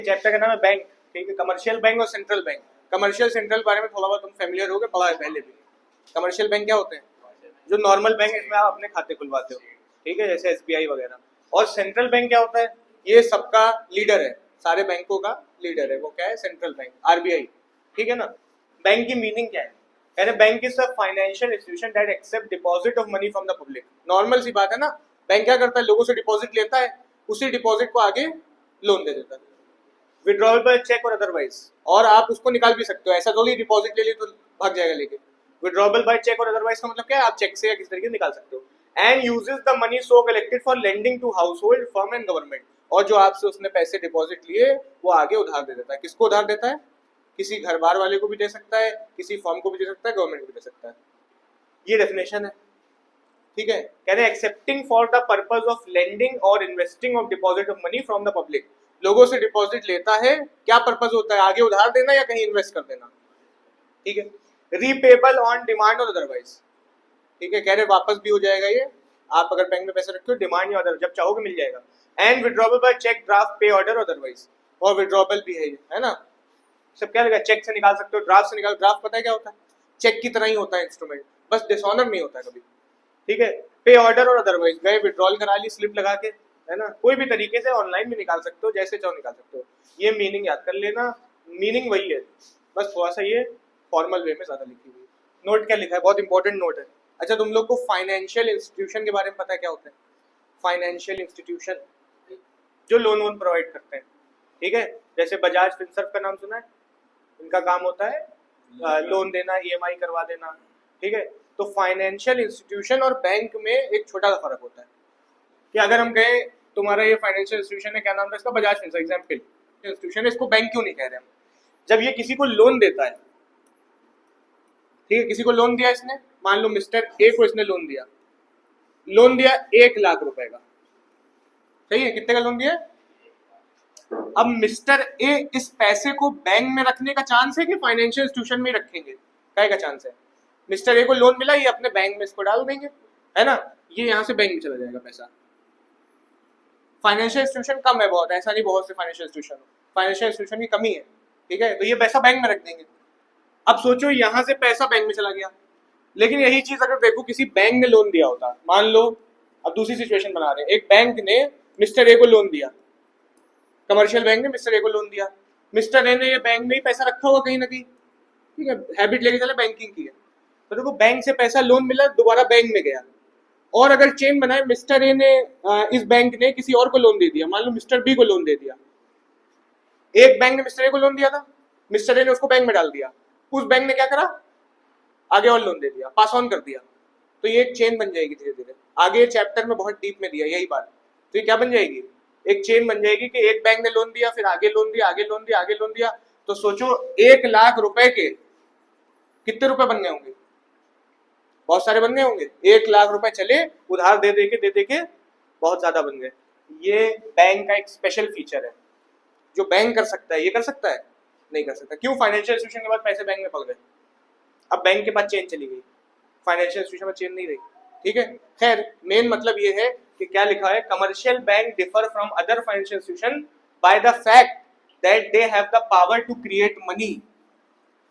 Chapter का नाम है बैंक। ठीक है, कमर्शियल बैंक और सेंट्रल बैंक। कमर्शियल सेंट्रल बारे में थोड़ा बहुत तुम फेमिलियर हो गए, पढ़ा है पहले भी। कमर्शियल बैंक क्या होते हैं? जो नॉर्मल बैंक है इसमें आप अपने खाते खुलवाते हो, ठीक है, जैसे एसबीआई वगैरह। और सेंट्रल बैंक क्या होता है? ये सबका लीडर है, सारे बैंकों का लीडर है। वो क्या है? Central bank, RBI. ठीक है ना। बैंक की मीनिंग क्या है? यानी bank is a financial institution that accept deposit of money from the public. Normal सी बात है ना। बैंक क्या करता है? लोगों से डिपॉजिट लेता है, उसी डिपॉजिट को आगे लोन दे देता है, विड्रॉल बाय चेक और अदरवाइज। और आप उसको निकाल भी सकते हो, ऐसा थोड़ी डिपॉजिट ले ली तो भाग जाएगा लेके। विड्रॉबल बाय चेक और अदरवाइज का मतलब क्या है? आप चेक से या किसी तरीके से निकाल सकते हो। And uses the money so collected for lending to household, firm and government. और जो आपसे उसने पैसे डिपॉजिट लिए वो आगे उधार दे देता है। किसको उधार देता है? किसी घर बार वाले को भी दे सकता है, किसी फर्म को भी दे सकता है, गवर्नमेंट को भी दे सकता है। ये डेफिनेशन है। ठीक है, कह रहे accepting for the purpose of lending और investing of deposit of money from the public. लोगों से डिपॉजिट लेता है, क्या पर्पज होता है? आगे उधार देना या कहीं इन्वेस्ट कर देना। ठीक है, रीपेबल ऑन डिमांड और अदरवाइज। ठीक है, कह रहे वापस भी हो जाएगा ये। आप अगर बैंक में पैसे रखते हो, डिमांड या अदर जब चाहोगे मिल जाएगा। एंड विड्रॉबल बाय चेक, ड्राफ्ट, पे ऑर्डर अदरवाइज। और विड्रॉबल भी है ना। सब क्या लगा? चेक से निकाल सकते हो, ड्राफ्ट से निकाल। ड्राफ्ट पता है क्या होता है? चेक की तरह ही होता है इंस्ट्रूमेंट, बस डिसऑनर नहीं होता है कभी। ठीक है, पे ऑर्डर और अदरवाइज, गए विड्रॉल करा ली स्लिप लगा के, है ना। कोई भी तरीके से ऑनलाइन भी निकाल सकते हो, जैसे चाहो निकाल सकते हो। ये मीनिंग याद कर लेना, मीनिंग वही है, बस थोड़ा सा ये फॉर्मल वे में ज्यादा लिखी हुई है। नोट क्या लिखा है? बहुत इंपॉर्टेंट नोट है। अच्छा, तुम लोग को फाइनेंशियल इंस्टीट्यूशन के बारे में पता है क्या होता है? फाइनेंशियल इंस्टीट्यूशन जो लोन वोन प्रोवाइड करते हैं। ठीक है, जैसे बजाज फिनसर्व का नाम सुना है? इनका काम होता है लोन देना, ईएमआई करवा देना। ठीक है, तो फाइनेंशियल इंस्टीट्यूशन और बैंक में एक छोटा सा फर्क होता है कि अगर हम कहें तुम्हारा ये फाइनेंशियल इंस्टीट्यूशन है, क्या नाम था इसका? बजाज फिनसर्व एग्जाम्पल इंस्टीट्यूशन है, इसको बैंक क्यों नहीं कह रहे हम? जब ये किसी को लोन देता है, ठीक है, किसी को लोन दिया इसने, मान लो मिस्टर ए को इसने लोन दिया। लोन दिया 1 लाख रुपए का, सही है? कितने का लोन दिया? अब मिस्टर ए इस पैसे को बैंक में रखने का चांस है कि फाइनेंशियल इंस्टीट्यूशन में रखेंगे? क्या का चांस है? मिस्टर ए को लोन मिला, ये अपने बैंक में इसको डाल देंगे, है ना। ये यहाँ से बैंक में चला जाएगा पैसा। फाइनेंशियल इंस्टीट्यूशन कम है बहुत, ऐसा नहीं बहुत से फाइनेंशियल इंस्टीट्यूशन, फाइनेंशियल इंस्टीट्यूशन की कमी है। ठीक है, तो ये पैसा बैंक में रख देंगे। अब सोचो यहाँ से पैसा बैंक में चला गया, लेकिन यही चीज अगर देखो किसी बैंक ने लोन दिया होता, मान लो, अब दूसरी सिचुएशन बना रहे हैं, एक बैंक ने मिस्टर ए को लोन दिया, कमर्शियल बैंक ने मिस्टर ए को लोन दिया। मिस्टर ए ने ये बैंक में ही पैसा रखा हुआ कहीं ना कहीं, ठीक है, हैबिट लेके चले बैंकिंग की है, तो देखो बैंक से पैसा लोन मिला, दोबारा बैंक में गया। और अगर चेन बनाए, मिस्टर ए ने इस बैंक ने किसी और को लोन दे दिया, मान लो मिस्टर बी को लोन दे दिया। एक बैंक ने मिस्टर ए को लोन दिया था, मिस्टर ए ने उसको बैंक में डाल दिया, उस बैंक ने क्या करा? आगे और लोन दे दिया, पास ऑन कर दिया। तो ये एक चेन बन जाएगी धीरे धीरे। आगे चैप्टर में बहुत डीप में दिया यही बात। तो ये क्या बन जाएगी? एक चेन बन जाएगी कि एक बैंक ने लोन दिया, फिर आगे लोन दिया, आगे लोन दिया, आगे लोन दिया। तो सोचो 1 लाख रुपए के कितने रुपए बन गए होंगे? बहुत सारे बन गए होंगे। 1 लाख रुपए चले उधार दे दे के बहुत ज्यादा बन गए। ये बैंक का एक स्पेशल फीचर है। जो बैंक कर सकता है ये कर सकता है? नहीं कर सकता। क्यों? फाइनेंशियल इंस्टीट्यूशन के बाद पैसे बैंक में पड़ गए, अब बैंक के पास चेन चली गई, फाइनेंशियल इंस्टीट्यूशन में चेन नहीं रही। ठीक है, खैर मेन मतलब ये है कि क्या लिखा है? Commercial bank differ from other financial institution by the fact that they have the power to create money.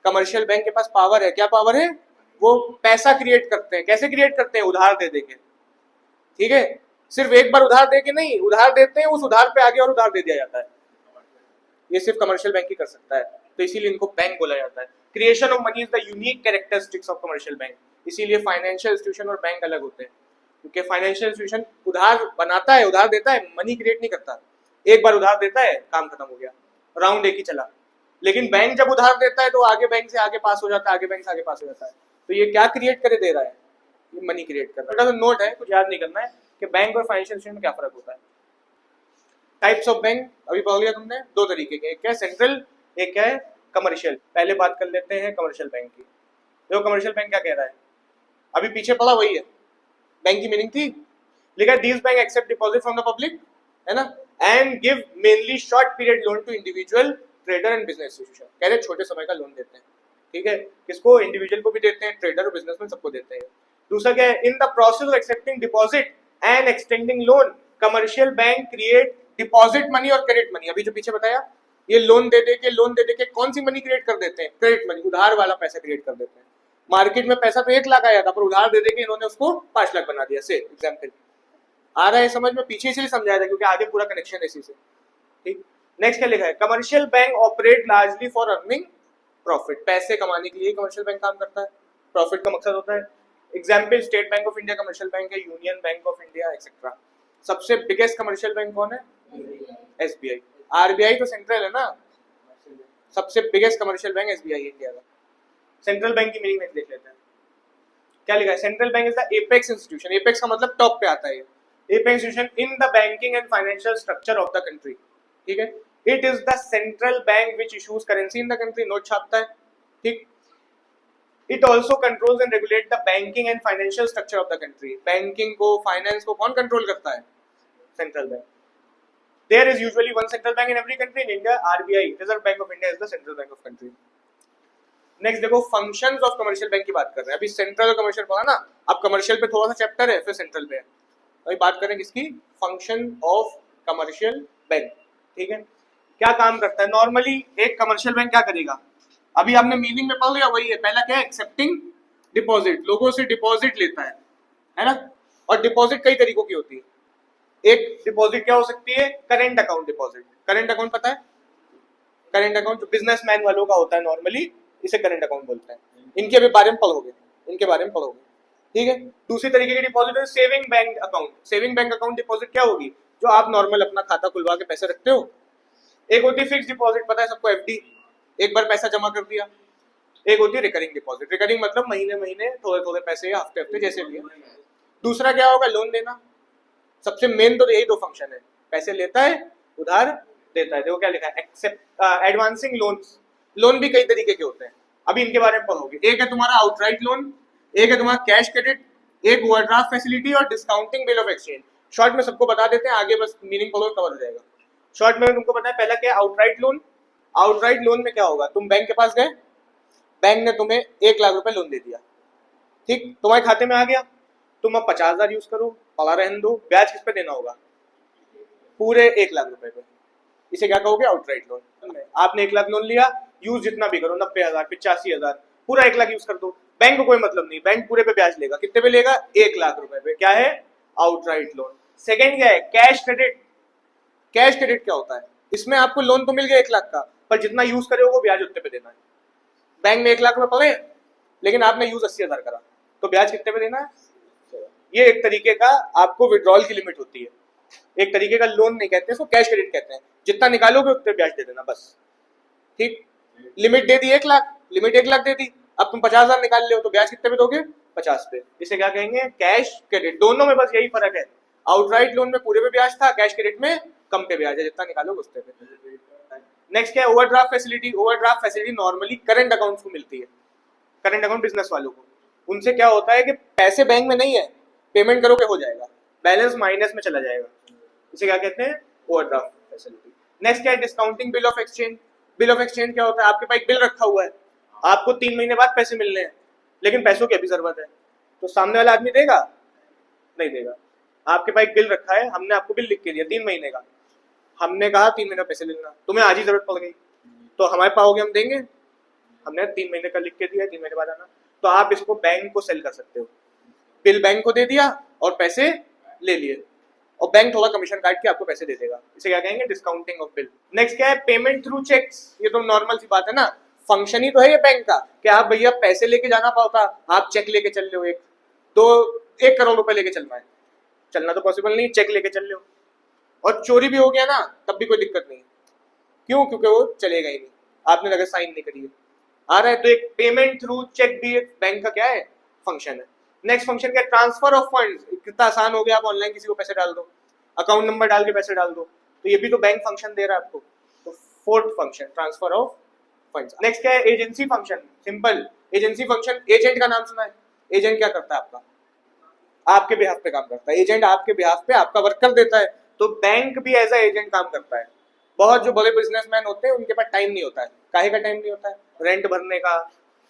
Commercial bank के पास पावर है। क्या पावर है? वो पैसा क्रिएट करते हैं। कैसे क्रिएट करते हैं? उधार दे देके। ठीक है, सिर्फ एक बार उधार दे के नहीं, उधार देते हैं, उस उधार पे आगे और उधार दे दिया जाता है। ये सिर्फ कमर्शियल बैंक ही कर सकता है, तो इसीलिए इनको बैंक बोला जाता है। Creation of money is the unique characteristics of commercial bank. इसीलिए फाइनेंशियल इंस्टीट्यूशन और बैंक अलग होते हैं, क्योंकि फाइनेंशियल इंस्टीट्यूशन उधार बनाता है, उधार देता है, मनी क्रिएट नहीं करता। एक बार उधार देता है, काम खत्म हो गया, राउंड एक ही चला। लेकिन बैंक जब उधार देता है तो आगे बैंक से आगे पास हो जाता है, आगे बैंक से आगे पास हो जाता है। तो ये क्या क्रिएट करे दे रहा है? ये मनी क्रिएट कर रहा है। नोट है, कुछ याद नहीं करना है कि बैंक और फाइनेंशियल इंस्टीट्यूशन में क्या फर्क होता है। टाइप्स ऑफ बैंक अभी पढ़ लिया तुमने, दो तरीके के, एक है सेंट्रल, एक है कमर्शियल। पहले बात कर लेते हैं कमर्शियल बैंक की। देखो कमर्शियल बैंक क्या कह रहा है, अभी पीछे पढ़ा वही है। बैंक की मीनिंग थी, लिखा है these bank accept deposit from the public, है ना, and give mainly short period loan to individual, trader and business institution. कह रहे छोटे समय का लोन देते हैं। ठीक है, किसको? इंडिविजुअल को भी देते हैं, ट्रेडर और बिजनेसमैन सबको देते हैं। दूसरा क्या है? In the process of accepting deposit and extending loan, commercial bank create deposit money और क्रेडिट मनी। अभी जो पीछे बताया ये लोन दे दे के कौन सी मनी क्रिएट कर देते हैं? क्रेडिट मनी, उधार वाला पैसा क्रिएट कर देते हैं। मार्केट में पैसा तो 1 लाख आया था, पर उधार दे के इन्होंने उसको 5 लाख बना दिया। से एग्जाम्पल आ रहा है समझ में? पीछे इसलिए समझाया था क्योंकि आगे पूरा कनेक्शन है इसी से। ठीक, नेक्स्ट क्या लिखा है? Commercial bank operate largely for earning profit. पैसे कमाने के लिए कमर्शियल बैंक काम करता है, प्रॉफिट का मकसद होता है। Example state bank of India commercial bank है, union bank of India etcetera. सबसे बिगेस्ट कमर्शियल बैंक कौन है? एसबीआई। आरबीआई तो सेंट्रल है ना, सबसे biggest commercial bank SBI India का। सेंट्रल बैंक की मीनिंग देख लेते हैं, क्या लिखा है? Central bank is the apex institution. Apex का मतलब टॉप पे आता है। Apex institution in the banking and financial structure of the country. ठीक है, it is the central bank which issues currency in the country. Note छापता है। ठीक, it also controls and regulate the banking and financial structure of the country. Banking को, finance को कौन control करता है? Central bank. There is usually one central bank in every country. In India, RBI, Reserve Bank of India, is the central bank of country. Next देखो functions of commercial bank की बात कर रहे हैं। अभी central और commercial पढ़ा ना, अब commercial पे थोड़ा सा चैप्टर है, फिर central पे है। अभी बात करें किसकी? function of commercial bank। ठीक है, क्या काम करता है? नॉर्मली एक कमर्शियल बैंक क्या करेगा? अभी आपने मीनिंग में पढ़ लिया, वही है। पहला क्या है? एक्सेप्टिंग डिपॉजिट, लोगों से डिपॉजिट लेता है ना। और डिपॉजिट कई तरीकों की होती है। एक डिपॉजिट क्या हो सकती है? Current account deposit. Current account पता है? करेंट अकाउंट जो बिजनेसमैन वालों का होता है नॉर्मली, इसे करेंट अकाउंट बोलते हैं। इनके अभी बारे में पढ़ोगे, इनके बारे में पढ़ोगे। ठीक है, दूसरी तरीके की डिपॉजिट है saving bank account. Saving bank account deposit क्या होगी? जो आप नॉर्मल अपना खाता खुलवा के पैसे रखते हो। एक होती है फिक्स डिपॉजिट, पता है सबको, एफडी, एक बार पैसा जमा कर दिया। एक होती है रिकरिंग डिपॉजिट। रिकरिंग मतलब महीने महीने थोड़े थोड़े पैसे या हफ्ते हफ्ते जैसे लिए। दूसरा क्या होगा? लोन देना। सबसे मेन तो यही दो फंक्शन है, पैसे लेता है, उधार देता है। देखो क्या लिखा है? Accept advancing loans. लोन भी कई तरीके के होते हैं, अभी इनके बारे में पढ़ोगे। एक है तुम्हारा आउटराइट लोन, एक है तुम्हारा कैश क्रेडिट, एक ओवरड्राफ्ट फैसिलिटी और discounting bill of exchange. Short में सबको बता देते हैं, आगे बस मीनिंग पढ़ो कवर हो जाएगा। शॉर्ट में तुमको पता है पहला क्या? Outright loan. आउटराइट लोन में क्या होगा? तुम बैंक के पास गए, बैंक ने तुम्हें 1 लाख रुपए लोन दे दिया। ठीक, तुम्हारे खाते में आ गया, तुम अब 50,000 यूज करो, पड़ा रहने दो। ब्याज किस पे देना होगा? पूरे 1 लाख रुपए पे। इसे क्या कहोगे? Outright loan. आपने 1 लाख लोन लिया, यूज जितना भी करो, 90,000, 85,000, पूरा 1 लाख यूज कर दो। बैंक को कोई मतलब नहीं, बैंक पूरे पे ब्याज लेगा। कितने पे लेगा? 1 लाख रुपए पे। क्या है? Outright loan. सेकेंड क्या है? Cash credit. कैश क्रेडिट क्या होता है? इसमें आपको लोन तो मिल गया 1 लाख का, पर जितना यूज करे वो ब्याज उतने पे देना है। बैंक में 1 लाख रुपए पड़े, लेकिन आपने यूज 80,000 करा, तो ब्याज कितने पे देना है? ये एक तरीके का आपको विड्रॉल की लिमिट होती है। एक तरीके का लोन नहीं कहते, इसको कैश क्रेडिट कहते हैं। जितना निकालोगे उतने ब्याज दे देना बस। ठीक, लिमिट दे दी 1 लाख, लिमिट 1 लाख दे दी, अब तुम 50,000 निकाल ले हो, तो ब्याज कितने पे दोगे? 50 पे। इसे क्या कहेंगे? Cash credit. दोनों में बस यही फर्क है, आउटराइट लोन में पूरे पे ब्याज था, कैश क्रेडिट में कम पे ब्याज है, जितना निकालोगे उतने पे। नेक्स्ट क्या है? Overdraft facility. Overdraft facility normally current accounts को मिलती है, करंट अकाउंट बिजनेस वालों को। उनसे क्या होता है कि पैसे बैंक में नहीं है, पेमेंट करोगे हो जाएगा, बैलेंस माइनस में चला जाएगा। इसे क्या कहते हैं? Overdraft facility. नेक्स्ट क्या है? Discounting bill of exchange. Bill of exchange क्या होता है? आपके पास एक बिल रखा हुआ है, आपको 3 महीने बाद पैसे मिलने हैं, लेकिन पैसों की अभी जरूरत है, तो सामने वाला आदमी देगा? नहीं देगा। आपके पास एक बिल रखा है, हमने आपको बिल लिख के दिया 3 महीने का, हमने कहा 3 महीने पैसे लेना, तुम्हें आज ही जरूरत पड़ गई, तो हमारे पास हो गए, हम देंगे? हमने 3 महीने का लिख के दिया, 3 महीने बाद आना। तो आप इसको बैंक को सेल कर सकते हो। बिल बैंक को दे दिया और पैसे ले लिए, और बैंक थोड़ा कमीशन काट के आपको पैसे दे देगा। इसे क्या कहेंगे? Discounting of bill. नेक्स्ट क्या है? Payment through cheques. ये तो नॉर्मल सी बात है ना, फंक्शन ही तो है ये बैंक का कि आप भैया पैसे लेके जाना पड़ता, आप चेक लेके चल रहे हो, 1 करोड़ रुपए लेके चलना है, चलना तो पॉसिबल नहीं, चेक लेके चल रहे हो, और चोरी भी हो गया ना तब भी कोई दिक्कत नहीं। क्यों? क्योंकि वो चलेगा ही नहीं, आपने अगर साइन नहीं करी है। आ रहा है, तो एक पेमेंट थ्रू चेक भी एक बैंक का क्या है? फंक्शन है। नेक्स्ट फंक्शन क्या? Transfer of funds. कितना आसान हो गया, आप ऑनलाइन किसी को पैसे डाल दो, अकाउंट नंबर डाल के पैसे डाल दो, तो ये भी तो बैंक फंक्शन दे रहा है आपको। तो fourth function transfer of funds. Next क्या है? Agency function. Simple agency function. Agent का नाम सुना है? एजेंट क्या करता है? आपका, आपके बिहाफ पे काम करता है। एजेंट आपके बिहाफ पे आपका वर्क कर देता है, तो बैंक भी एज ए एजेंट काम करता है। बहुत जो बड़े बिजनेसमैन होते हैं उनके पास टाइम नहीं होता है। काहे का टाइम नहीं होता है? रेंट भरने का,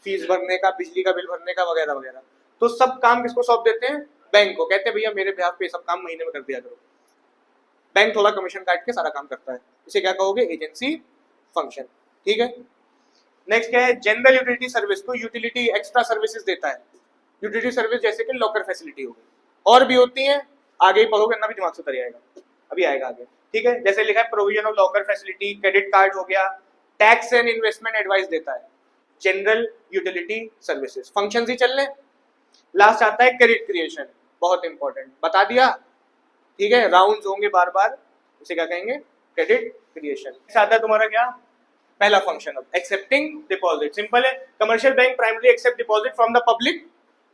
फीस भरने का, बिजली का बिल भरने का, वगैरह वगैरह। तो सब काम किसको सौंप देते हैं? बैंक को। कहते हैं भैया मेरे बिहाफ पे सब काम महीने में कर दिया करो। बैंक थोड़ा कमीशन काट के सारा काम करता है। इसे क्या कहोगे? एजेंसी फंक्शन, ठीक है। नेक्स्ट क्या है, जनरल यूटिलिटी सर्विस, तो यूटिलिटी एक्स्ट्रा सर्विसेज देता है। यूटिलिटी सर्विस जैसे कि लॉकर फैसिलिटी हो गई, और भी होती हैं, आगे ही पढ़ोगे ना भी दिमाग से उतर आएगा, अभी आएगा आगे, ठीक है। जैसे लिखा है provision of locker facility, credit card हो गया, टैक्स एंड इन्वेस्टमेंट एडवाइस देता है। जनरल यूटिलिटी सर्विसेज फंक्शंस ही चल रहे। लास्ट आता है क्रेडिट क्रिएशन, बहुत इंपॉर्टेंट, बता दिया, ठीक है। राउंड्स होंगे बार बार, उसे क्या कहेंगे, क्रेडिट क्रिएशन। आता है तुम्हारा क्या, पहला फंक्शन अब एक्सेप्टिंग डिपॉजिट, सिंपल है। Commercial bank primary accept deposit from the public,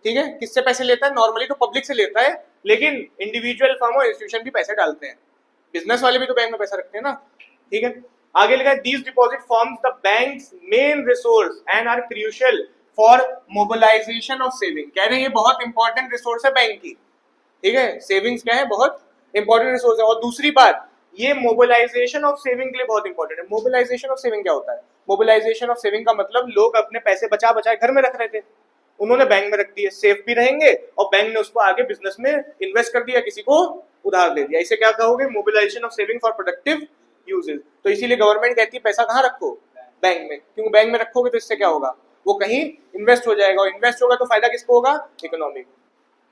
ठीक है। किससे पैसे लेता है, नॉर्मली तो पब्लिक से लेता है, लेकिन इंडिविजुअल फर्म और इंस्टीट्यूशन भी पैसे डालते हैं, बिजनेस वाले भी तो बैंक में पैसा रखते हैं ना, ठीक है। आगे लिखा है these deposit forms the banks main resource and are crucial for mobilisation of saving. कह रहे हैं ये बहुत इंपॉर्टेंट रिसोर्स है बैंक की, ठीक है। सेविंग्स क्या है, बहुत इंपॉर्टेंट रिसोर्स है। और दूसरी बात, ये मोबिलाइजेशन ऑफ सेविंग के लिए बहुत इंपॉर्टेंट है। मोबिलाइजेशन ऑफ सेविंग क्या होता है, मोबिलाइजेशन ऑफ सेविंग का मतलब लोग अपने पैसे बचा बचाए घर में रख रहे थे, उन्होंने बैंक में रख दिए, सेफ भी रहेंगे, और बैंक ने उसको आगे बिजनेस में इन्वेस्ट कर दिया, किसी को उधार दे दिया, इसे क्या कहोगे, mobilisation of saving for productive uses. तो इसीलिए गवर्नमेंट कहती है पैसा कहाँ रखो, बैंक में, क्योंकि बैंक में रखोगे तो इससे क्या होगा, वो कहीं इन्वेस्ट हो जाएगा, और इन्वेस्ट होगा तो फायदा किसको होगा, इकोनॉमी को।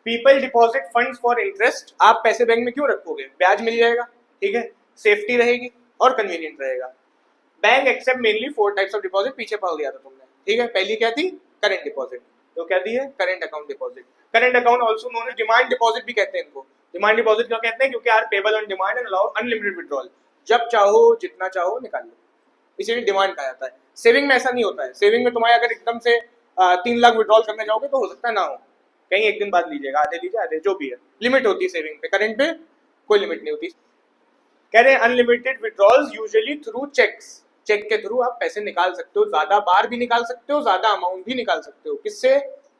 People deposit funds for interest, आप पैसे बैंक में क्यों रखोगे, ब्याज मिल जाएगा, ठीक है, सेफ्टी रहेगी और कन्वीनियंट रहेगा। Bank accept mainly 4 types of deposit, पीछे पढ़ लिया था तुमने, ठीक है। पहली क्या थी, करेंट डिपॉजिट, तो क्या दी है, current account deposit. Current account also known as demand deposit भी कहते हैं इनको। डिमांड डिपॉजिट क्यों कहते हैं, क्योंकि are payable on demand and allow unlimited withdrawal, जब चाहो जितना चाहो निकाल लो, इसीलिए डिमांड कहा जाता है। सेविंग में ऐसा नहीं होता है, सेविंग में तुम्हारे अगर एकदम से 3 लाख विड्रॉल करने जाओगे तो हो सकता है ना हो, कहीं एक दिन बाद लीजिएगा, आधे लीजिए आधे, जो भी है, लिमिट होती है सेविंग पे, करेंट पे कोई लिमिट नहीं होती। कह रहे हैं unlimited withdrawals usually through cheques, cheque के थ्रू आप पैसे निकाल सकते हो, ज्यादा बार भी निकाल सकते हो, ज्यादा अमाउंट भी निकाल सकते हो, किससे,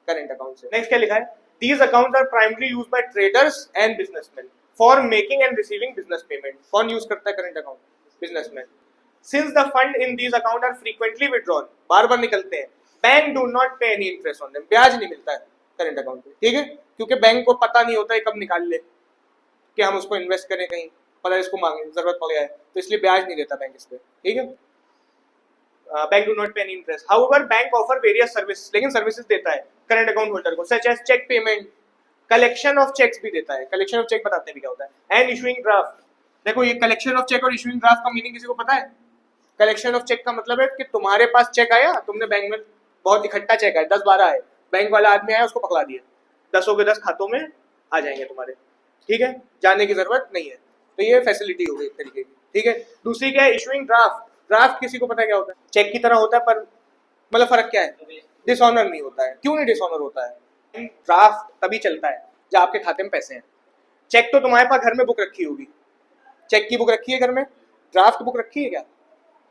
करेंट अकाउंट से। नेक्स्ट क्या लिखा है, these accounts are primary used by traders and businessman for making and receiving business payment. कौन यूज करता है current account, businessman. Since the fund in these account are frequently withdrawn, बार बार निकलते हैं, bank do not pay any interest on them, ब्याज नहीं मिलता है करेंट अकाउंट पे, ठीक है, क्योंकि बैंक को पता नहीं होता है कब निकाल ले, कि हम उसको इन्वेस्ट करें कहीं, पता इसको मांगे जरूरत पड़ गया है, तो इसलिए ब्याज नहीं देता बैंक इस पे, ठीक है। Bank do not pay any interest, however bank offer various service, लेकिन सर्विसेज देता है करंट अकाउंट होल्डर को, such as cheque payment, collection of cheques भी देता है। कलेक्शन ऑफ चेक बताते हैं भी क्या होता है, एंड इशूइंग ड्राफ्ट। देखो ये कलेक्शन ऑफ चेक और इशूइंग ड्राफ्ट का मीनिंग किसी को पता है। कलेक्शन ऑफ चेक का मतलब है कि तुम्हारे पास चेक आया, तुमने बैंक में बहुत इकट्ठा चेक है, 10-12 है, बैंक वाला आदमी आया उसको पकड़ा दिया, 10 के 10 खातों में आ जाएंगे तुम्हारे, ठीक है, जाने की जरूरत नहीं है, तो ये फैसिलिटी हो गई एक तरीके की, ठीक है। दूसरी क्या है, इशूइंग ड्राफ्ट। ड्राफ्ट किसी को पता है क्या होता है, चेक की तरह होता है, पर मतलब फर्क क्या है, डिसऑनर नहीं होता है। क्यों नहीं डिसऑनर होता है, ड्राफ्ट तभी चलता है जब आपके खाते में पैसे हैं। चेक तो तुम्हारे पास घर में बुक रखी होगी, चेक की बुक रखी है घर में, ड्राफ्ट बुक रखी है क्या,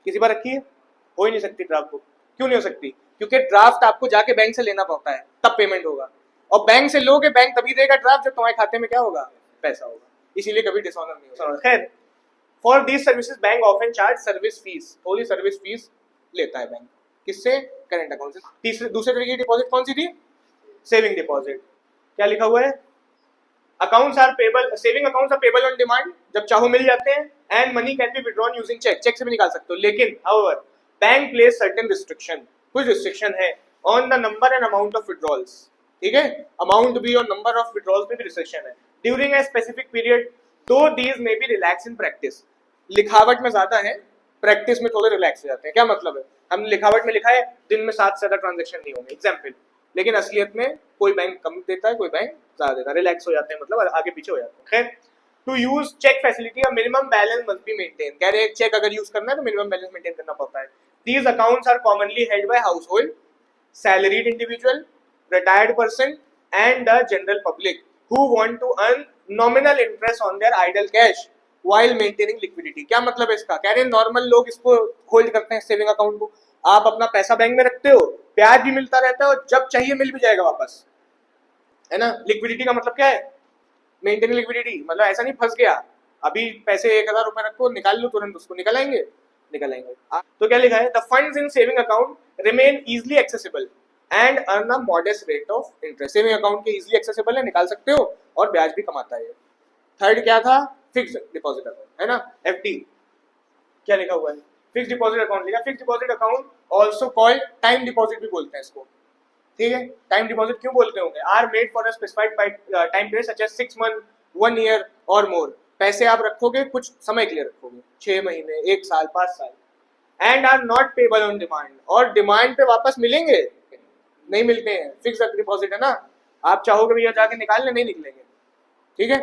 किसी बार रखी है, हो ही नहीं सकती ड्राफ्ट बुक। क्यों नहीं हो सकती, क्योंकि ड्राफ्ट आपको जाके बैंक से लेना पड़ता है, तब पेमेंट होगा, और बैंक से लोगे, बैंक तभी देगा ड्राफ्ट जब तुम्हारे खाते में क्या होगा, पैसा होगा, इसीलिए कभी डिसऑनर नहीं होता। खैर, for these services bank often charge service fees, थोड़ी सर्विस फीस लेता है बैंक, किससे, करेंट अकाउंट से। तीसरे दूसरे तरीके की डिपॉजिट कौन सी थी, सेविंग डिपॉजिट। क्या लिखा हुआ है, accounts are payable, saving accounts are payable on demand, जब चाहो मिल जाते हैं, and money can be withdrawn using cheque, cheque से भी निकाल सकते हो, लेकिन however bank place certain restriction, कुछ रिस्ट्रिक्शन है on the number and amount of withdrawals, ठीक है, अमाउंट भी और नंबर ऑफ विड्रॉल्स में भी रिस्ट्रिक्शन है। ड्यूरिंग ए स्पेसिफिक पीरियड, दो these may be relax in practice, लिखावट में ज्यादा है, प्रैक्टिस में थोड़े रिलैक्स हो जाते हैं। क्या मतलब है, हम लिखावट में लिखा है दिन में 7 से ज्यादा ट्रांजेक्शन नहीं होंगे एग्जाम्पल, लेकिन असलियत में कोई बैंक कम देता है, कोई बैंक ज्यादा देता है, रिलैक्स हो जाते हैं, मतलब आगे पीछे हो जाते हैं। खैर, to use cheque facility a minimum balance must be maintain, कह रहे हैं चेक अगर यूज करना है तो मिनिमम बैलेंस मेंटेन करना पड़ता है। These accounts are commonly held by household, salaried individual, retired person and the general public who want to earn nominal interest on their idle cash while maintaining liquidity। क्या मतलब है इसका, कह रहे हैं नॉर्मल लोग इसको होल्ड करते हैं सेविंग अकाउंट को, आप अपना पैसा बैंक में रखते हो, ब्याज भी मिलता रहता है और जब चाहिए मिल भी जाएगा वापस, है ना। लिक्विडिटी का मतलब क्या है, मेंटेनिंग लिक्विडिटी, मतलब ऐसा नहीं फंस गया, अभी पैसे 1000 रुपए रखो, निकाल लो तुरंत उसको, निकल आएंगे। तो क्या लिखा है, the funds in saving account remain easily accessible and earn a modest rate of interest, saving account के इजिली एक्सेसिबल है, निकाल सकते हो और ब्याज भी कमाता है। थर्ड क्या था, फिक्स्ड डिपॉजिट अकाउंट, है ना, एफडी। क्या लिखा हुआ है, फिक्स डिपॉजिट अकाउंट लिया। Fix deposit account also called time deposit भी बोलते हैं इसको, ठीक है। टाइम डिपॉजिट क्यों बोलते होंगे? Are made for a specified time period such as 6 month, 1 year और मोर। पैसे आप रखोगे, कुछ समय के लिए रखोगे, 6 महीने, 1 साल, 5 साल, and are not payable on demand, और डिमांड पे वापस मिलेंगे नहीं मिलते हैं। फिक्स डिपॉजिट है ना, आप चाहोगे भैया जाके निकालने, नहीं निकलेंगे, ठीक है।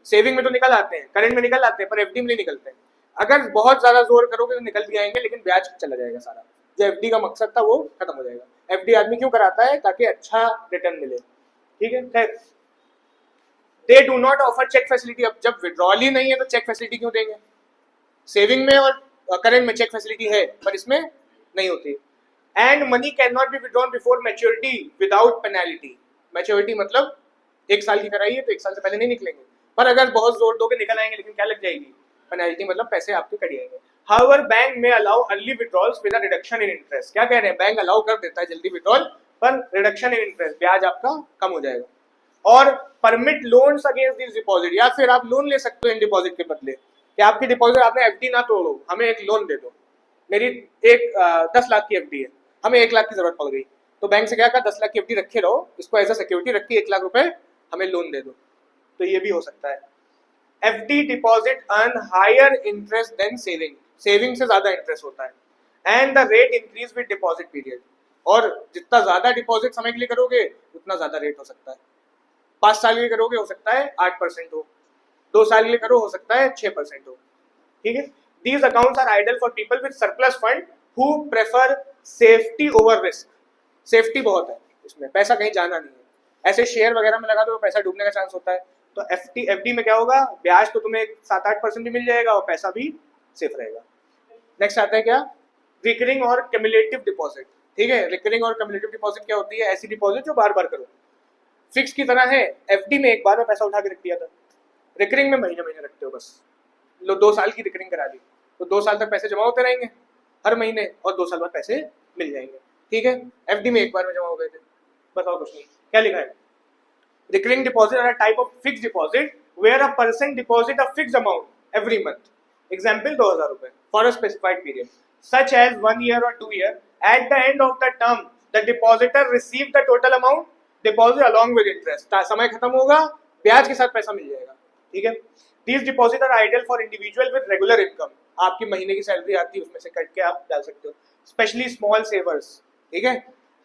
सेविंग में तो निकल आते हैं, करंट में निकल आते हैं, पर एफडी में नहीं निकलते हैं। अगर बहुत ज्यादा जोर करोगे तो निकल भी आएंगे, लेकिन ब्याज चला जाएगा सारा। जो एफडी का मकसद था वो खत्म हो जाएगा। एफडी आदमी क्यों कराता है? ताकि अच्छा रिटर्न मिले, ठीक है। खैर, they do not offer cheque facility. अब जब विड्रॉल ही नहीं है तो चेक फैसिलिटी क्यों देंगे? सेविंग में और करंट में चेक फैसिलिटी है, पर इसमें नहीं होती। And money can not be withdrawn before maturity without penalty. Maturity मतलब 1 साल की कराई है तो 1 साल से पहले नहीं निकलेंगे, पर अगर बहुत जोर दोगे निकल आएंगे, लेकिन क्या लग जाएगी? पेनल्टी, मतलब पैसे आपके कट जाएंगे। हाउएवर बैंक में allow early withdrawals with a reduction in interest. क्या कह रहे हैं? बैंक अलाउ कर देता है जल्दी विड्रॉल, पर रिडक्शन इन इंटरेस्ट, ब्याज आपका कम हो जाएगा। और permit loans against this deposit, या फिर आप लोन ले सकते हो इन डिपॉजिट के बदले कि आपकी डिपॉजिट, आपने एफडी ना तोड़ो, हमें एक लोन दे दो। मेरी 10 लाख की एफडी है, हमें 1 लाख की जरूरत पड़ गई, तो बैंक से क्या कहा, 10 लाख की एफडी रखे रहो, इसको एज अ सिक्योरिटी रखिए, 1 लाख रुपए हमें लोन दे दो। तो ये भी हो सकता है। FD deposit earn higher interest than saving. Saving से ज्यादा इंटरेस्ट होता है। And the rate increase with deposit period. और जितना ज्यादा डिपॉजिट समय के लिए करोगे उतना ज्यादा रेट हो सकता है। 5 साल के लिए करोगे हो सकता है 8% हो, 2 साल के लिए करो हो सकता है 6% हो, ठीक है। These accounts are ideal for people with surplus fund who prefer safety over risk. Safety बहुत है इसमें, पैसा कहीं जाना नहीं है। ऐसे शेयर वगैरह में लगा दो तो पैसा डूबने का चांस होता है, तो एफडी में क्या होगा, ब्याज तो तुम्हें 7-8% भी मिल जाएगा और पैसा भी सेफ रहेगा। नेक्स्ट आता है क्या, रिकरिंग और क्यूमुलेटिव डिपॉजिट, ठीक है। रिकरिंग और क्यूमुलेटिव डिपॉजिट क्या होती है? ऐसी डिपॉजिट जो बार बार करो। फिक्स की तरह है, एफडी में एक बार में पैसा उठा के रख दिया था, रिकरिंग में महीने महीने रखते हो बस। लो 2 साल की रिकरिंग करा दी तो 2 साल तक पैसे जमा होते रहेंगे हर महीने, और 2 साल बाद पैसे मिल जाएंगे, ठीक है। एफडी में एक बार में जमा हो गए थे, बताओ कुछ नहीं। क्या लिखा है? Recurring deposit are a type of fixed deposit where a person deposit a fixed amount every month. Example 2000 रुपए for a specified period such as 1 year और 2 year. At the end of the term the depositor receive the total amount deposit along with interest. समय खत्म होगा, ब्याज के साथ पैसा मिल जाएगा, ठीक है। These deposits are ideal for individual with regular income. आपकी महीने की सैलरी आती है उसमें से कट के आप डाल सकते हो, स्पेशली स्मॉल सेवर्स, ठीक है।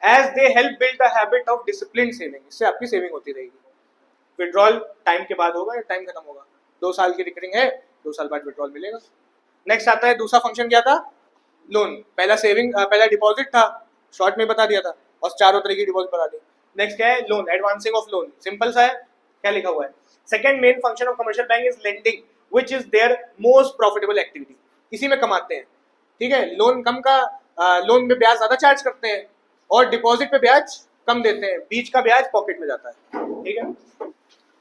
As they help build the habit of disciplined saving. इससे आपकी सेविंग होती रहेगी। विड्रॉल टाइम के बाद होगा या टाइम खत्म होगा, 2 साल की रिकरिंग है, 2 साल बाद विड्रॉल मिलेगा। नेक्स्ट आता है दूसरा फंक्शन क्या था, लोन। पहला सेविंग, पहला डिपॉजिट था, शॉर्ट में बता दिया था, और चारों तरह की डिपॉजिट बता दी। नेक्स्ट क्या है, loan, advancing of loan. Simple सा है, क्या लिखा हुआ है, second main function of commercial bank is lending which is their most profitable activity. इसी में कमाते हैं, ठीक है। लोन कम का, लोन में ब्याज ज्यादा चार्ज करते हैं और डिपॉजिट पे ब्याज कम देते हैं, बीच का ब्याज पॉकेट में जाता है, ठीक है।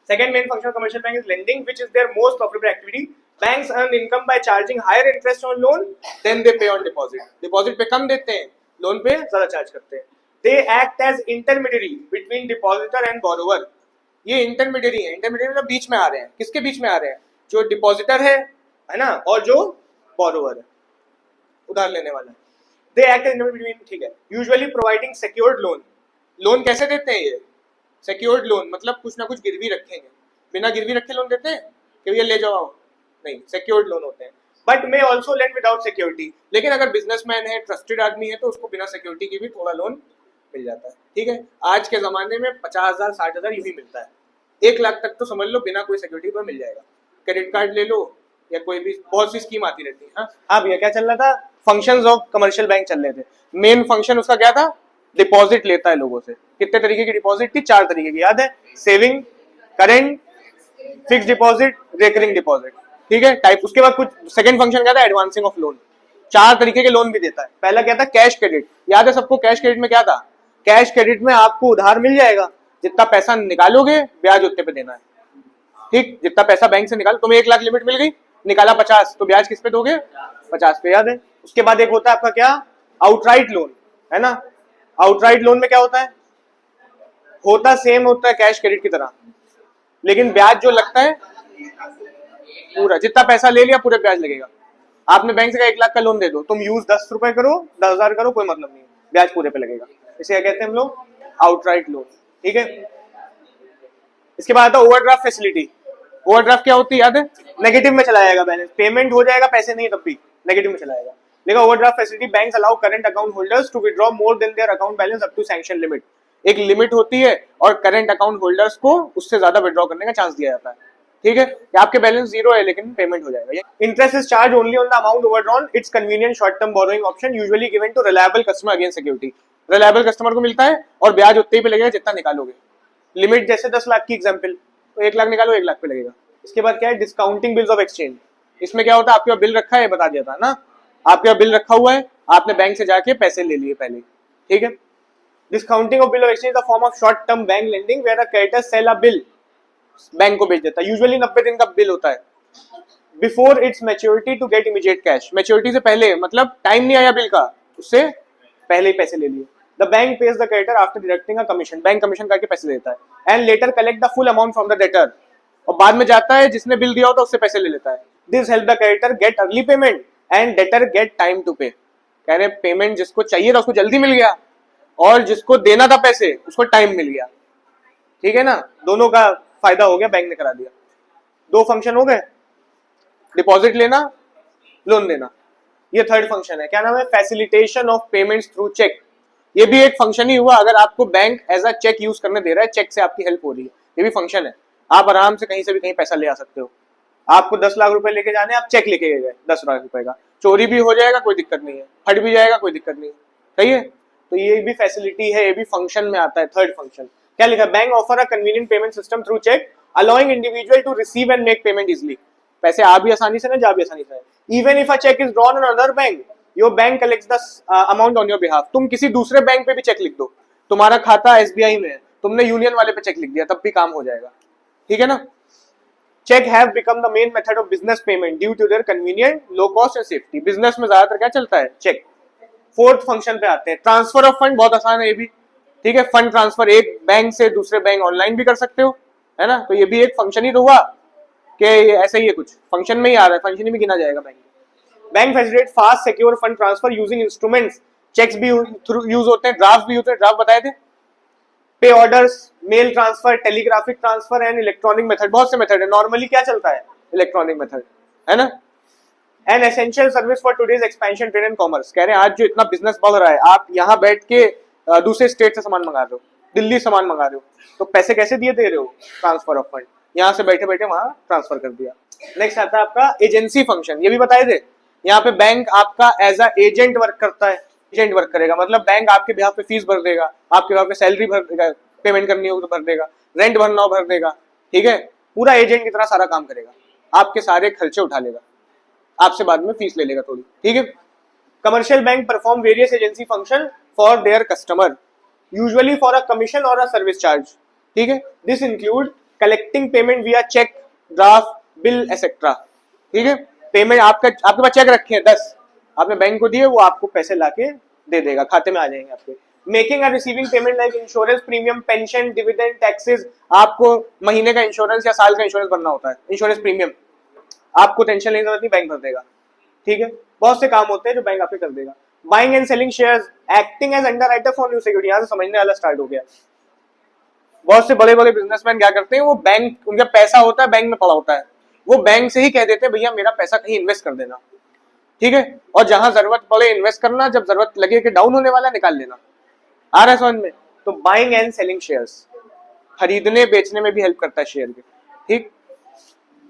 Second main function of commercial bank is lending which is their most profitable activity. Banks earn income by charging higher interest on loan than they pay on deposit. Deposit पे कम देते हैं, लोन पे ज्यादा चार्ज करते हैं। They act as intermediary between depositor and borrower. ये intermediary है, intermediary मतलब बीच में आ रहे हैं। किसके बीच में आ रहे हैं? जो डिपॉजिटर है ना, और जो बोरोवर है, उधार लेने वाला है। दे एक्ट एज इंटरमीडियरी, ठीक है। Usually providing secured loan. Loan कैसे देते हैं ये? सिक्योर्ड लोन मतलब कुछ ना कुछ गिरवी रखेंगे, बिना गिरवी रखे लोन देते हैं कि भैया ले जाओ, नहीं, सिक्योर्ड लोन होते हैं। But may also lend without security. लेकिन अगर बिजनेसमैन है, ट्रस्टेड आदमी है, तो उसको बिना सिक्योरिटी के भी थोड़ा लोन मिल जाता है, ठीक है। आज के जमाने में 50,000 60,000 यूं ही मिलता है, 1 लाख तक तो समझ लो बिना कोई सिक्योरिटी पर मिल जाएगा। क्रेडिट कार्ड ले लो या कोई भी, बहुत सी स्कीम आती रहती है। हाँ भैया, क्या चल रहा था? फंक्शंस ऑफ कमर्शियल बैंक चल रहे थे। मेन फंक्शन उसका क्या था? डिपॉजिट लेता है लोगों से। कितने तरीके की डिपॉजिट थी? 4 तरीके की, याद है? Saving, current, fix deposit, recurring deposit, ठीक है, टाइप। उसके बाद कुछ सेकंड फंक्शन क्या था? Advancing of loan. 4 तरीके के लोन भी देता है। पहला क्या था? Cash credit. याद है सबको? कैश क्रेडिट में क्या था? कैश क्रेडिट में आपको उधार मिल जाएगा, जितना पैसा निकालोगे ब्याज उतने पे देना है, ठीक। जितना पैसा बैंक से निकालो, तुम्हें 1 लाख लिमिट मिल गई, निकाला 50, तो ब्याज किस पे दोगे? 50 पे, याद है। उसके बाद एक होता है आपका क्या? आउटराइट लोन, है ना। आउटराइट लोन में क्या होता है? होता सेम होता है कैश क्रेडिट की तरह, लेकिन ब्याज जो लगता है पूरा, जितना पैसा ले लिया पूरे ब्याज लगेगा, आपने बैंक से कहा 1 लाख का लोन दे दो, तुम यूज 10 रुपए करो, 10,000 करो, कोई मतलब नहीं है, ब्याज पूरे पे लगेगा। इसे क्या कहते हैं हम लोग? Outright loan. ठीक है। इसके बाद आता है ओवरड्राफ्ट फैसिलिटी। ओवरड्राफ्ट क्या होती है याद है? नेगेटिव में चला जाएगा बैलेंस, पेमेंट हो जाएगा, पैसे नहीं तब भी नेगेटिव में चला जाएगा। लेकिन overdraft facility banks allow current account holders to withdraw more than their account balance up to sanction limit. एक लिमिट होती है और करंट अकाउंट होल्डर्स को उससे ज्यादा विड्रॉ करने का चांस दिया जाता है। ठीक है, आपके बैलेंस जीरो है लेकिन पेमेंट हो जाएगा। Interest is charge only on the amount overdrawn. It's convenient short term borrowing option usually given to reliable customer against security. Reliable customer को मिलता है और ब्याज उतने ही पे लगेगा जितना निकालोगे। लिमिट जैसे 10 लाख की एग्जांपल, तो 1 लाख निकालो 1 लाख पे लगेगा। इसके बाद क्या है? Discounting bills of exchange. इसमें क्या होता है? आपके पास बिल रखा है, बता दिया था ना, आपके पास बिल रखा हुआ है, आपने बैंक से जाके पैसे ले लिए पहले। ठीक है। Discounting of bill of exchange the form of short term bank lending where a creditor sell a bill, bank को बेच देता है। यूजुअली 90 दिन का बिल होता है before its maturity to get immediate cash. Maturity से पहले मतलब टाइम नहीं आया बिल का, उससे पहले ही पैसे ले लिए। The bank page the creditor after deducting a commission. Bank commission करके पैसे देता है and later collect the full amount from the debtor. और बाद में जाता है जिसने बिल दिया होता है उससे पैसे ले लेता है। This help the creditor get early payment and debtor get time to pay. कह रहे पेमेंट जिसको चाहिए था उसको जल्दी मिल गया और जिसको देना था पैसे उसको टाइम मिल गया। ठीक है ना, दोनों का फायदा हो गया, बैंक ने करा दिया। 2 फंक्शन हो गए, डिपॉजिट लेना, लोन देना। ये थर्ड फंक्शन है, क्या नाम है? Facilitation of payments through cheque. ये भी एक फंक्शन ही हुआ, अगर आपको bank as a cheque use करने दे रहा है, चेक से आपकी हेल्प हो रही है, ये भी फंक्शन है। आप आराम से कहीं से भी कहीं पैसा ले आ सकते हो। आपको 10 लाख रुपए लेके जाने, आप चेक लेके गए 10 लाख रुपए का, चोरी भी हो जाएगा कोई दिक्कत नहीं है, फट भी जाएगा कोई दिक्कत नहीं है। सही है, तो ये भी फैसिलिटी है, ये भी फंक्शन में आता है। थर्ड फंक्शन क्या लिखा? Bank offer a convenient payment system through cheque allowing individual to receive and make payment easily. पैसे आ भी आसानी से ना, जा भी आसानी से। Even if a cheque is drawn on other bank, your bank collects the amount on your behalf. तुम किसी दूसरे बैंक पे भी चेक लिख दो, तुम्हारा खाता एसबीआई में है, तुमने यूनियन वाले पे चेक लिख दिया, तब भी काम हो जाएगा। ठीक है ना। Cheque have become the main method of business payment due to their convenient, low cost and safety. Business में ज्यादातर क्या चलता है? चेक। फोर्थ फंक्शन पे आते हैं, ट्रांसफर ऑफ फंड। बहुत आसान है ये भी। ठीक है, फंड ट्रांसफर एक बैंक से दूसरे बैंक ऑनलाइन भी कर सकते हो, है ना। तो ये भी एक फंक्शन ही तो हुआ कि ऐसा ही है, कुछ फंक्शन में ही आ रहा है, फंक्शन ही में गिना जाएगा। Bank facilitate fast secure fund transfer using instruments. Cheques भी यूज होते हैं, ड्राफ्ट भी होते हैं, ड्राफ्ट बताए थे। Pay orders, mail transfer, telegraphic transfer and electronic method. बहुत से मेथड है, नॉर्मली क्या चलता है? इलेक्ट्रॉनिक मेथड, है ना। An essential service for today's expansion trade and commerce. कह रहे हैं आज जो इतना बिजनेस बढ़ रहा है, आप यहाँ बैठ के दूसरे स्टेट से सामान मंगा रहे हो, दिल्ली सामान मंगा रहे हो, तो पैसे कैसे दिए दे रहे हो? ट्रांसफर ऑफ फंड, यहाँ से बैठे बैठे वहां ट्रांसफर कर दिया। नेक्स्ट आता है आपका एजेंसी फंक्शन। ये भी बताए थे, यहाँ पे बैंक आपका एज अ एजेंट वर्क करता है। एजेंट वर्क करेगा मतलब बैंक आपके बिहाफ पे फीस भर देगा, आपके बिहाफ पे सैलरी भर देगा, पेमेंट करनी हो तो भर देगा, रेंट भरना हो भर देगा। ठीक है, पूरा एजेंट की तरह सारा काम करेगा, आपके सारे खर्चे उठा लेगा, आपसे बाद में फीस ले लेगा थोड़ी। ठीक है। Commercial bank perform various agency function for their customer usually for a commission और अ सर्विस चार्ज। ठीक है, दिस इंक्लूड कलेक्टिंग पेमेंट विया चेक, ड्राफ्ट, बिल एसेट्रा। ठीक है, पेमेंट आपके पास चेक रखे हैं 10, आपने बैंक को दिए, वो आपको पैसे लाके दे देगा, खाते में आ जाएंगे आपके। Making and receiving payment like insurance premium, pension, dividend, taxes. आपको महीने का इंश्योरेंस या साल का इंश्योरेंस भरना होता है, इंश्योरेंस प्रीमियम, आपको टेंशन लेने की जरूरत नहीं, बैंक भर देगा। ठीक है, बहुत से काम होते हैं जो बैंक आपके कर देगा। Buying and selling shares, acting as underwriter for new security. यहां से समझने वाला स्टार्ट हो गया। बहुत से बड़े बड़े बिजनेसमैन क्या करते हैं, वो बैंक, उनका पैसा होता है बैंक में पड़ा होता है, वो बैंक से ही कह देते हैं भैया मेरा पैसा कहीं इन्वेस्ट कर देना। ठीक है, और जहां जरूरत पड़े इन्वेस्ट करना, जब जरूरत लगे कि डाउन होने वाला निकाल लेना। आ रहा है समझ में? तो बाइंग एंड सेलिंग शेयर्स, खरीदने बेचने में भी हेल्प करता है शेयर के। ठीक,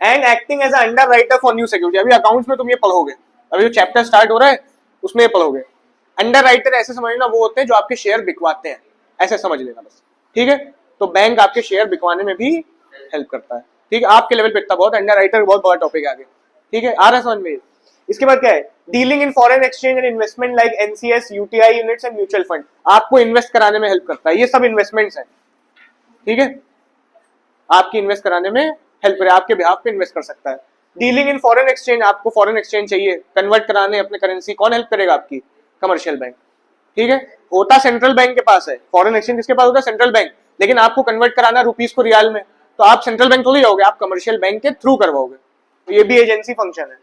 and acting as underwriter for new security. अभी अकाउंट्स में तुम ये पढ़ोगे, अभी जो चैप्टर स्टार्ट हो रहा है उसमें ये पढ़ोगे। अंडर राइटर ऐसे समझना वो होते हैं जो आपके शेयर बिकवाते हैं, ऐसे समझ लेना बस। ठीक है, तो बैंक आपके शेयर बिकवाने में भी हेल्प करता है। ठीक है, आपके लेवल पे इतना बहुत, अंडर राइटर बहुत बड़ा टॉपिक है आगे। ठीक है, आ रहा है समझ में? इसके बाद क्या है? Dealing in foreign exchange and investment like NCS, UTI units and mutual fund. आपको इन्वेस्ट कराने में हेल्प करता है, ये सब इन्वेस्टमेंट्स हैं। ठीक है, आपकी इन्वेस्ट कराने में हेल्प करे, आपके बिहाफ पे इन्वेस्ट कर सकता है। डीलिंग इन फॉरेन एक्सचेंज, आपको फॉरेन एक्सचेंज चाहिए, कन्वर्ट कराने अपने करेंसी, कौन हेल्प करेगा? आपकी कमर्शियल बैंक। ठीक है, होता सेंट्रल बैंक के पास है, फॉरेन एक्सचेंज किसके पास होता है? Central bank. लेकिन आपको कन्वर्ट कराना रुपीस को रियाल में, तो आप सेंट्रल बैंक थोड़ी जाओगे, आप कमर्शियल बैंक के थ्रू करवाओगे, तो ये भी एजेंसी फंक्शन है।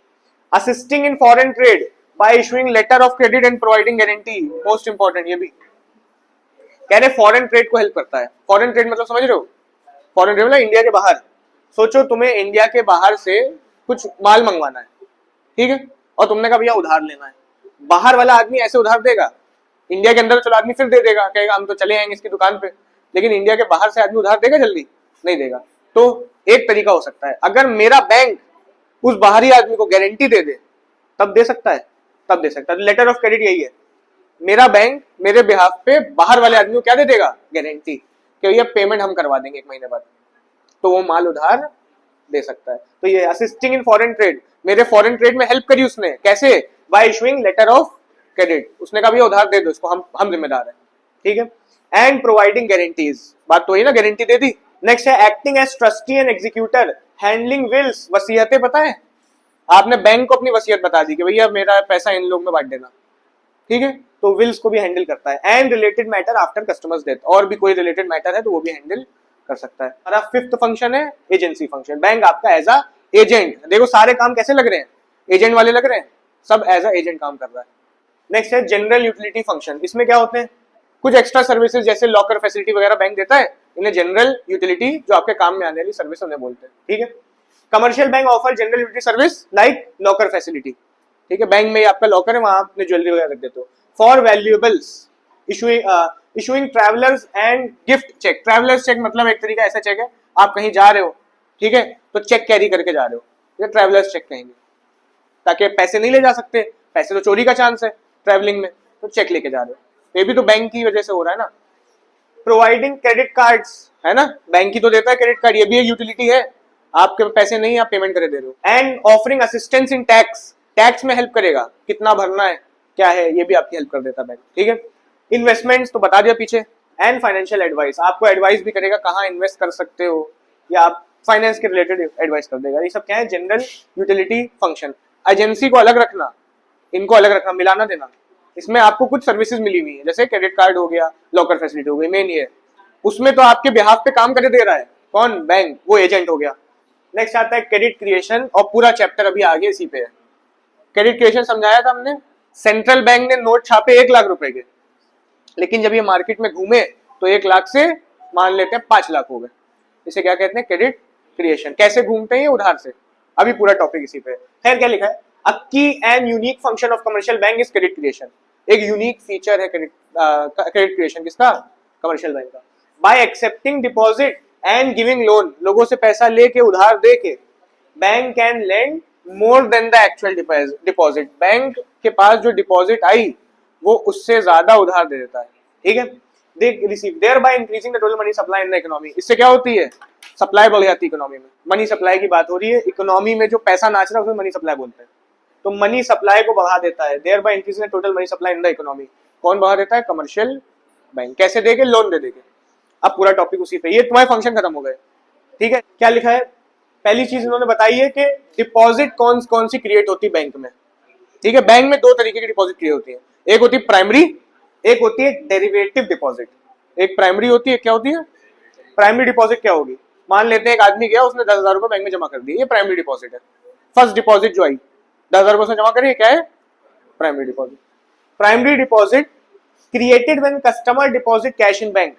Assisting in foreign trade by issuing letter of credit and providing guarantee, most important ये भी कह रहे फॉरेन ट्रेड को हेल्प करता है। फॉरेन ट्रेड मतलब समझ रहे हो, फॉरेन ट्रेड मतलब इंडिया के बाहर। सोचो तुम्हें इंडिया के बाहर से कुछ माल मंगवाना है, ठीक है, और तुमने कहा भैया उधार लेना है। बाहर वाला आदमी ऐसे उधार देगा? इंडिया के अंदर चलो आदमी फिर दे देगा, कहेगा हम तो चले आएंगे इसकी दुकान पे, लेकिन इंडिया के बाहर से आदमी उधार देगा जल्दी? नहीं देगा। तो एक तरीका हो सकता है, अगर मेरा बैंक उस बाहरी आदमी को गारंटी दे दे तब दे सकता है, तब दे सकता है। लेटर ऑफ क्रेडिट यही है, मेरा बैंक मेरे बिहाफ पे बाहर वाले आदमी को क्या दे देगा? गारंटी, कि ये पेमेंट हम करवा देंगे 1 महीने बाद, तो वो माल उधार दे सकता है। तो ये असिस्टिंग इन फॉरेन ट्रेड, मेरे फॉरेन ट्रेड में हेल्प करी उसने, कैसे? By issuing letter of credit, उसने कहा भैया उधार दे दो इसको, हम जिम्मेदार हैं, ठीक है। एंड प्रोवाइडिंग गारंटीज, बात तो ही ना, गारंटी दे दी। नेक्स्ट है acting as trustee and executor, handling wills, वसीयतें। पता है आपने बैंक को अपनी वसीयत बता दी कि भैया मेरा पैसा इन लोग में बांट देना, ठीक है, तो विल्स को भी हैंडल करता है। And related matter after customers death, और भी कोई रिलेटेड मैटर है तो वो भी हैंडल कर सकता है। हमारा 5th फंक्शन है एजेंसी फंक्शन। बैंक आपका एज अ एजेंट, देखो सारे काम कैसे लग रहे हैं, एजेंट वाले लग रहे हैं, सब एज अ एजेंट काम कर रहा है। नेक्स्ट है जनरल यूटिलिटी फंक्शन। इसमें क्या होते हैं? कुछ एक्स्ट्रा सर्विसेज जैसे लॉकर फैसिलिटी वगैरह बैंक देता है, इन्हें जनरल यूटिलिटी, जो आपके काम में आने वाली सर्विस उन्हें बोलते हैं, ठीक है। Commercial bank offer general utility service like locker facility, ठीक है, बैंक में आपका लॉकर है, वहां आपने ज्वेलरी वगैरह रख देते हो। For valuables, issuing travellers and gift cheque. Travellers cheque मतलब एक तरीका ऐसा चेक है, आप कहीं जा रहे हो, ठीक है, तो चेक कैरी करके जा रहे हो, ये ट्रैवलर्स चेक कहेंगे, ताकि पैसे नहीं ले जा सकते, पैसे तो चोरी का चांस है ट्रैवलिंग में, तो चेक लेके जा रहे हो, ये भी तो बैंक की वजह से हो रहा है ना। प्रोवाइडिंग क्रेडिट कार्ड्स, है ना, बैंक ही तो देता है क्रेडिट कार्ड, ये भी एक यूटिलिटी है, आपके पैसे नहीं, आप पेमेंट करे दे रहे हो। And offering assistance in tax, tax में हेल्प करेगा, कितना भरना है क्या है, ये भी आपकी हेल्प कर देता है बैंक, ठीक है। इन्वेस्टमेंट्स तो बता दिया पीछे। एंड फाइनेंशियल एडवाइस, आपको एडवाइस भी करेगा कहाँ इन्वेस्ट कर सकते हो, या आप फाइनेंस के रिलेटेड एडवाइस कर देगा। ये सब क्या है? General utility function. एजेंसी को अलग रखना, इनको अलग रखना, मिलाना देना। इसमें आपको कुछ सर्विसेज मिली हुई है, जैसे क्रेडिट कार्ड हो गया, लॉकर फैसिलिटी हो गई, मेन ये है, उसमें तो आपके बिहाफ पे काम करे दे रहा है कौन? बैंक, वो एजेंट हो गया। नेक्स्ट आता है क्रेडिट क्रिएशन, और पूरा चैप्टर अभी आगे इसी पे है। क्रेडिट क्रिएशन समझाया था हमने, सेंट्रल बैंक ने नोट छापे 1 लाख रुपए के, लेकिन जब ये मार्केट में घूमे तो 1 लाख से मान लेते हैं 5 लाख हो गए, इसे क्या कहते हैं? Credit creation. कैसे घूमते हैं ये? उधार से। अभी पूरा टॉपिक इसी पे। खैर क्या लिखा है? A key and unique function of commercial bank is credit creation. एक यूनिक फीचर है क्रेडिट क्रिएशन किसका? कमर्शियल बैंक का। By accepting deposit and giving loan, लोगों से पैसा लेके, उधार दे के, bank can lend more than the actual deposit, bank के पास जो डिपॉजिट आई वो उससे ज्यादा उधार दे देता है, ठीक है। They receive there bye increasing the total money supply in the economy. इससे क्या होती है? सप्लाई बढ़ जाती है इकोनॉमी में। मनी सप्लाई की बात हो रही है, इकोनॉमी में जो पैसा नाच रहा है उसमें मनी सप्लाई बोलते हैं, तो मनी सप्लाई को बढ़ा देता है। Thereby increasing the total money supply in the economy, कौन बढ़ा देता है? Commercial bank. कैसे देके? लोन दे देके। अब पूरा टॉपिक उसी पे, ये तुम्हारे फंक्शन खत्म हो गए, ठीक है। क्या लिखा है? पहली चीज इन्होंने बताई है कि डिपॉजिट कौन कौन सी क्रिएट होती है बैंक में, ठीक है। बैंक में 2 तरीके की डिपॉजिट क्रिएट होती है, एक होती है प्राइमरी, एक होती है डेरिवेटिव डिपॉजिट। एक प्राइमरी होती है, क्या होती है? प्राइमरी डिपॉजिट क्या होगी? मान लेते हैं एक आदमी गया, उसने 10,000 रुपए बैंक में जमा कर दिए, ये प्राइमरी डिपॉजिट है। फर्स्ट डिपॉजिट जो आई 10,000 रुपए उसने जमा करी, क्या है? Primary deposit. Primary deposit created when customer deposit cash in bank,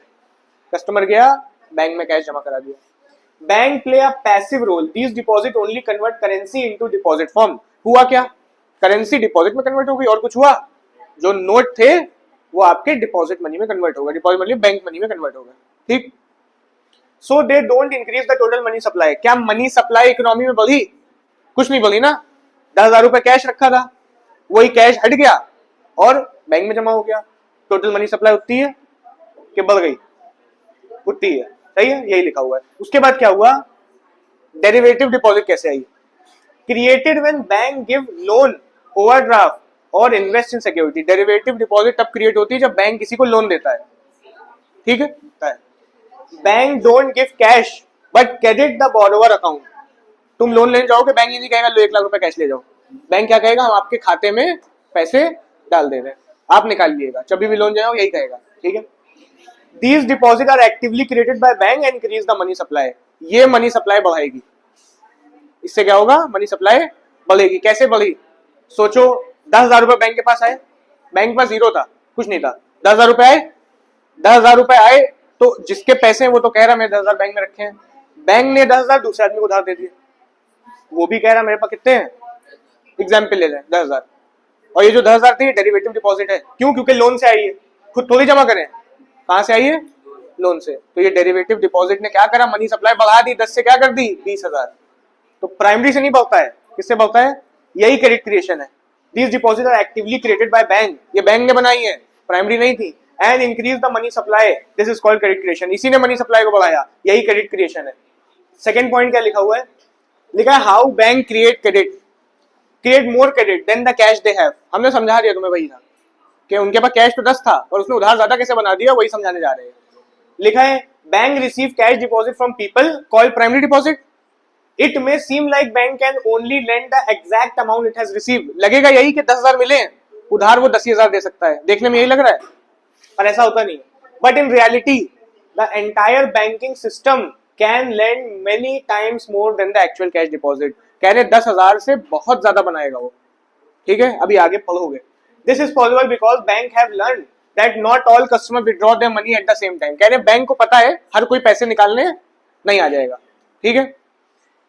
customer गया बैंक में कैश जमा करा दिया। Bank play a passive role, these deposit only convert currency into deposit form. हुआ क्या? करेंसी डिपॉजिट में कन्वर्ट हो गई, और कुछ हुआ? जो नोट थे वो आपके डिपॉजिट मनी में कन्वर्ट हो गए, डिपॉजिट मनी बैंक मनी में कन्वर्ट हो गए, ठीक। So they don't increase the total money supply. क्या मनी सप्लाई इकोनॉमी में बढ़ी? कुछ नहीं बढ़ी ना। 10,000 रुपए कैश रखा था, वही कैश हट गया और बैंक में जमा हो गया। टोटल मनी सप्लाई उतनी है कि बढ़ गई? उतनी है, सही है, यही लिखा हुआ है। उसके बाद क्या हुआ? डेरिवेटिव डिपॉजिट कैसे आई? Created when bank give loan, overdraft और invest in security. Derivative deposit तब क्रिएट होती है जब बैंक किसी को लोन देता है, ठीक है। Bank don't give cash but credit the borrower account. तुम लोन लेने जाओगे, बैंक ये नहीं कहेगा लो 1 लाख रुपए कैश ले जाओ, बैंक क्या कहेगा? हम आपके खाते में पैसे डाल दे रहे हैं, आप निकाल लीजिएगा। जब भी लोन जाओ यही कहेगा, ठीक है। These deposits are actively created by bank and increase the money supply। ये मनी सप्लाई बढ़ाएगी, इससे क्या होगा? मनी सप्लाई बढ़ेगी। कैसे बढ़ी? सोचो, 10,000 रुपए बैंक के पास आए, बैंक के पास जीरो था, कुछ नहीं था, 10,000 रुपए आए, 10,000 रुपए आए तो जिसके पैसे हैं वो तो कह रहा मैं 10,000 बैंक में रखे हैं, बैंक ने 10,000 दूसरे आदमी को उधार दे दिए, वो भी कह रहा मेरे पास कितने हैं, एग्जाम्पल ले लें 10,000, और ये जो 10,000 थे डेरिवेटिव डिपॉजिट है। क्यों? क्योंकि लोन से आई है, खुद थोड़ी जमा करें, कहां से आई है? लोन से। तो ये डेरिवेटिव डिपॉजिट ने क्या करा? मनी सप्लाई बढ़ा दी, 10 से क्या कर दी? 20,000। तो प्राइमरी से नहीं बढ़ता है, किससे बढ़ता है? यही क्रेडिट क्रिएशन है। These deposit are actively created by bank, ये बैंक ने बनाई है, प्राइमरी नहीं थी। And increase the money supply, this is called credit creation. इसी ने मनी सप्लाई को बढ़ाया, यही क्रेडिट क्रिएशन है। सेकेंड पॉइंट क्या लिखा हुआ है? लिखा है how bank create credit, create more credit than the cash they have. हमने समझा दिया तुम्हें वही था कि उनके पास कैश तो 10 था और उसने उधार ज्यादा कैसे बना दिया, वही समझाने जा रहे हैं। लिखा है bank receive cash deposit from people called primary deposit. It may seem like bank can only lend the exact amount it has received. लगेगा यही कि 10,000 मिले, उधार वो 10,000 दे सकता है, देखने में यही लग रहा है, पर ऐसा होता नहीं। But in reality the entire banking system can lend many times more than the actual cash deposit. कह रहे 10,000 से बहुत ज्यादा बनाएगा वो, ठीक है, अभी आगे पढ़ोगे। This is possible because bank have learn that not all customer withdraw their money at the same time. कह रहे बैंक को पता है हर कोई पैसे निकालने नहीं आ जाएगा, ठीक है।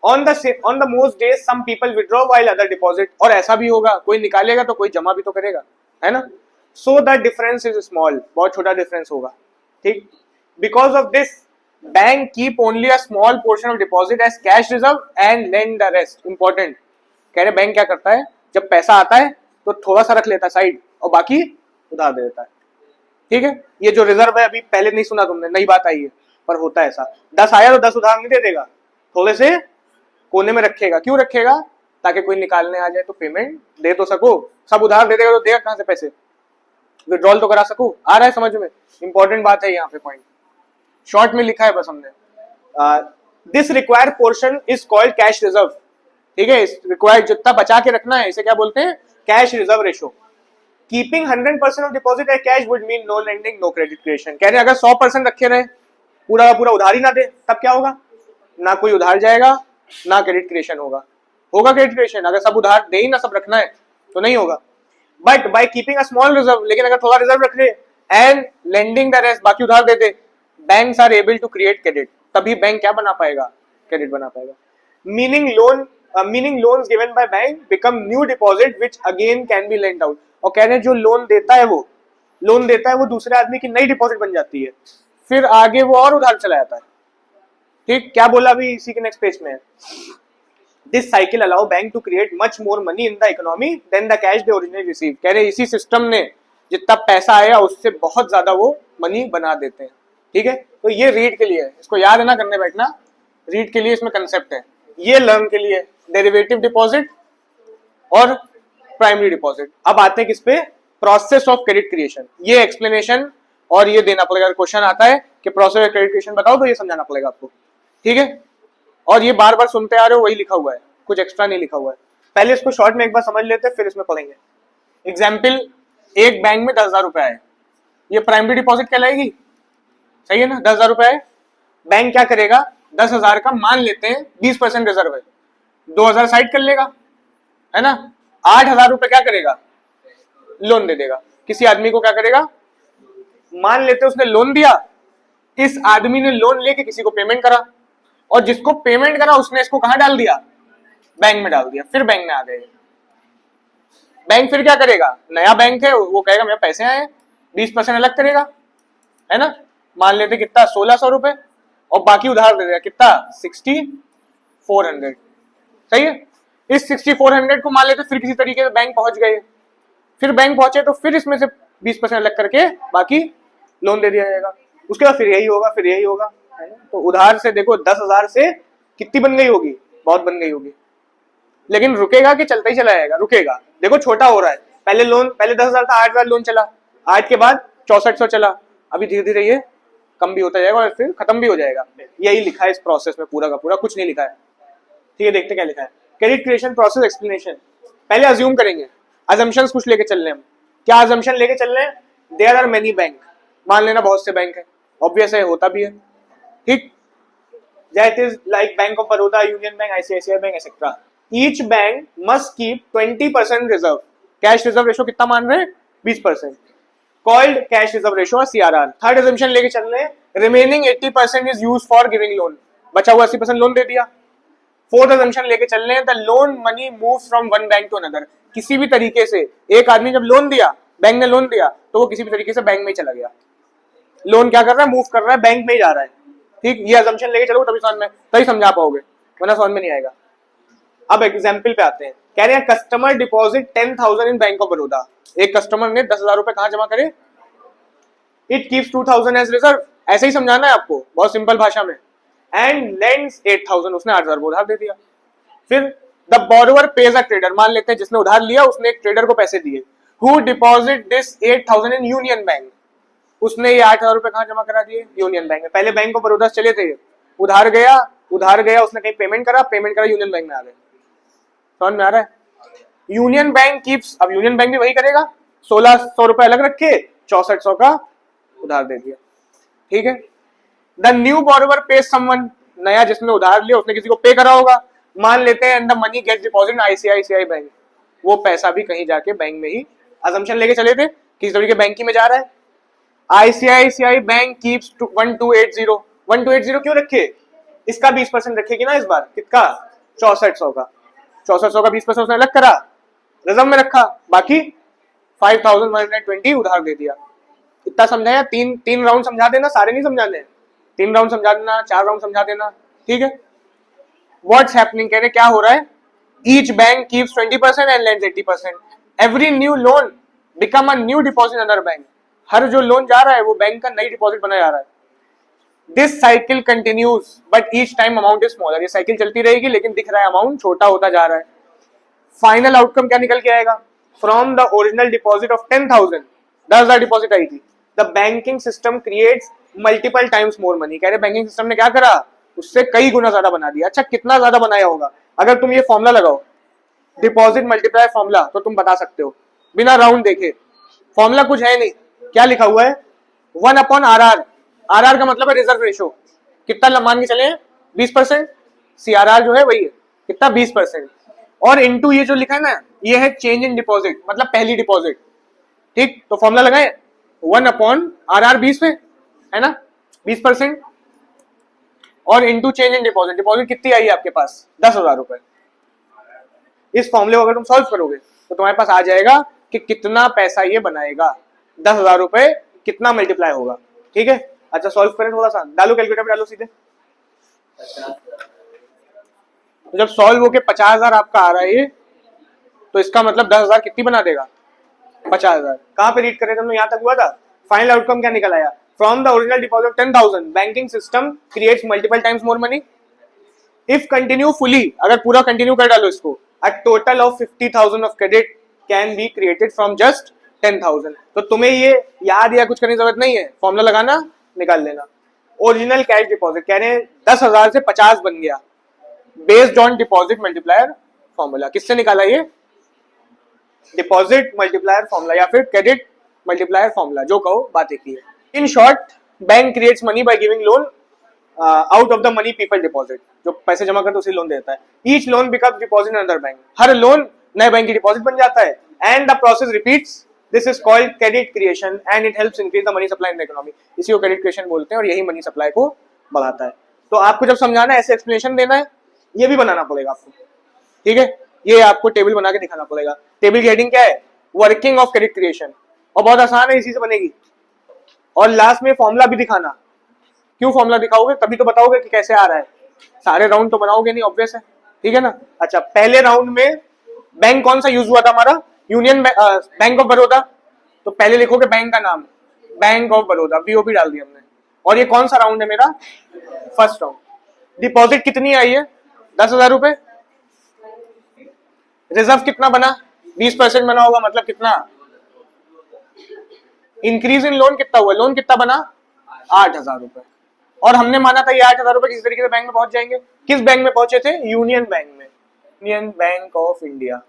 On the most days some people withdraw while other deposit, और ऐसा भी होगा कोई निकालेगा तो कोई जमा भी तो करेगा, है ना। So the difference is small, बहुत छोटा डिफरेंस होगा, ठीक। Because of this bank keep only a small portion of deposit as cash reserve and lend the rest. Important, कह रहे बैंक क्या करता है, जब पैसा आता है तो थोड़ा सा रख लेता है साइड और बाकी उधार दे देता है, ठीक है। ये जो रिजर्व है अभी पहले नहीं सुना तुमने, नई बात आई है, पर होता है ऐसा। 10 आया तो 10 उधार नहीं दे देगा, थोड़े से कोने में रखेगा। क्यों रखेगा? ताकि कोई निकालने आ जाए तो पेमेंट दे तो सको। सब उधार दे देगा तो देगा कहां से पैसे, विड्रॉल तो करा सको। आ रहा है समझ में? इंपॉर्टेंट बात है यहाँ पे, पॉइंट शॉर्ट में लिखा है बस हमने। This required portion is called cash reserve, ठीक है। इस रिक्वायर्ड जितना बचा के रखना है इसे क्या बोलते हैं? Cash reserve ratio. Keeping 100% of deposit as cash would mean no lending no credit creation. कह रहे हैं अगर 100% रखे रहे, पूरा पूरा उधार ही ना दे, तब क्या होगा? ना कोई उधार जाएगा ना क्रेडिट क्रिएशन होगा। होगा क्रेडिट क्रिएशन अगर सब उधार दे ही ना, सब रखना है तो नहीं होगा। But by keeping a small reserve, लेकिन अगर थोड़ा रिजर्व रख ले एंड लेंडिंग द रेस्ट, बाकी उधार दे दे, banks are able to create credit. तभी बैंक क्या बना पाएगा? क्रेडिट बना पाएगा। Meaning loans given by bank become new deposit which again can be lend out. और कहने जो लोन देता है वो दूसरे आदमी की नई डिपॉजिट बन जाती है, फिर आगे वो और उधार चला जाता है, ठीक। क्या बोला अभी इसी के नेक्स्ट पेज में? This cycle allow bank to create much more money in the economy than the cash they originally receive. कह रहे इसी सिस्टम ने जितना पैसा आया उससे बहुत ज्यादा वो मनी बना देते हैं, ठीक है। तो ये रीड के लिए है, इसको याद है ना करने बैठना, रीड के लिए इसमें कंसेप्ट है। ये लर्न के लिए डेरिवेटिव डिपॉजिट और प्राइमरी डिपॉजिट। अब आते हैं किस पे? Process of credit creation. ये एक्सप्लेनेशन और ये देना पड़ेगा, क्वेश्चन आता है कि प्रोसेस ऑफ क्रेडिट क्रिएशन बताओ तो ये समझाना पड़ेगा आपको, ठीक है। और ये बार बार सुनते आ रहे हो, वही लिखा हुआ है, कुछ एक्स्ट्रा नहीं लिखा हुआ है। पहले इसको शॉर्ट में एक बार समझ लेते हैं, फिर इसमें पढ़ेंगे। एग्जाम्पल, एक बैंक में 10,000 रुपए आए, ये प्राइमरी डिपॉजिट कहलाएगी, सही है ना। 10,000 रुपए आए, बैंक क्या करेगा? 10,000 का मान लेते हैं 20% रिजर्व है, 2,000 साइड कर लेगा, है ना। 8,000 रुपए क्या करेगा? लोन दे देगा। किसी आदमी को क्या करेगा? मान लेते उसने लोन दिया, इस आदमी ने लोन लेके किसी को पेमेंट करा, और जिसको पेमेंट करा उसने इसको कहां डाल दिया? बैंक में डाल दिया। फिर बैंक में आ गए, बैंक फिर क्या करेगा? नया बैंक है वो कहेगा मेरे पैसे आए, 20% अलग करेगा, है ना। मान लेते कितना? 1,600 रुपए, और बाकी उधार दे देगा कितना? 6,400, सही है। इस 6,400 को मान लेते फिर किसी तरीके से बैंक पहुंच गए, फिर बैंक पहुंचे तो फिर इसमें से 20% अलग करके बाकी लोन दे दिया जाएगा। उसके बाद फिर यही होगा, फिर यही होगा, है ना। तो उधार से देखो 10,000 से कितनी बन गई होगी? बहुत बन गई होगी। लेकिन रुकेगा कि चलता ही चला जाएगा? रुकेगा। देखो छोटा हो रहा है, पहले 10,000 था, 8,000 लोन चला, 8 के बाद 6400 चला, अभी धीरे धीरे ये कम भी होता जाएगा और फिर खत्म भी हो जाएगा। यही लिखा है इस प्रोसेस में, पूरा का पूरा, कुछ नहीं लिखा है, ठीक है। देखते क्या लिखा है। Credit creation process explanation. पहले अज्यूम करेंगे, अजम्पशंस कुछ लेके चल रहे हैं हम। क्या अजम्पशन लेके चल रहे हैं? देयर आर मेनी बैंक, मान लेना बहुत से बैंक है, ऑब्वियस है, होता भी है, ठीक। That is like bank of Baroda, union bank, ICICI bank, etcetera. Each bank must keep 20% reserve. Cash reserve ratio कितना मान रहे हैं? 20%। Called cash reserve ratio CRR। Third assumption लेके चल रहे हैं, remaining 80% is use for giving loan. बचा हुआ 80% लोन दे दिया। फोर्थ एजम्पशन लेके चल रहे हैं, the loan money move from one bank to another. किसी भी तरीके से एक आदमी जब लोन दिया, बैंक ने लोन दिया, तो वो किसी भी तरीके से बैंक में चला गया। लोन क्या कर रहा है? मूव कर रहा है, बैंक में ही जा रहा है। ठीक, ये एजम्पशन लेके चलो तभी समझा पाओगे, वरना समझ में नहीं आएगा। अब एग्जाम्पल पे आते हैं। कह रहे हैं customer deposit 10,000 in bank of Baroda. एक कस्टमर ने 10,000 रुपए कहां जमा करे? It keeps 2,000 as reserve. ऐसे ही समझाना है आपको, बहुत सिंपल भाषा में। एंड लेंड्स 8,000, उसने 8,000 उधार दे दिया। फिर the borrower page a trader, मान लेते हैं जिसने उधार लिया उसने एक ट्रेडर को पैसे दिए। Who deposit this 8,000 in union bank, उसने ये 8,000 रुपए कहां जमा करा दिए? यूनियन बैंक में। पहले बैंक ऑफ बड़ौदा चले थे, उधार गया, उसने कहीं पेमेंट करा यूनियन बैंक में आ गए। समझ में आ रहा है? यूनियन बैंक कीप्स, अब यूनियन बैंक भी वही करेगा, 1,600 रुपए अलग रखे, 6400 का उधार दे दिया। ठीक है। द न्यू बोरोवर पे समवन, नया जिसने उधार लिया उसने किसी को पे करा होगा, मान लेते हैं, and the money gets deposit in ICICI bank. वो पैसा भी कहीं जाके बैंक में ही, असम्पशन लेके चले थे किसी तरीके बैंक ही में जा रहा है। ICICI bank keeps 1280। 1280 क्यों रखे? इसका 20% रखेगी ना इस बार। कितना? 6400 का। 6400 का 20% उसने अलग करा, रिजर्व में रखा, बाकी 5,120 उधार दे दिया। इतना समझाया? तीन राउंड समझा देना, सारे नहीं समझाने, 3 राउंड समझा देना, 4 राउंड समझा देना। ठीक है। व्हाट्स हैपनिंग, कह रहे क्या हो रहा है? Each bank keeps 20% and lends 80%। Every new loan become a new deposit in other bank. हर जो लोन जा रहा है वो बैंक का नई डिपॉजिट बना जा रहा है। This cycle continues but each time amount is smaller. ये साइकिल चलती रहेगी लेकिन दिख रहा है अमाउंट छोटा होता जा रहा है। फाइनल आउटकम क्या निकल के आएगा? From the original deposit of 10,000, 10,000 deposit आई थी, the banking system creates multiple times more money. कह रहे बैंकिंग सिस्टम ने क्या करा? उससे कई गुना ज्यादा बना दिया। अच्छा, कितना ज्यादा बनाया होगा? अगर तुम ये फॉर्मूला लगाओ, डिपॉजिट मल्टीप्लाई फॉर्मूला, तो तुम बता सकते हो बिना राउंड देखे। फॉर्मूला कुछ है नहीं, क्या लिखा हुआ है? 1/RR। RR का मतलब है रिजर्व रेशो। कितना मान के चले? 20%। CRR जो है वही है, कितना? 20%। और इनटू ये जो लिखा है ना, ये है चेंज इन डिपॉजिट, मतलब पहली डिपॉजिट। ठीक, तो फॉर्मूला लगाए 1/RR 20 में, है ना, 20%, और into change in deposit. Deposit कितनी आई है आपके पास? 10,000 रुपए। इस फॉर्मूले को अगर तुम सॉल्व करोगे तो तुम्हारे पास आ जाएगा कि कितना पैसा ये बनाएगा, 10,000 रुपए कितना मल्टीप्लाई होगा। ठीक है। अच्छा, सॉल्व करें, थोड़ा सा डालो, कैलकुलेटर पे डालो सीधे। तो जब सॉल्व होके 50,000 आपका आ रहा है ये, तो इसका मतलब 10,000 कितनी बना देगा? 50,000। कहां पे रीड करें तुमने? यहां तक हुआ था। फाइनल आउटकम क्या निकल आया? From the original deposit 10,000 banking system creates multiple times more money. If continue fully, अगर पूरा कंटिन्यू कर डालो इसको, a total of 50,000 of credit can be created from just 10,000। तो तुम्हें ये याद या कुछ करने की जरूरत नहीं है, फॉर्मूला लगाना, निकाल लेना। ओरिजिनल कैश डिपॉजिट, कह रहे हैं 10,000 से 50 बन गया, based on deposit multiplier formula. किससे निकाला ये? डिपॉजिट मल्टीप्लायर फॉर्मूला या फिर क्रेडिट मल्टीप्लायर फॉर्मूला, जो कहो, बात एक ही है। In short, bank creates money by giving loan out of the money people deposit. जो पैसे जमा करते उसी लोन देता है। Each loan becomes deposit in other bank. Her loan नए बैंक की डिपॉजिट बन जाता है। And the process repeats. This is called credit creation and it helps increase the money supply in the economy. इसी को credit creation बोलते हैं और यही मनी सप्लाई को बढ़ाता है। तो आपको जब समझाना है, ऐसे एक्सप्लेनेशन देना है, ये भी बनाना पड़ेगा आपको। ठीक है, ये आपको टेबल बना के दिखाना पड़ेगा। टेबल की हेडिंग क्या है? Working of credit creation. और बहुत आसान है, इसी से बनेगी। और लास्ट में फॉर्मूला भी दिखाना। क्यों फॉर्मूला दिखाओगे? तभी तो बताओगे कि कैसे आ रहा है। सारे राउंड तो बनाओगे नहीं, ऑब्वियस है। ठीक है ना। अच्छा, पहले राउंड में बैंक कौन सा यूज हुआ था हमारा? Union bank of Baroda. तो पहले लिखोगे बैंक का नाम, बैंक ऑफ बड़ौदा, BOB डाल दिया हमने। और ये कौन सा राउंड है मेरा? First round. डिपॉजिट कितनी आई है? 10,000 रुपए। रिजर्व कितना बना? 20% बना होगा, मतलब कितना? इंक्रीज इन लोन कितना हुआ? लोन कितना बना? 8,000 रुपए। और हमने माना था ये 8,000 रुपए किसी तरीके से बैंक में पहुंच जाएंगे। किस बैंक में पहुंचे थे? यूनियन बैंक में, union bank of India.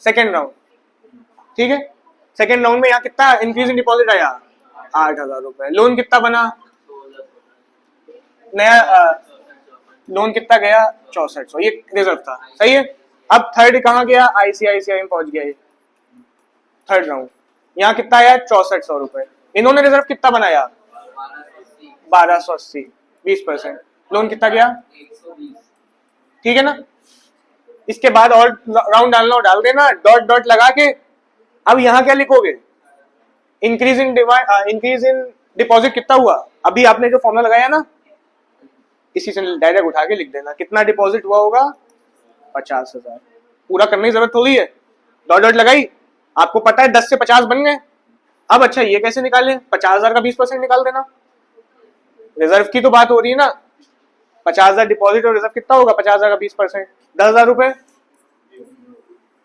Second round. ठीक है। सेकेंड राउंड में यहाँ कितना इंक्रीज इन डिपॉजिट आया? 8,000 रुपए। लोन कितना बना? नया लोन कितना गया? 6400। ये रिजर्व था, सही है। अब थर्ड कहाँ गया, आईसीआईसीआई में पहुंच गया ये थर्ड राउंड। यहाँ कितना आया, 6400 रुपए। इन्होंने रिजर्व कितना बनाया, 1280, 20%। लोन कितना गया, 120। ठीक है ना। इसके बाद और राउंड डालना डाल देना, डॉट डॉट लगा के। अब यहाँ क्या लिखोगे, इंक्रीज इन डिपॉजिट कितना हुआ, अभी आपने जो फॉर्मूला लगाया ना इसी से डायरेक्ट उठा के लिख देना, कितना डिपॉजिट हुआ होगा, 50,000। पूरा करने की जरूरत थोड़ी है, डॉट डॉट लगाई, आपको पता है 10 से 50 बन गए। अब अच्छा ये कैसे निकालें, 50,000 का 20% निकाल देना। रिजर्व की तो बात हो रही है ना, 50,000 डिपॉजिट और रिजर्व कितना होगा, 50,000 का 20%, 10,000 रुपए।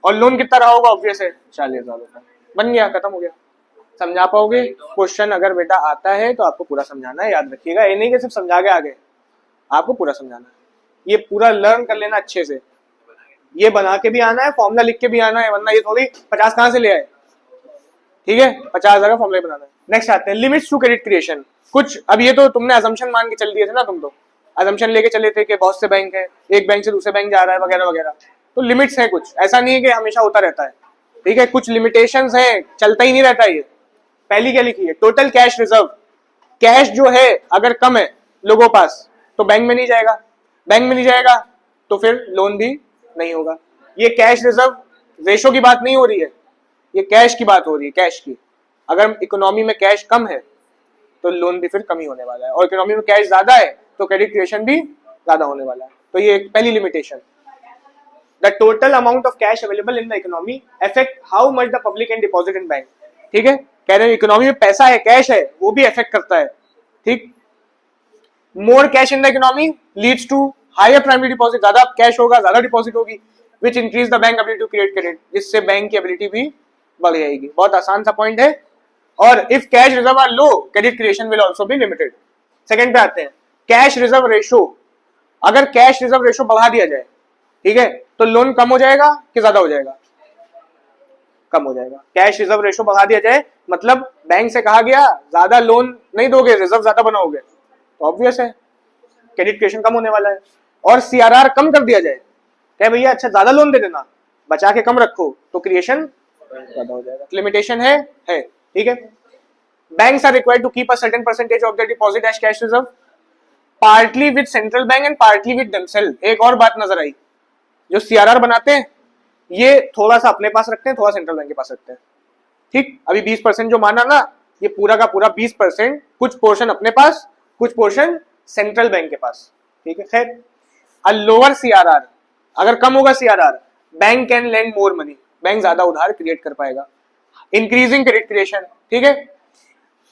और लोन कितना रहा होगा, ऑब्वियस है 40,000 रुपए। बन गया, खत्म हो गया। समझा पाओगे, क्वेश्चन अगर बेटा आता है तो आपको पूरा समझाना है, याद रखिएगा। ये नहीं कि सिर्फ समझा के आगे, आपको पूरा समझाना है। ये पूरा लर्न कर लेना अच्छे से, ये बना के भी आना है, फॉर्मूला लिख के भी आना है, वरना ये थोड़ी 50 कहां से ले आए, ठीक है। 50,000 का फॉर्मूला बनाना है। नेक्स्ट आते हैं लिमिट्स टू क्रेडिट क्रिएशन। कुछ अब ये तो तुमने अजम्पशन मान के चल दिए थे ना, तुम तो अजम्पशन लेके चले थे कि बहुत से बैंक है, एक बैंक से दूसरे बैंक जा रहा है वगैरह वगैरह। तो लिमिट्स है कुछ, ऐसा नहीं है कि हमेशा होता रहता है, ठीक है। कुछ लिमिटेशंस हैं, चलता ही नहीं रहता ये। पहली क्या लिखी है, टोटल कैश रिजर्व। कैश जो है अगर कम है लोगों पास तो बैंक में नहीं जाएगा, बैंक में नहीं जाएगा तो फिर लोन भी नहीं होगा। ये कैश रिजर्व रेशो की बात नहीं हो रही है, ये कैश की बात हो रही है, कैश की। अगर इकोनॉमी में कैश कम है तो लोन भी फिर कम ही होने वाला है, और इकोनॉमी में कैश ज्यादा है तो क्रेडिट क्रिएशन भी ज्यादा होने वाला है। तो ये पहली limitation. The total amount of cash available in the economy affect how much the public can deposit in bank. ठीक है, कह रहे हैं इकोनॉमी में पैसा है, कैश है, वो भी अफेक्ट करता है, ठीक। More cash in the economy leads to higher primary deposit, ज्यादा कैश होगा ज्यादा डिपॉजिट होगी, which increase the bank ability to create credit, जिससे बैंक की एबिलिटी भी बढ़ जाएगी। बहुत आसान सा पॉइंट है। और if cash reserve are low credit creation will also be limited. Second पे आते हैं, कैश रिजर्व रेशो। अगर कैश रिजर्व रेशो बढ़ा दिया जाए, ठीक है, तो लोन कम हो जाएगा कि ज्यादा हो जाएगा, कम हो जाएगा। कैश रिजर्व रेशो बढ़ा दिया जाए मतलब बैंक से कहा गया ज्यादा लोन नहीं दोगे, रिजर्व ज्यादा बनाओगे, तो ऑब्वियस है क्रेडिट क्रिएशन कम होने वाला है। और सीआरआर कम कर दिया जाए, क्या भैया अच्छा ज्यादा लोन दे देना, बचा के कम रखो, तो क्रिएशन ज्यादा हो जाएगा। लिमिटेशन है, ठीक है। Banks are required to keep a certain percentage of the deposit as cash reserve, partly with central bank and partly with themself. एक और बात नजर आई, जो सीआरआर बनाते हैं ये थोड़ा सा अपने पास रखते हैं, थोड़ा सेंट्रल बैंक के पास रखते हैं, ठीक। अभी 20% जो माना ना, ये पूरा का पूरा 20%, कुछ पोर्शन अपने पास, कुछ पोर्शन सेंट्रल बैंक के पास, ठीक है। खैर, अ लोअर सीआरआर, अगर कम होगा CRR, bank can lend more money, bank ज्यादा उधार क्रिएट कर पाएगा, इंक्रीजिंग क्रेडिट क्रिएशन, ठीक है।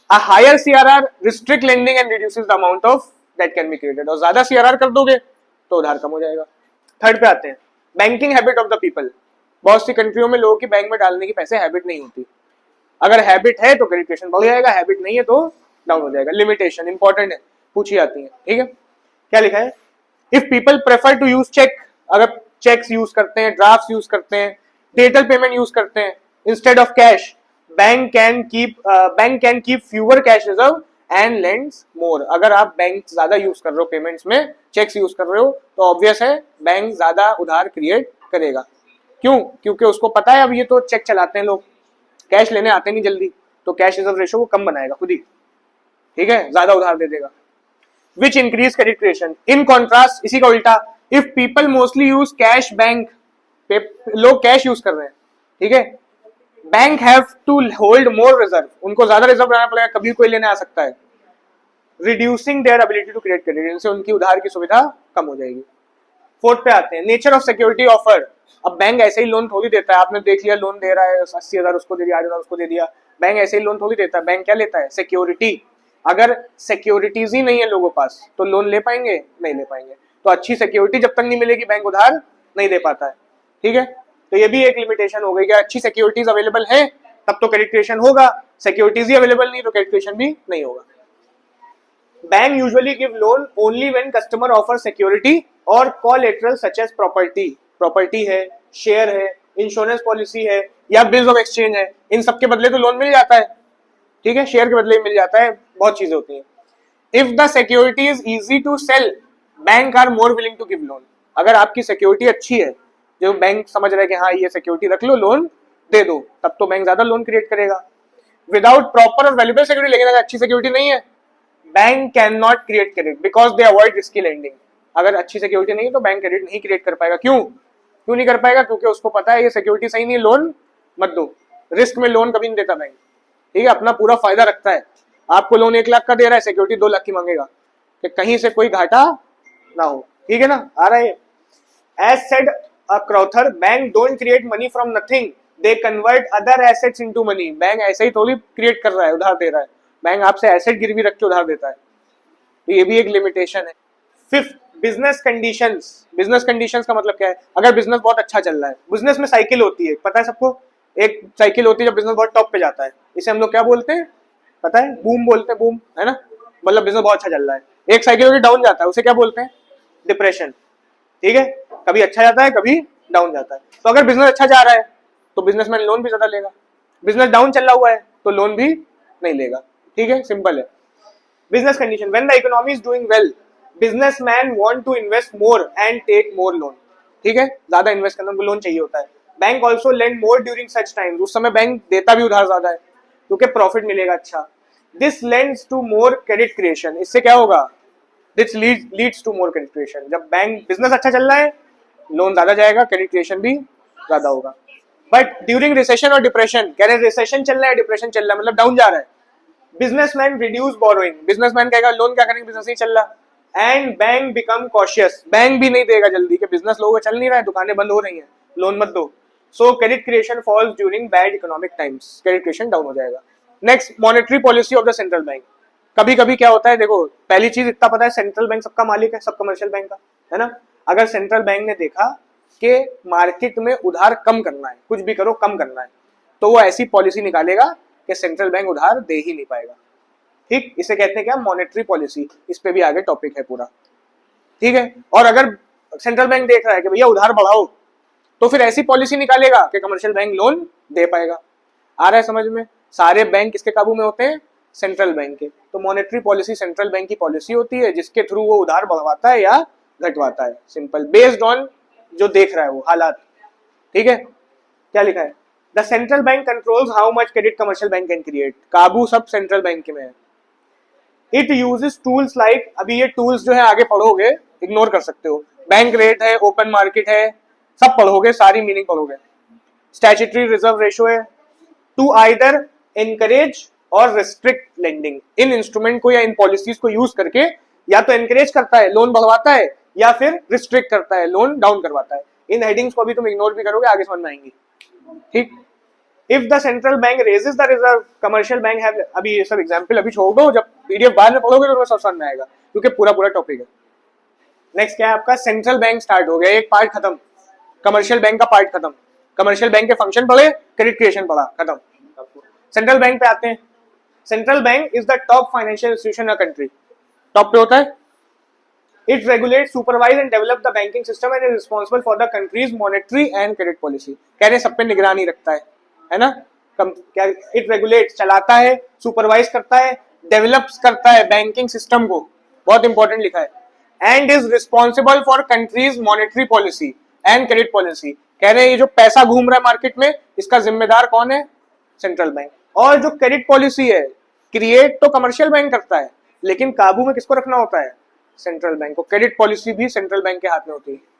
A higher CRR restrict lending and reduces the amount of that can be created, और ज्यादा सीआरआर कर दोगे तो उधार कम हो जाएगा। थर्ड पे आते हैं, banking habit of the people. बहुत सी कंट्रियों में लोगों की बैंक में डालने की पैसे हैबिट नहीं होती, अगर हैबिट है तो क्रेडिट क्रिएशन बढ़ जाएगा, हैबिट नहीं है तो डाउन हो जाएगा। लिमिटेशन इंपॉर्टेंट है, पूछी जाती है, ठीक है। क्या लिखा है, if people prefer to use cheque, अगर चेक्स यूज करते हैं, ड्राफ्ट यूज करते हैं, डिजिटल पेमेंट यूज करते हैं instead of cash, bank can keep fewer cash reserve and lends more. अगर आप बैंक ज्यादा यूज कर रहे हो पेमेंट्स में, चेक्स यूज कर रहे हो, तो ऑब्वियस है बैंक ज्यादा उधार क्रिएट करेगा। क्यों, क्योंकि उसको पता है अब ये तो चेक चलाते हैं लोग, कैश लेने आते नहीं जल्दी, तो कैश रिजर्व रेशो को कम बनाएगा खुद ही, ठीक है, ज्यादा उधार दे देगा। Which increase credit creation. In contrast, इसी का उल्टा, if people mostly use cash, bank लोग कैश यूज कर रहे हैं, ठीक है, bank have to hold more reserve, उनको ज्यादा रिजर्व बनाना पड़ेगा, कभी कोई लेने आ सकता है, reducing their ability to create credit, इनसे उनकी उधार की सुविधा कम हो जाएगी। फोर्थ पे आते हैं, नेचर ऑफ सिक्योरिटी ऑफर। अब बैंक ऐसे ही लोन थोड़ी देता है, आपने देख लिया लोन दे रहा है 80,000 उसको दे दिया, 8,000 उसको दे दिया, बैंक ऐसे ही लोन थोड़ी देता है। बैंक क्या लेता है, सिक्योरिटी। अगर सिक्योरिटीज ही नहीं है लोगों पास तो लोन ले पाएंगे, नहीं ले पाएंगे। तो अच्छी सिक्योरिटी जब तक नहीं मिलेगी बैंक उधार नहीं दे पाता है, ठीक है। तो ये भी एक लिमिटेशन हो गई कि अच्छी सिक्योरिटीज अवेलेबल है तब तो क्रेडिट क्रिएशन होगा, सिक्योरिटीज ही अवेलेबल नहीं तो क्रेडिट क्रिएशन भी नहीं होगा। Bank usually give loan only when customer offer security और collateral such as property, property है, शेयर है, इंश्योरेंस पॉलिसी है या बिल्स ऑफ एक्सचेंज है, इन सब के बदले तो लोन मिल जाता है, ठीक है, शेयर के बदले मिल जाता है, बहुत चीजें होती हैं। If the security is easy to sell, bank are more willing to give loan. अगर आपकी सिक्योरिटी अच्छी है जो बैंक समझ रहे हैं कि हाँ ये सिक्योरिटी रख लो, लोन दे दो, तब तो बैंक ज्यादा लोन क्रिएट करेगा। विदाउट प्रॉपर और वैल्यूएबल सिक्योरिटी, लेकिन अगर अच्छी सिक्योरिटी नहीं है, bank can not create credit because they avoid risky lending. अगर अच्छी सिक्योरिटी नहीं है तो बैंक क्रेडिट नहीं क्रिएट कर पाएगा। क्यों नहीं कर पाएगा? क्योंकि उसको पता है ये सिक्योरिटी सही नहीं, लोन मत दो। रिस्क में लोन कभी नहीं देता बैंक, ठीक है, अपना पूरा फायदा रखता है। आपको लोन 1 लाख का दे रहा है, सिक्योरिटी 2 लाख की मांगेगा कि कहीं से कोई घाटा ना हो, ठीक है ना, आ रहा है। As said Crowther, bank don't create money from nothing, they convert other assets into money. Bank ऐसे ही थोड़ी क्रिएट कर रहा है, उधार दे रहा है। बैंक आपसे एसेट गिरवी रख के उधार देता है, तो ये भी एक लिमिटेशन है। Fifth, business conditions. Business conditions का मतलब क्या है? अगर बिजनेस बहुत अच्छा चल रहा है, बिजनेस में साइकिल होती है, पता है सबको, एक साइकिल होती है जब बिजनेस बहुत टॉप पे जाता है, इसे हम लोग क्या बोलते हैं पता है? बूम बोलते हैं, बूम, है ना, मतलब बिजनेस बहुत अच्छा चल रहा है। एक साइकिल होती डाउन जाता है, उसे क्या बोलते हैं? डिप्रेशन, ठीक है, कभी अच्छा जाता है कभी डाउन जाता है। तो अगर बिजनेस अच्छा जा रहा है तो बिजनेसमैन लोन भी ज्यादा लेगा, बिजनेस डाउन चल रहा हुआ है तो लोन भी नहीं लेगा, ठीक है, सिंपल है। Business condition, when the economy is doing well, businessman want to invest more and take more loan, ठीक है, ज्यादा इन्वेस्ट करने को लोन चाहिए होता है। Bank also lend more during such times, उस समय बैंक देता भी उधार ज्यादा है क्योंकि प्रॉफिट मिलेगा अच्छा। This lends to more credit creation, इससे क्या होगा? This leads to more credit creation. जब बैंक बिजनेस अच्छा चल रहा है, लोन ज्यादा जाएगा, क्रेडिट क्रिएशन भी ज्यादा होगा। बट ड्यूरिंग रिसेशन और डिप्रेशन, कह रहे रिसेशन चल रहा है, डिप्रेशन चल रहा है, मतलब डाउन जा रहा है, बिजनेसमैन रिड्यूस बोरोइंग, बिजनेसमैन कहेगा लोन क्या करेंगे, बिजनेस नहीं चल रहा, and bank become cautious, bank भी नहीं देगा जल्दी कि बिजनेस लोगों का चल नहीं रहा है, दुकानें बंद हो रही हैं, लोन मत दो। So credit creation falls during bad economic times, credit creation down हो जाएगा। Next, monetary policy of the central bank. कभी कभी क्या होता है, देखो पहली चीज इतना पता है, सेंट्रल बैंक सबका मालिक है, सब कमर्शियल बैंक का, है ना। अगर सेंट्रल बैंक ने देखा कि मार्केट में उधार कम करना है, कुछ भी करो कम करना है, तो वो ऐसी पॉलिसी निकालेगा कि सेंट्रल बैंक उधार दे ही नहीं पाएगा, ठीक, इसे कहते हैं क्या? Monetary policy. इस पे भी आगे टॉपिक है पूरा, ठीक है। और अगर सेंट्रल बैंक देख रहा है कि भैया उधार बढ़ाओ, तो फिर ऐसी पॉलिसी निकालेगा कि कमर्शियल बैंक लोन दे पाएगा। आ रहा है समझ में? सारे बैंक किसके काबू में होते हैं? सेंट्रल बैंक के। तो मॉनेटरी पॉलिसी सेंट्रल बैंक की पॉलिसी होती है जिसके थ्रू वो उधार बढ़वाता है या घटवाता है, सिंपल, बेस्ड ऑन जो देख रहा है वो हालात, ठीक है। क्या लिखा है? The central bank controls how much credit commercial bank can create, काबू सब सेंट्रल बैंक में है। इट यूजेस टूल्स लाइक, अभी ये टूल्स जो है आगे पढ़ोगे, इग्नोर कर सकते हो, बैंक रेट है, ओपन मार्केट है, सब पढ़ोगे, सारी मीनिंग पढ़ोगे। स्टैट्यूटरी रिजर्व रेशो है, टू आइदर एनकरेज और रिस्ट्रिक्ट लेंडिंग, इन इंस्ट्रूमेंट को या इन पॉलिसीज को यूज करके या तो एनकरेज करता है, लोन बढ़वाता है, या फिर रिस्ट्रिक्ट करता है, लोन डाउन करवाता है। इन हेडिंग्स को अभी तुम इग्नोर भी करोगे, आगे समझ में आएंगी, ठीक। If the central bank raises the reserve, commercial bank have, अभी ये सब एग्जांपल अभी छोड़ दो, जब पीडीएफ बाद में पढ़ोगे तो तुम्हें सब समझ में आएगा क्योंकि पूरा टॉपिक है। नेक्स्ट क्या है आपका? सेंट्रल बैंक स्टार्ट हो गया, एक पार्ट खत्म, कमर्शियल बैंक का पार्ट खत्म, कमर्शियल बैंक के फंक्शन पढ़े, क्रेडिट क्रिएशन पढ़ा, खत्म। सेंट्रल बैंक पे आते हैं। Central bank is the top financial institution in country, top पे होता है। It regulate, supervise and develop the banking system and is responsible for the countries monetary and credit policy, कह रहे सब पे निगरानी रखता है ना। क्या? इट रेगुलेट, चलाता है, सुपरवाइज करता है, डेवलप्स करता है बैंकिंग सिस्टम को, बहुत इंपॉर्टेंट लिखा है, and is responsible for countries monetary policy and credit policy, कह रहे हैं ये जो पैसा घूम रहा है मार्केट में, इसका जिम्मेदार कौन है? Central bank. और जो क्रेडिट पॉलिसी है, क्रिएट तो कमर्शियल बैंक करता है, लेकिन काबू में किसको रखना होता है? सेंट्रल बैंक को। क्रेडिट पॉलिसी भी सेंट्रल बैंक के हाथ में होती है।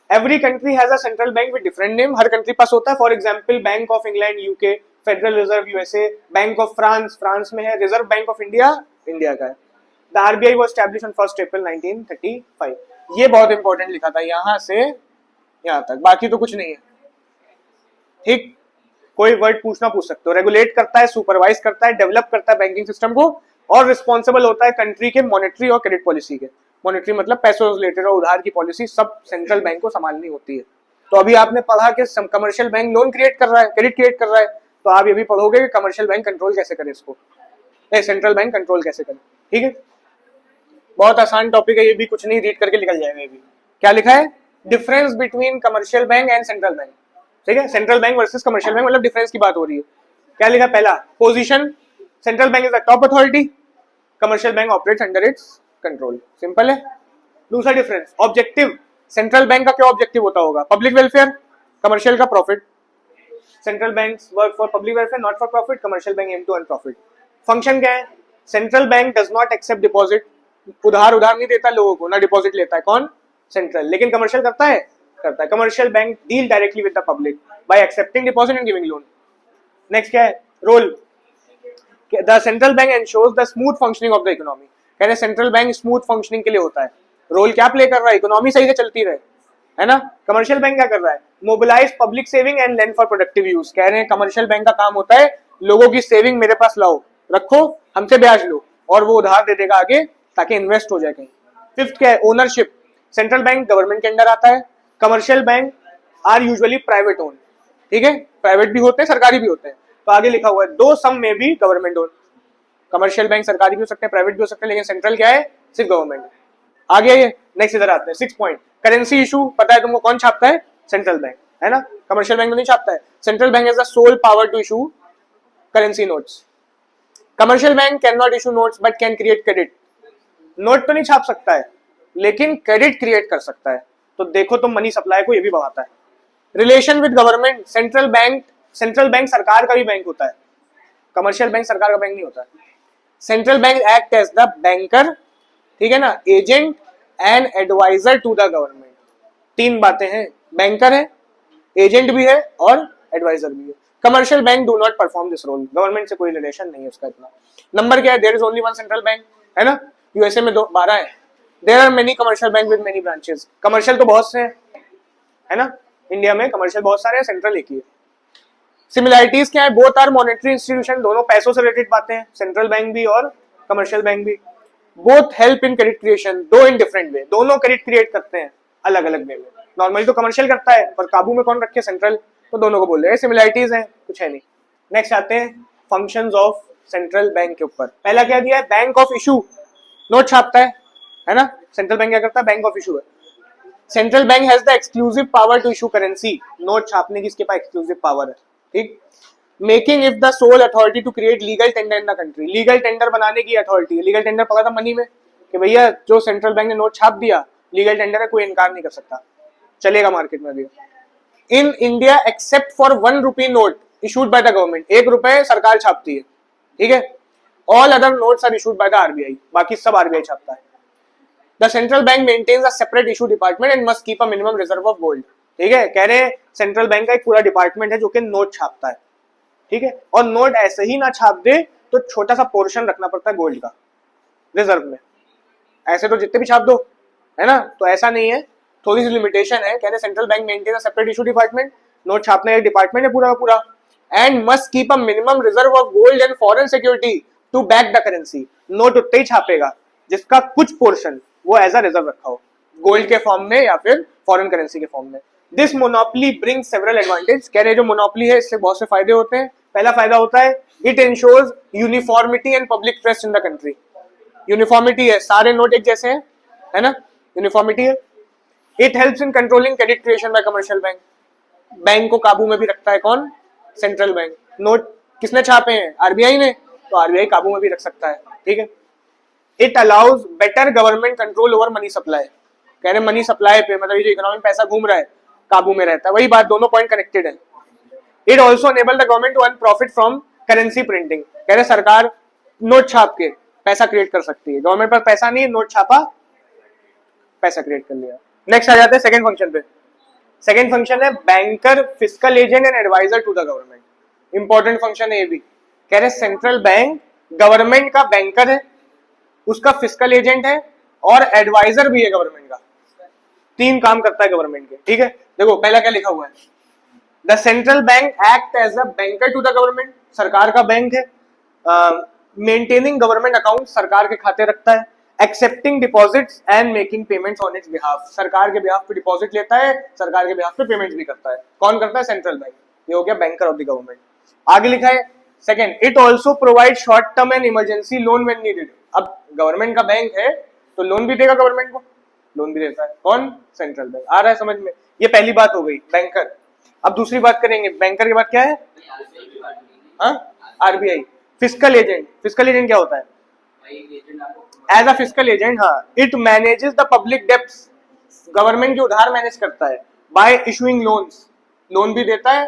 Every country has a central bank with different name, हर कंट्री पास होता है। For example, bank of England UK, federal reserve USA, bank of France France में है, reserve bank of India India का है। The RBI was established on 1 अप्रैल 1935। ये बहुत इंपॉर्टेंट लिखा था, यहां से यहां तक, बाकी तो कुछ नहीं है, ठीक। कोई वर्ड पूछ सकते हो। रेगुलेट करता है, सुपरवाइज करता है, डेवलप करता है बैंकिंग सिस्टम को, और रिस्पॉन्सिबल होता है कंट्री के मॉनेटरी और क्रेडिट पॉलिसी के। मॉनेटरी मतलब पैसों से रिलेटेड और उधार की पॉलिसी सब सेंट्रल बैंक को संभालनी होती है। तो अभी आपने पढ़ा कि कमर्शियल बैंक लोन क्रिएट कर रहा है, क्रेडिट क्रिएट कर रहा है, तो आप ये भी पढ़ोगे कि कमर्शियल बैंक कंट्रोल कैसे करे इसको, सेंट्रल बैंक कंट्रोल कैसे करे, ठीक है। बहुत आसान टॉपिक है ये भी, कुछ नहीं, रीड करके निकल जाएगा ये भी। क्या लिखा है? Difference between commercial bank and central bank, ठीक है। Central bank versus commercial bank, मतलब डिफरेंस की बात हो रही है। क्या लिखा? पहला, position, central bank is the top authority, commercial bank operates under its control, simple है। दूसरा डिफरेंस, ऑब्जेक्टिव, सेंट्रल बैंक का क्या ऑब्जेक्टिव होता होगा? पब्लिक वेलफेयर, कमर्शियल का profit, central bank work for public welfare not for profit, commercial bank aim to earn profit. Function क्या है? Central bank does not accept deposit, उधार नहीं देता लोगों को, ना डिपॉजिट लेता है, कौन? सेंट्रल। लेकिन कमर्शियल करता है, करता है। Commercial bank deal directly with the public by accepting deposit and giving loan. Next क्या है? Role, the central bank ensures the smooth functioning of the economy. कह रहे सेंट्रल बैंक स्मूथ फंक्शनिंग के लिए होता है। रोल क्या प्ले कर रहा है? इकोनॉमी सही से चलती रहे, है ना। कमर्शियल बैंक क्या कर रहा है? Mobilize public saving and lend for productive use. कह रहे हैं कमर्शियल बैंक का काम होता है लोगों की सेविंग मेरे पास लाओ, रखो, हमसे ब्याज लो, और वो उधार दे देगा आगे ताकि इन्वेस्ट हो जाए कहीं। फिफ्थ क्या है? ओनरशिप। सेंट्रल बैंक गवर्नमेंट के अंडर आता है, commercial bank are usually private own, ठीक है, प्राइवेट भी होते हैं, सरकारी भी होते हैं। तो आगे लिखा हुआ है दो सम में भी गवर्नमेंट ओन। कमर्शियल बैंक सरकारी भी हो सकते हैं, प्राइवेट भी हो सकते हैं, लेकिन सेंट्रल क्या है? सिर्फ गवर्नमेंट। आगे नेक्स्ट इधर आते हैं 6 पॉइंट। करेंसी इशू, पता है तुमको कौन छापता है? सेंट्रल बैंक, है ना। कमर्शियल बैंक तो नहीं छापता है। Central bank has the sole power to issue currency notes. Commercial bank can not issue notes but can create credit. Note तो नहीं छाप सकता है, लेकिन क्रेडिट क्रिएट कर सकता है। तो देखो तुम मनी सप्लाई को ये भी बढ़ाता है। Relation with government, central bank सरकार का भी बैंक होता है, कमर्शियल बैंक सरकार का बैंक नहीं होता है। Central bank act as the banker, ठीक है ना, agent and adviser to the government. तीन बातें हैं, बैंकर है, एजेंट भी है और एडवाइजर भी है। Commercial bank do not perform this role, government से कोई रिलेशन नहीं है उसका इतना। नंबर क्या है? There is only one central bank, है ना। यूएसए में 12 है। There are many commercial bank with many branches. Commercial तो बहुत से हैं, है ना, इंडिया में कमर्शियल बहुत सारे हैं, सेंट्रल एक ही है। सिमिलैरिटीज क्या है? बोथ आर मॉनेटरी इंस्टीट्यूशन, दोनों पैसों से रिलेटेड बातें हैं, सेंट्रल बैंक भी और कमर्शियल बैंक भी। Both help in credit creation, दो इन डिफरेंट वे, दोनों क्रेडिट क्रिएट करते हैं अलग अलग वे में। नॉर्मली तो कमर्शियल करता है, पर काबू में कौन रखे? सेंट्रल। तो दोनों को बोल रहे हैं, सिमिलैरिटीज हैं, कुछ है नहीं। नेक्स्ट आते हैं फंक्शंस ऑफ सेंट्रल बैंक के ऊपर। पहला क्या दिया है? बैंक ऑफ इशू, नोट छापता है ना। सेंट्रल बैंक क्या करता है? बैंक ऑफ इशू है। Central bank has the exclusive power to issue currency, note छापने की इसके पास एक्सक्लूसिव पावर है, ठीक। Making it the sole authority to create legal tender in the country, legal tender बनाने की अथॉरिटी है। लीगल टेंडर पता था मनी में कि भैया जो सेंट्रल बैंक ने नोट छाप दिया लीगल टेंडर है, कोई इनकार नहीं कर सकता, चलेगा मार्केट में भी। In India except for 1 rupee note issued by the government, 1 रुपए सरकार छापती है, ठीक है। All other notes are issued by the RBI, बाकी सब आरबीआई छापता है। The central bank maintains a separate issue department and must keep a minimum reserve of gold, ठीक है। कह रहे हैं सेंट्रल बैंक का एक पूरा डिपार्टमेंट है जो कि नोट छापता है, ठीक है। और नोट ऐसे ही ना छाप दे तो छोटा सा पोर्शन रखना पड़ता है गोल्ड का रिजर्व में, ऐसे तो जितने भी छाप दो, है ना। तो ऐसा नहीं है, थोड़ी सी लिमिटेशन है। कह रहे central bank maintain a separate issue department, note छापने एक डिपार्टमेंट है पूरा का पूरा। And must keep a minimum reserve of gold and foreign security to back the currency, note उतने ही छापेगा जिसका कुछ पोर्शन वो एज अ रिजर्व रखा हो, गोल्ड के फॉर्म में या फिर फॉरेन करेंसी के फॉर्म में। This monopoly brings several advantage, कह रहे जो मोनोपोली है इससे बहुत से फायदे होते हैं। पहला फायदा होता है it ensures uniformity and public trust in the country. Uniformity है, सारे नोट एक जैसे हैं, है ना, यूनिफॉर्मिटी है। It helps in controlling credit creation bye commercial bank, bank को काबू में भी रखता है कौन? Central bank. नोट किसने छापे हैं? आरबीआई ने, तो आरबीआई काबू में भी रख सकता है, ठीक है। It allows better government control over money supply, कह रहे मनी सप्लाई पे, मतलब ये जो इकोनॉमी में पैसा घूम रहा है काबू में रहता है, वही बात, दोनों पॉइंट कनेक्टेड है। It also enable the government to earn profit from currency printing, कह रहे सरकार नोट छाप के पैसा क्रिएट कर सकती है, गवर्नमेंट पर पैसा नहीं है, नोट छापा पैसा क्रिएट कर लिया। नेक्स्ट आ जाते हैं सेकंड फंक्शन पे। सेकंड फंक्शन है banker, fiscal agent and adviser to the government. Important function है ये भी। कह रहे सेंट्रल बैंक गवर्नमेंट का बैंकर है, उसका फिस्कल एजेंट है और एडवाइजर भी है गवर्नमेंट का। तीन काम करता है गवर्नमेंट के, ठीक है। देखो पहला क्या लिखा हुआ है, the central bank act as a banker to the government, सरकार का बैंक है। मेंटेनिंग गवर्नमेंट अकाउंट, सरकार के खाते रखता है। Accepting deposits and making payments on it's behalf, सरकार के बिहाफ पे डिपॉजिट लेता है, सरकार के बिहाफ पे पेमेंट्स भी करता है। कौन करता है? Central bank. ये हो गया बैंकर ऑफ द गवर्नमेंट। आगे लिखा है second, it also provide short term and emergency loan when needed. अब गवर्नमेंट का बैंक है तो लोन भी देगा गवर्नमेंट को, लोन भी देता है कौन? Central bank. आ रहा है समझ में? ये पहली बात हो गई बैंकर। अब दूसरी बात करेंगे, बैंकर के बाद क्या है? RBI. Fiscal agent, fiscal agent क्या होता है? एज अ फिस्कल एजेंट, हाँ, it manages the public debts, government की उधार मैनेज करता है बाय इशूइंग लोन्स, लोन भी देता है,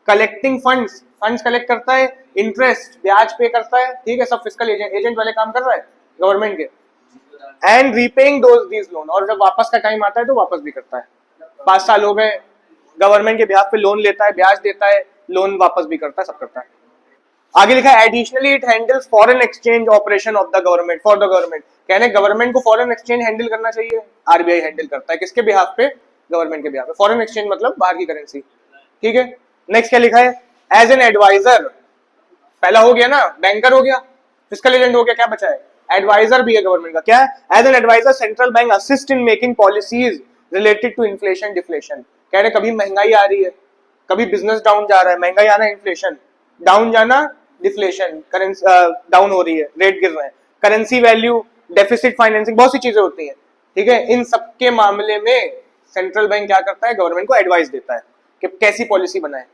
कलेक्टिंग फंड्स, फंड्स कलेक्ट करता है, इंटरेस्ट ब्याज पे करता है, ठीक है, सब फिस्कल एजेंट वाले काम कर रहा है गवर्नमेंट के, एंड रीपेइंग दीज लोन, और जब वापस का टाइम आता है तो वापस भी करता है। 5 साल हो गए, गवर्नमेंट के बिहाफ पे लोन लेता है, ब्याज देता है, लोन वापस भी करता है, सब करता है। आगे लिखा है additionally it handles foreign exchange operation of the government for the government, कहने गवर्नमेंट को फॉरेन एक्सचेंज हैंडल करना चाहिए, आरबीआई हैंडल करता है, किसके बिहाफ पे, गवर्नमेंट के बिहाफ पे, फॉरेन एक्सचेंज मतलब बाहर की करेंसी, ठीक है। नेक्स्ट क्या लिखा है, एज एन एडवाइजर, पहला हो गया ना, बैंकर हो गया, फिस्कल एजेंट हो गया, क्या बचा है, एडवाइजर भी है गवर्नमेंट का, क्या है, as an adviser central bank assist in making policies related to inflation deflation, कह रहे कभी महंगाई आ रही है, कभी बिजनेस डाउन जा रहा है, महंगाई आना, इन्फ्लेशन डाउन जाना, डिफ्लेशन, करेंसी डाउन हो रही है, रेट गिर रहे हैं, करेंसी वैल्यू, डेफिसिट फाइनेंसिंग, बहुत सी चीजें होती हैं, ठीक है। इन सबके मामले में सेंट्रल बैंक क्या करता है, गवर्नमेंट को एडवाइस देता है कि कैसी पॉलिसी बनाए,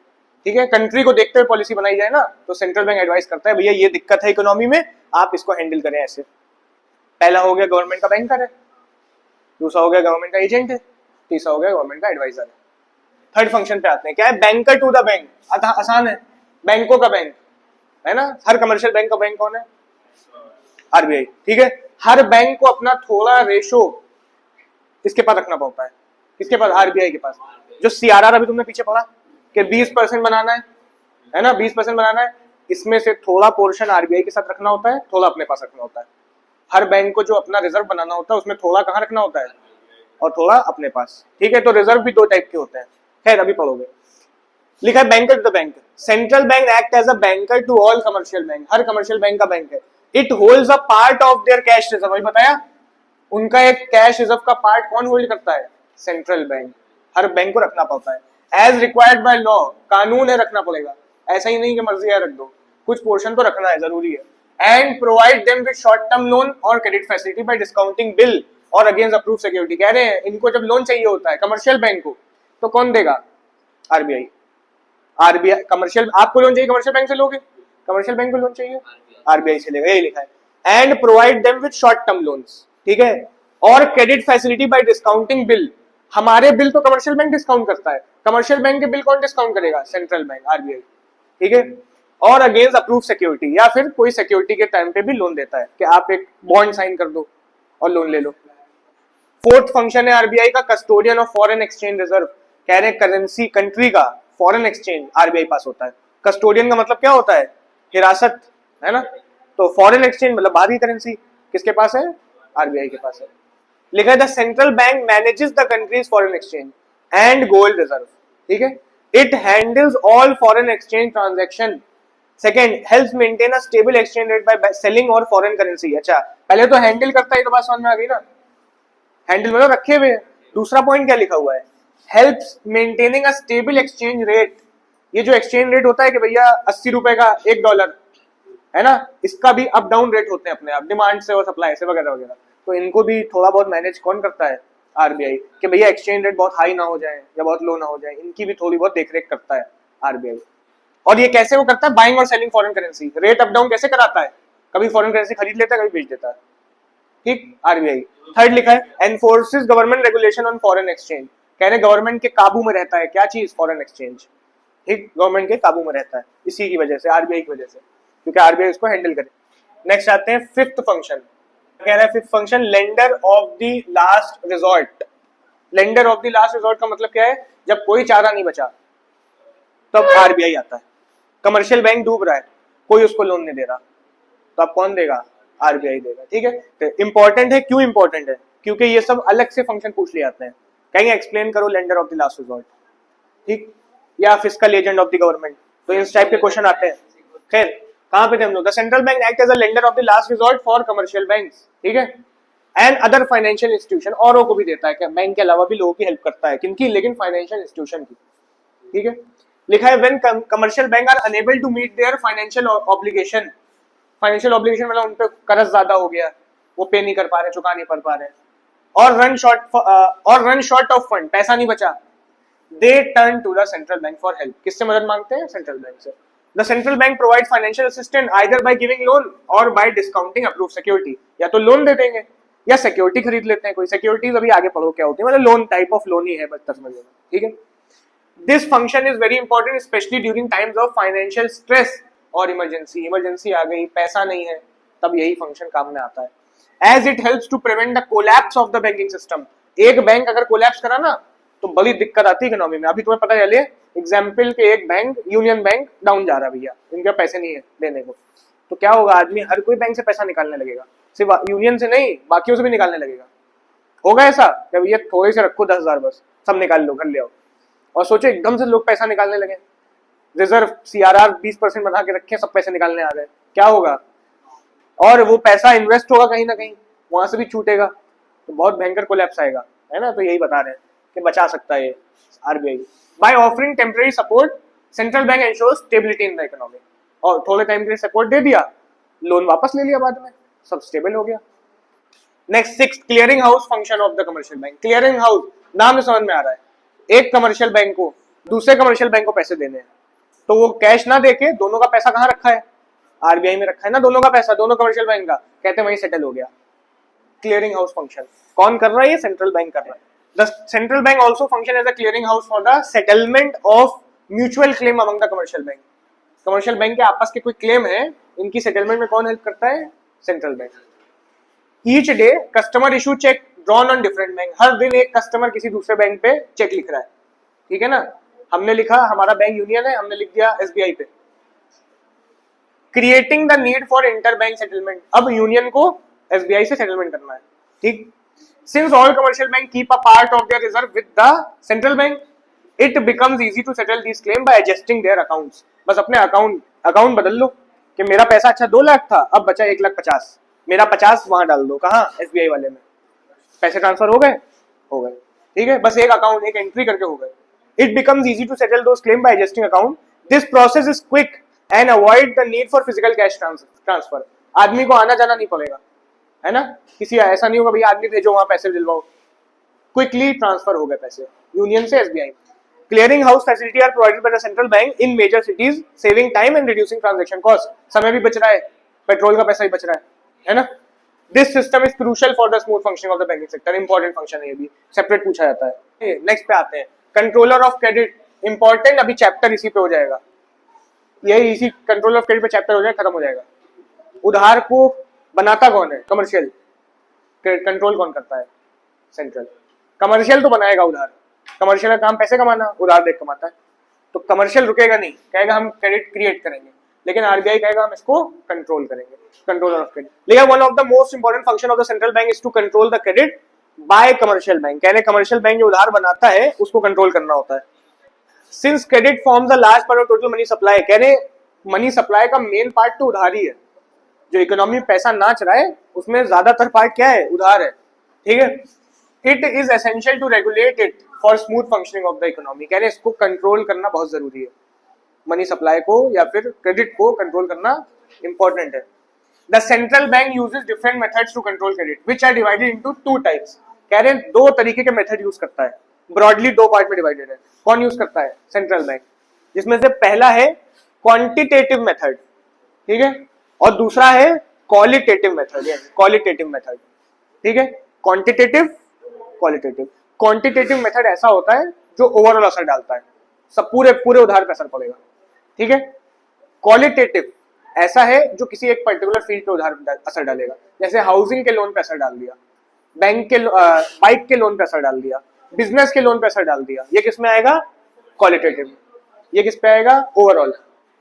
ठीक है, कंट्री को देखते हुए पॉलिसी बनाई जाए ना, तो सेंट्रल बैंक एडवाइस करता है भैया ये दिक्कत है इकोनॉमी में, आप इसको हैंडल करें ऐसे। पहला हो गया गवर्नमेंट का बैंकर है, दूसरा हो गया गवर्नमेंट का एजेंट है, तीसरा हो गया गवर्नमेंट का एडवाइजर है। थर्ड फंक्शन पे आते हैं, क्या है, बैंकर टू द बैंक, आसान है, बैंकों का बैंक है ना, हर कमर्शियल बैंक का बैंक कौन है, आरबीआई, ठीक है। हर बैंक को अपना थोड़ा रेशो किसके पास रखना पड़ता है, किसके पास, आरबीआई के पास। जो सीआरआर अभी तुमने पीछे पढ़ा कि 20% बनाना है ना, 20% बनाना है, इसमें से थोड़ा पोर्शन आरबीआई के साथ रखना होता है, थोड़ा अपने पास रखना होता है। हर बैंक को जो अपना रिजर्व बनाना होता है उसमें थोड़ा कहाँ रखना होता है और थोड़ा अपने पास, ठीक है। तो रिजर्व भी 2 टाइप के होते हैं, खैर अभी पढ़ोगे। लिखा है banker to the bank, central bank act as a banker to all commercial bank, हर कमर्शियल बैंक का बैंक है। It holds a part of their cash reserve, अभी बताया, उनका एक कैश रिजर्व का पार्ट कौन होल्ड करता है, सेंट्रल बैंक, हर बैंक को रखना पड़ता है। एज रिक्वायर्ड बाय लॉ, कानून है रखना पड़ेगा, ऐसा ही नहीं कि मर्जी है रख दो, कुछ पोर्शन तो रखना है, जरूरी है। And provide them with short term loan और credit facility by discounting bill और अगेंस्ट अप्रूव सिक्योरिटी, कह रहे हैं इनको जब लोन चाहिए होता है कमर्शियल बैंक को, तो कौन देगा, आरबीआई। आरबीआई कमर्शियल, आपको लोन चाहिए कमर्शियल बैंक से लोगे, कमर्शियल बैंक को लोन चाहिए आरबीआई से लेगा, यही लिखा है। And provide them with short term loans, ठीक है, और credit facility by discounting bill, हमारे बिल तो कमर्शियल बैंक डिस्काउंट करता है, कमर्शियल बैंक के बिल कौन डिस्काउंट करेगा, सेंट्रल बैंक, आरबीआई, ठीक है। और अगेंस्ट अप्रूव सिक्योरिटी, या फिर कोई सिक्योरिटी के टाइम पे भी लोन देता है कि आप एक बॉन्ड साइन कर दो और लोन ले लो। फोर्थ फंक्शन है आरबीआई का, custodian of foreign exchange reserve, कह रहे करेंसी कंट्री का फॉरेन एक्सचेंज आरबीआई पास होता है। कस्टोडियन का मतलब क्या होता है, हिरासत, है ना, तो फॉरेन एक्सचेंज मतलब बाहरी करेंसी किसके पास है, आरबीआई के पास है। लिखा है the central bank manages the countries foreign exchange and gold reserve, ठीक है। It handles all foreign exchange transaction. Second, helps maintain a stable exchange rate by selling और फॉरेन करेंसी, अच्छा पहले तो हैंडल करता है, तो बात समझ में आ गई ना, हैंडल मतलब रखे हुए। दूसरा पॉइंट क्या लिखा हुआ है, helps maintaining a stable exchange rate, ये जो एक्सचेंज रेट होता है कि भैया 80 रुपए का $1 है ना, इसका भी अप डाउन रेट होते हैं अपने आप, डिमांड से और सप्लाई से वगैरह वगैरह, तो इनको भी थोड़ा बहुत मैनेज कौन करता है, आरबीआई, कि भैया एक्सचेंज रेट बहुत हाई ना हो जाए या बहुत लो ना हो जाए, इनकी भी थोड़ी बहुत देखरेख करता है आरबीआई। और ये कैसे वो करता है, बाइंग और selling foreign currency, rate up down कैसे कराता है, कभी फॉरेन करेंसी खरीद लेता है, कभी बेच देता है, ठीक, आरबीआई। थर्ड लिखा है एनफोर्सेस government regulation on foreign exchange, कह रहे गवर्नमेंट के काबू में रहता है क्या चीज, फॉरेन एक्सचेंज, ठीक, गवर्नमेंट के काबू में रहता है इसी की वजह से, आरबीआई की वजह से, क्योंकि आरबीआई उसको हैंडल करे। नेक्स्ट आते हैं फिफ्थ फंक्शन, कह रहा है fifth function lender of the last resort. Lender of the last resort का मतलब क्या है, जब कोई चारा नहीं बचा तब आरबीआई आता है। कमर्शियल बैंक डूब रहा है, कोई उसको लोन नहीं दे रहा, तो अब कौन देगा, आरबीआई देगा, ठीक है। तो इंपॉर्टेंट है, क्यों इंपॉर्टेंट है, क्योंकि ये सब अलग से फंक्शन पूछ लिए जाते हैं, कहेंगे एक्सप्लेन करो lender of the last resort, ठीक, या fiscal agent of the government, तो इस टाइप के क्वेश्चन आते हैं। खैर कहां पे थे हम लोग, the central bank act as a lender of the last resort for commercial banks, ठीक है, एंड अदर फाइनेंशियल इंस्टीट्यूशन, औरों को भी देता है, बैंक के अलावा भी लोगों की हेल्प करता है, किनकी, लेकिन फाइनेंशियल इंस्टीट्यूशन की, ठीक है। लिखा है when commercial bank are unable to meet their financial obligation, financial obligation मतलब उन पे कर्ज ज्यादा हो गया, वो पे नहीं कर पा रहे, चुका नहीं पा रहे, और रन शॉर्ट ऑफ फंड, पैसा नहीं बचा, they turn to the central bank for help, किससे मदद मांगते हैं, सेंट्रल बैंक से। The central bank provide financial assistance either by giving loan और बाय डिस्काउंटिंग अप्रूव सिक्योरिटी, या तो लोन दे देंगे या सिक्योरिटी खरीद लेते हैं, कोई सिक्योरिटीज अभी आगे पढ़ो क्या होती है, मतलब लोन, टाइप ऑफ लोन ही है, बस समझ लेना, ठीक है। This function is very important specially during times of financial stress और इमरजेंसी। इमरजेंसी आ गई, पैसा नहीं है, तब यही फंक्शन काम में आता है। As it helps to prevent the collapse of the banking system. एक बैंक अगर कोलैप्स करा ना तो बड़ी दिक्कत आती है इकोनॉमी में। अभी तुम्हें पता चले एग्जाम्पल के एक बैंक यूनियन बैंक डाउन जा रहा है भैया, इनके पैसे नहीं है देने को, तो क्या होगा, आदमी हर कोई बैंक से पैसा निकालने लगेगा, सिर्फ यूनियन से नहीं बाकियों से भी निकालने लगेगा। होगा ऐसा कि भैया थोड़े से रखो 10,000 बस, सब निकाल लो, कर ले आओ। और सोचो एकदम से लोग पैसा निकालने लगे, रिजर्व CRR 20% बना के रखे, सब पैसे निकालने आ गए, क्या होगा? और वो पैसा इन्वेस्ट होगा कहीं ना कहीं, वहां से भी छूटेगा, तो बहुत भयंकर कोलैप्स आएगा, है ना। तो यही बता रहे हैं कि बचा सकता है RBI। By offering temporary support central bank ensures stability in the economy. और थोड़े टाइम के लिए सपोर्ट दे दिया, लोन वापस ले लिया बाद में, सब स्टेबल हो गया। Next 6 clearing house function of the commercial bank. Clearing house नाम से समझ में आ रहा है, एक कमर्शियल बैंक को दूसरे कमर्शियल बैंक को पैसे देने हैं, तो वो कैश ना देके दोनों का पैसा कहाँ रखा है? RBI में रखा है ना, दोनों का पैसा, दोनों कमर्शियल बैंक का, कहते हैं वही सेटल हो गया। क्लियरिंग हाउस फंक्शन कौन कर रहा है? ये सेंट्रल बैंक कर रहा है। The central bank also function as a clearing house for the settlement of mutual claim among the commercial bank. Commercial bank के आपस के कोई क्लेम है, इनकी सेटलमेंट में कौन हेल्प करता है? Central bank. Each day customer issue cheque drawn on different bank. हर दिन एक कस्टमर किसी दूसरे बैंक पे चेक लिख रहा है, ठीक है ना। हमने लिखा हमारा बैंक यूनियन है, हमने लिख दिया SBI पे। Creating the need for inter bank settlement. अब यूनियन को SBI से सेटलमेंट करना है, ठीक। Since all commercial bank keep a part of their reserve with the central bank, it becomes easy to settle this claim by adjusting their accounts. बस अपने account बदल लो कि मेरा पैसा अच्छा 2 लाख था, अब बचा 1,50,000, मेरा 50 वहां डाल दो, कहाँ? SBI वाले में। पैसे ट्रांसफर हो गए, ठीक है, बस एक अकाउंट, एक एंट्री करके हो गए। It becomes easy to settle those claim by adjusting account. This process is quick and avoid the need for physical cash transfer. आदमी को आना जाना नहीं पड़ेगा, है ना। किसी ऐसा नहीं होगा भैया आदमी भेजो वहां पैसे दिलवाओ, क्विकली ट्रांसफर हो गए पैसे यूनियन से SBI। Clearing house facility are provided by the central bank in major cities, saving time and reducing transaction cost. समय भी बच रहा है, पेट्रोल का पैसा भी बच रहा है ना। This system is crucial for the smooth functioning of the banking sector. Important function है, ये भी सेपरेट पूछा जाता है। नेक्स्ट पे आते हैं, कंट्रोलर ऑफ क्रेडिट। इंपॉर्टेंट, अभी चैप्टर इसी पे हो जाएगा, यही इसी कंट्रोल ऑफ क्रेडिट पे चैप्टर हो जाएगा, खत्म हो जाएगा। उधार को बनाता कौन है? कमर्शियल। क्रेडिट कंट्रोल कौन करता है? सेंट्रल। कमर्शियल तो बनाएगा उधार, कमर्शियल का काम पैसे कमाना, उधार देख कमाता है, तो कमर्शियल रुकेगा नहीं, कहेगा हम क्रेडिट क्रिएट करेंगे, लेकिन RBI कहेगा हम इसको कंट्रोल करेंगे, कंट्रोल ऑफ क्रेडिट। लेकिन one of the most important function of the central bank is to control the credit by commercial bank. कहने कमर्शियल बैंक जो उधार बनाता है उसको कंट्रोल करना होता है। Since credit forms a large part of total money supply, कहने मनी सप्लाई का मेन पार्ट तो उधार ही है। जो इकोनॉमी में पैसा नाच रहा है उसमें ज्यादातर पार्ट क्या है? उधार है, ठीक है। It is essential to regulate it for smooth functioning of the economy. कहने इसको कंट्रोल करना बहुत जरूरी है, मनी सप्लाई को या फिर क्रेडिट को कंट्रोल करना इंपॉर्टेंट है। The central bank uses different methods to control credit which are divided into 2 types. कह रहे हैं 2 तरीके के मेथड यूज करता है, ब्रॉडली 2 पार्ट में डिवाइडेड है। कौन यूज करता है? Central bank. जिसमें से पहला है क्वांटिटेटिव मेथड, ठीक है, और दूसरा है क्वालिटेटिव मेथड। क्वालिटेटिव मेथड, ठीक है, क्वांटिटेटिव, क्वालिटेटिव। क्वांटिटेटिव मेथड ऐसा होता है जो ओवरऑल असर डालता है, सब पूरे उधार पे असर पड़ेगा, ठीक है। क्वालिटेटिव ऐसा है जो किसी एक पर्टिकुलर फील्ड पे उधार असर डालेगा, जैसे हाउसिंग के लोन पे असर डाल दिया, बैंक के बाइक के लोन पे असर डाल दिया, बिजनेस के लोन पे असर डाल दिया। ये किस में आएगा? क्वालिटेटिव। ये किस पे आएगा? Overall.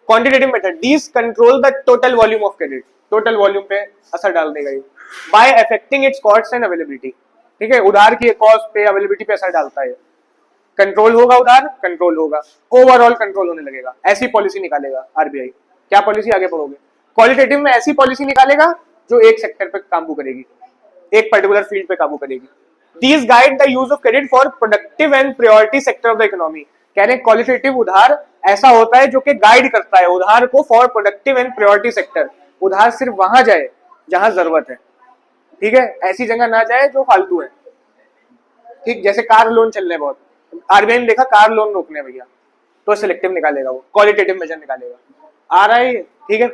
Quantitative method, these control the total volume of credit, total volume पे असर डाल देगा ये, by affecting its cost and availability, ठीक है। उधार की कॉस्ट पे, अवेलेबिलिटी पे असर डालता है। कंट्रोल होगा उधार, कंट्रोल होगा, ओवरऑल कंट्रोल होने लगेगा। ऐसी पॉलिसी निकालेगा RBI। क्या पॉलिसी? आगे पढ़ोगे। क्वालिटेटिव में ऐसी पॉलिसी निकालेगा जो एक सेक्टर पे काबू करेगी, एक पर्टिकुलर फील्ड पे काबू करेगी। These guide the use of credit for productive and priority sector of the economy। कह रहे हैं क्वालिटेटिव उधार ऐसा होता है जो कि गाइड करता है उधार को for productive and priority sector. उधार सिर्फ वहां जाए जहां जरूरत है, ठीक है, ऐसी जगह ना जाए जो फालतू है, ठीक। जैसे कार लोन चल रहे हैं बहुत, RBI ने देखा कार लोन रोकने भैया, तो सिलेक्टिव निकालेगा, वो क्वालिटेटिव मेजर निकालेगा। आ रहा है, ठीक है।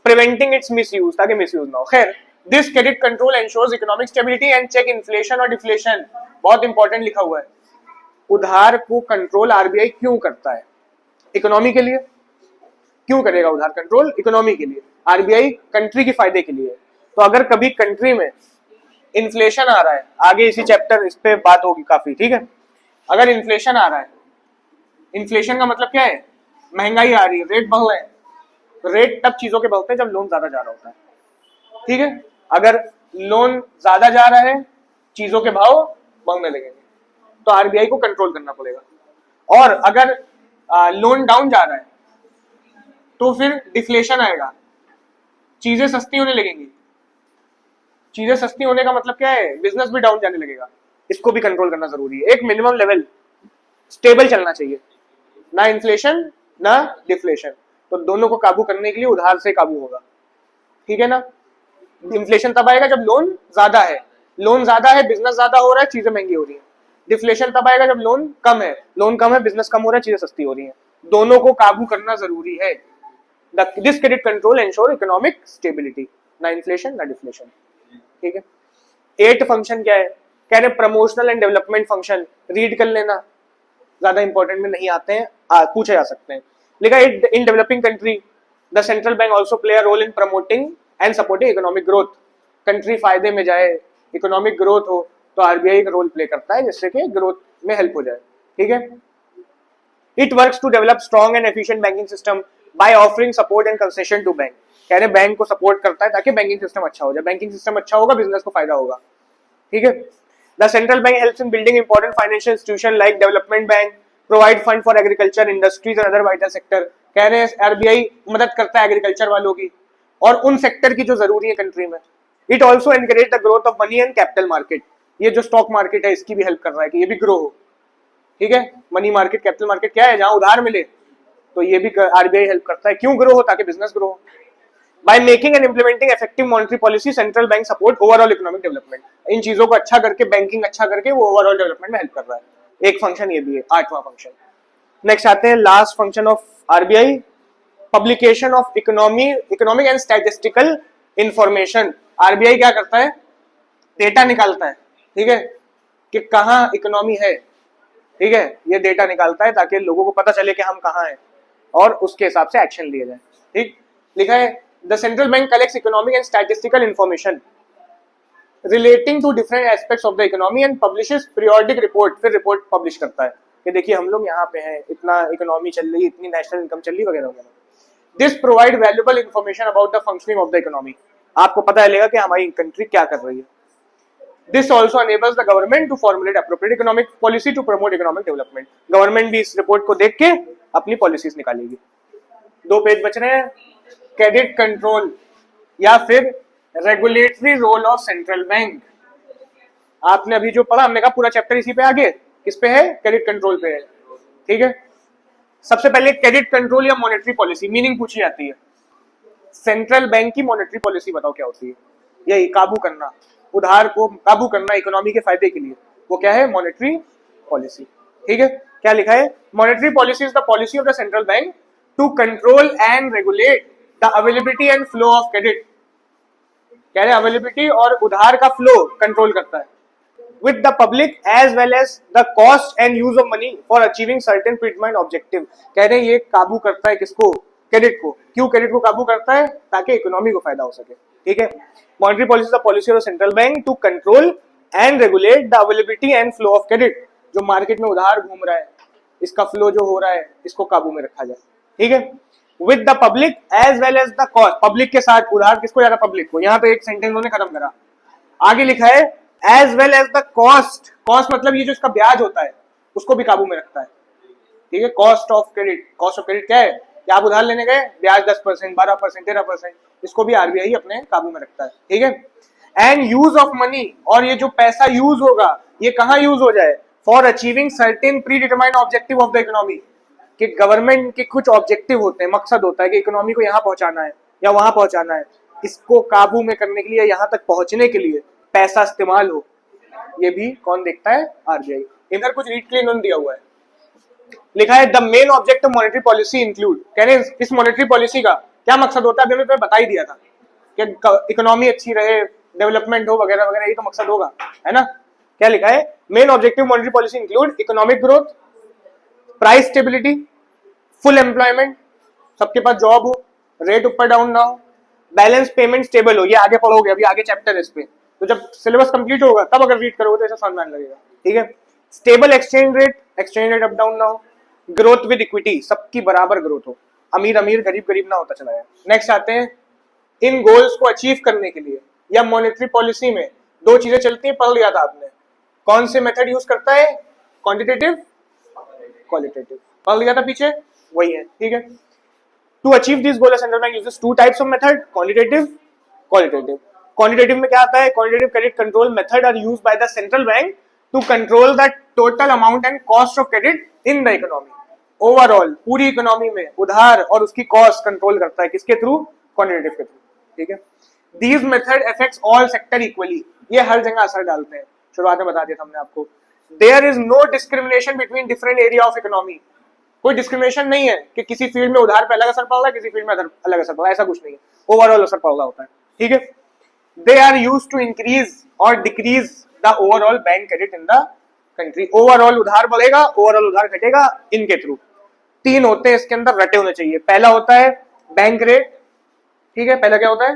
प्रिवेंटिंग इट्स मिसयूज, ताकि मिसयूज ना हो। खैर, this credit control ensures economic stability and check inflation और डिफ्लेशन। बहुत इंपॉर्टेंट लिखा हुआ है। उधार को कंट्रोल आरबीआई क्यों करता है? इकोनॉमी के लिए। क्यों करेगा उधार कंट्रोल? इकोनॉमी के लिए। आरबीआई कंट्री के फायदे के लिए। तो अगर कभी कंट्री में इन्फ्लेशन आ रहा है, आगे इसी चैप्टर इस पे बात होगी काफी, ठीक है। अगर इन्फ्लेशन आ रहा है, इन्फ्लेशन का मतलब क्या है? महंगाई आ रही है, रेट बढ़ रहे हैं। रेट तब चीजों के बढ़ते हैं जब लोन ज्यादा जा रहा होता है, ठीक है। अगर लोन ज्यादा जा रहा है, चीजों के भाव बढ़ने लगेंगे, तो आरबीआई को कंट्रोल करना पड़ेगा। और अगर लोन डाउन जा रहा है तो फिर डिफ्लेशन आएगा, चीजें सस्ती होने लगेंगी। चीजें सस्ती होने का मतलब क्या है? बिजनेस भी डाउन जाने लगेगा। इसको भी कंट्रोल करना जरूरी है। एक मिनिमम लेवल स्टेबल चलना चाहिए, ना इन्फ्लेशन ना डिफ्लेशन। तो दोनों को काबू करने के लिए उधार से काबू होगा, ठीक है ना। इन्फ्लेशन तब आएगा जब लोन ज्यादा है, लोन ज्यादा है, बिजनेस ज्यादा हो रहा है, चीजें महंगी हो रही है। डिफ्लेशन तब आएगा जब लोन कम है, लोन कम है, बिजनेस कम हो रहा है, चीजें सस्ती हो रही है। दोनों को काबू करना जरूरी है। This credit control ensure economic stability, ना इन्फ्लेशन ना डिफ्लेशन, ठीक है। 8 फंक्शन क्या है? कह रहे promotional and development function. Read कर लेना, ज्यादा इंपॉर्टेंट में नहीं आते हैं, पूछे जा सकते हैं। लिखा in developing country the central bank also play a role in promoting and supporting economic growth. Country फायदे में जाए, इकोनॉमिक ग्रोथ हो, तो आरबीआई का रोल प्ले करता है जिससे कि ग्रोथ में हेल्प हो जाए, ठीक है। It works to develop strong and efficient banking system by offering support and concession to bank. कह रहे बैंक को सपोर्ट करता है ताकि बैंकिंग सिस्टम अच्छा हो जाए। बैंकिंग सिस्टम अच्छा होगा, बिजनेस को फायदा होगा, ठीक है। The central bank helps in building important financial institution like development bank, provide fund for agriculture, industries and other vital sector. कह रहे हैं आरबीआई मदद करता है एग्रीकल्चर वालों की और उन सेक्टर की जो जरूरी है कंट्री में। It also encourage the growth of money and capital market. ये जो स्टॉक मार्केट है इसकी भी हेल्प कर रहा है कि ये भी ग्रो हो, ठीक है। मनी मार्केट, कैपिटल मार्केट क्या है? जहां उधार मिले, तो ये भी आरबीआई हेल्प करता है। क्यों ग्रो हो? ताकि बिजनेस ग्रो हो। By making and implementing effective monetary policy, central bank support overall economic development. इन चीजों को अच्छा करके, बैंकिंग अच्छा करके, वो ओवरऑल डेवलपमेंट में हेल्प कर रहा है। एक फंक्शन ये भी है, 8वां फंक्शन। नेक्स्ट आते हैं last function of RBI, publication of economic and statistical information. RBI क्या करता है? डेटा निकालता है, ठीक है, कि कहाँ इकोनॉमी है, ठीक है। ये डेटा निकालता है ताकि लोगों को पता चले कि हम कहाँ हैं और उसके हिसाब से एक्शन लिए जाए, ठीक। लिखा है the central bank collects economic and statistical information relating to different aspects of the economy and publishes periodic report. फिर रिपोर्ट पब्लिश करता है कि देखिए हम लोग यहाँ पे हैं, इतना इकोनॉमी चल रही है, इतनी नेशनल इनकम चल रही है, वगैरह वगैरह। This provide valuable information about the functioning of the economy. आपको पता चलेगा कि हमारी कंट्री क्या कर रही है। This also enables the government to formulate appropriate economic policy to promote economic development। Government भी इस रिपोर्ट को देख के अपनी पॉलिसीज निकालेगी। 2 पेज बच रहे हैं। क्रेडिट कंट्रोल या फिर regulatory role of central bank. आपने अभी जो पढ़ा, हमने कहा पूरा चैप्टर इसी पे आगे किस पे है? क्रेडिट कंट्रोल पे है, ठीक है। सबसे पहले क्रेडिट कंट्रोल या मॉनेटरी पॉलिसी, मीनिंग पूछी जाती है। सेंट्रल बैंक की मॉनेटरी पॉलिसी बताओ क्या होती है? यही काबू करना, उधार को काबू करना इकोनॉमी के फायदे के लिए, वो क्या है? मॉनेटरी पॉलिसी, ठीक है। क्या लिखा है? Monetary policy is the policy of the central bank to control and regulate the availability and flow of credit. कह रहे अवेलेबिलिटी और उधार का फ्लो कंट्रोल करता है with the public as well as the cost and use of money for achieving certain predetermined objective। कह रहे हैं ये काबू करता है किसको? क्रेडिट को। क्यों क्रेडिट को काबू करता है? ताकि इकोनॉमी को फायदा हो सके, ठीक है। Monetary policy the policy of central bank to control and regulate the availability and flow of credit. जो मार्केट में उधार घूम रहा है, इसका फ्लो जो हो रहा है, इसको काबू में रखा जाए, ठीक है। With the public as well as the cost. Public के साथ उधार किसको जाना? पब्लिक को। यहाँ पे एक सेंटेंस उन्होंने खत्म करा। आगे लिखा है as well as the cost. Cost मतलब ये जो इसका ब्याज होता है उसको भी काबू में रखता है, ठीक है। Cost of credit, cost of credit क्या है? कि आप उधार लेने गए, ब्याज 10%, 12%, 13%, इसको भी आरबीआई अपने काबू में रखता है, ठीक है। एंड यूज ऑफ मनी, और ये जो पैसा यूज होगा ये कहाँ यूज हो जाए? For achieving certain pre determined objective of the economy. कि गवर्नमेंट के कुछ ऑब्जेक्टिव होते हैं, मकसद होता है कि इकोनॉमी को यहाँ पहुंचाना है या वहां पहुंचाना है। इसको काबू में करने के लिए, यहाँ तक पहुंचने के लिए पैसा इस्तेमाल हो, ये भी कौन देखता है? आरबीआई। इधर कुछ रीड के लिए इन्होंने दिया हुआ है, लिखा है the main object of monetary policy include. कह रहे हैं इस मॉनेटरी पॉलिसी का क्या मकसद होता है? अभी मैंने बता ही दिया था कि इकोनॉमी अच्छी रहे, डेवलपमेंट हो, वगैरह वगैरह, ये तो मकसद होगा, है ना। क्या लिखा है? Main objective monetary policy include economic growth, price stability, full employment, सबके पास जॉब हो, रेट ऊपर डाउन ना हो, बैलेंस पेमेंट स्टेबल हो। ये आगे पढ़ोगे, अभी आगे चैप्टर है इस पे, तो जब सिलेबस कंप्लीट होगा तब अगर रीड करोगे तो ऐसा समझ में आने लगेगा। ठीक है, stable exchange rate up down ना हो, ग्रोथ विद इक्विटी, सबकी बराबर ग्रोथ हो, अमीर अमीर गरीब गरीब ना होता चला जाए। नेक्स्ट आते हैं, इन गोल्स को अचीव करने के लिए या मॉनेटरी पॉलिसी में दो चीजें चलती हैं, पढ़ लिया था आपने। कौन से मेथड यूज करता है? क्वांटिटेटिव, क्वालिटेटिव, पढ़ लिया था पीछे, वही है। ठीक है, to achieve this goal central bank uses two types of method, qualitative, qualitative. Quantitative में क्या आता है? Quantitative credit control method are used by the central bank to control the total amount and cost of credit in the economy. Overall पूरी economy में उधार और उसकी cost control करता है, किसके थ्रू? क्वांटिटेटिव के थ्रू। ठीक है, these method affects all sector equally, ये हर जगह असर डालते हैं, शुरुआत में बता दिया था हमने आपको। There is no discrimination between different area of economy, कोई डिस्क्रिमिनेशन नहीं है कि किसी फील्ड में उधार पे अलग असर पड़ रहा है, किसी फील्ड में अलग असर पड़ रहा है, ऐसा कुछ नहीं है, ओवरऑल असर पड़ रहा होता है। ठीक है, they are use to increase और decrease the overall bank credit in the country. Overall उधार बढ़ेगा, ओवरऑल उधार घटेगा, इनके थ्रू। तीन होते हैं इसके अंदर, रटे होने चाहिए। पहला होता है बैंक रेट, ठीक है, पहला क्या होता है?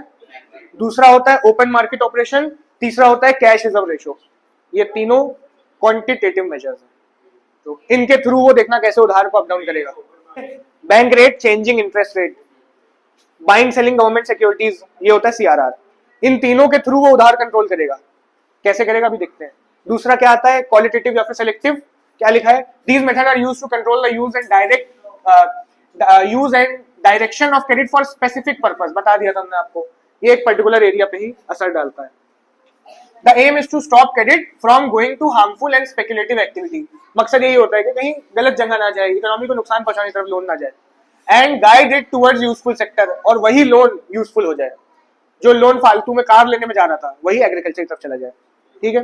दूसरा होता है ओपन मार्केट ऑपरेशन, तीसरा होता है कैश रिजर्व रेशो। ये तीनों क्वांटिटेटिव मेजर्स हैं, तो इनके थ्रू वो देखना कैसे उधार को अप डाउन करेगा। Bank rate, changing interest rate, buying selling government securities, ये होता है सीआरआर। इन तीनों के थ्रू वो उधार कंट्रोल करेगा, कैसे करेगा अभी देखते हैं। दूसरा क्या आता है? क्वालिटेटिव या फिर सेलेक्टिव। क्या लिखा है? These method are used to control the use and direction of credit for specific purpose. बता दिया था हमने आपको, ये एक पर्टिकुलर एरिया पे ही असर डालता है। The aim is to stop credit from going to harmful and speculative activity. मकसद यही होता है कि कहीं गलत जगह ना जाए, इकोनॉमी को नुकसान पहुंचाने की तरफ लोन ना जाए, and guide it towards useful sector, और वही लोन यूजफुल हो जाए। जो लोन फालतू में कार लेने में जा रहा था वही एग्रीकल्चर की तरफ चला जाए। ठीक है,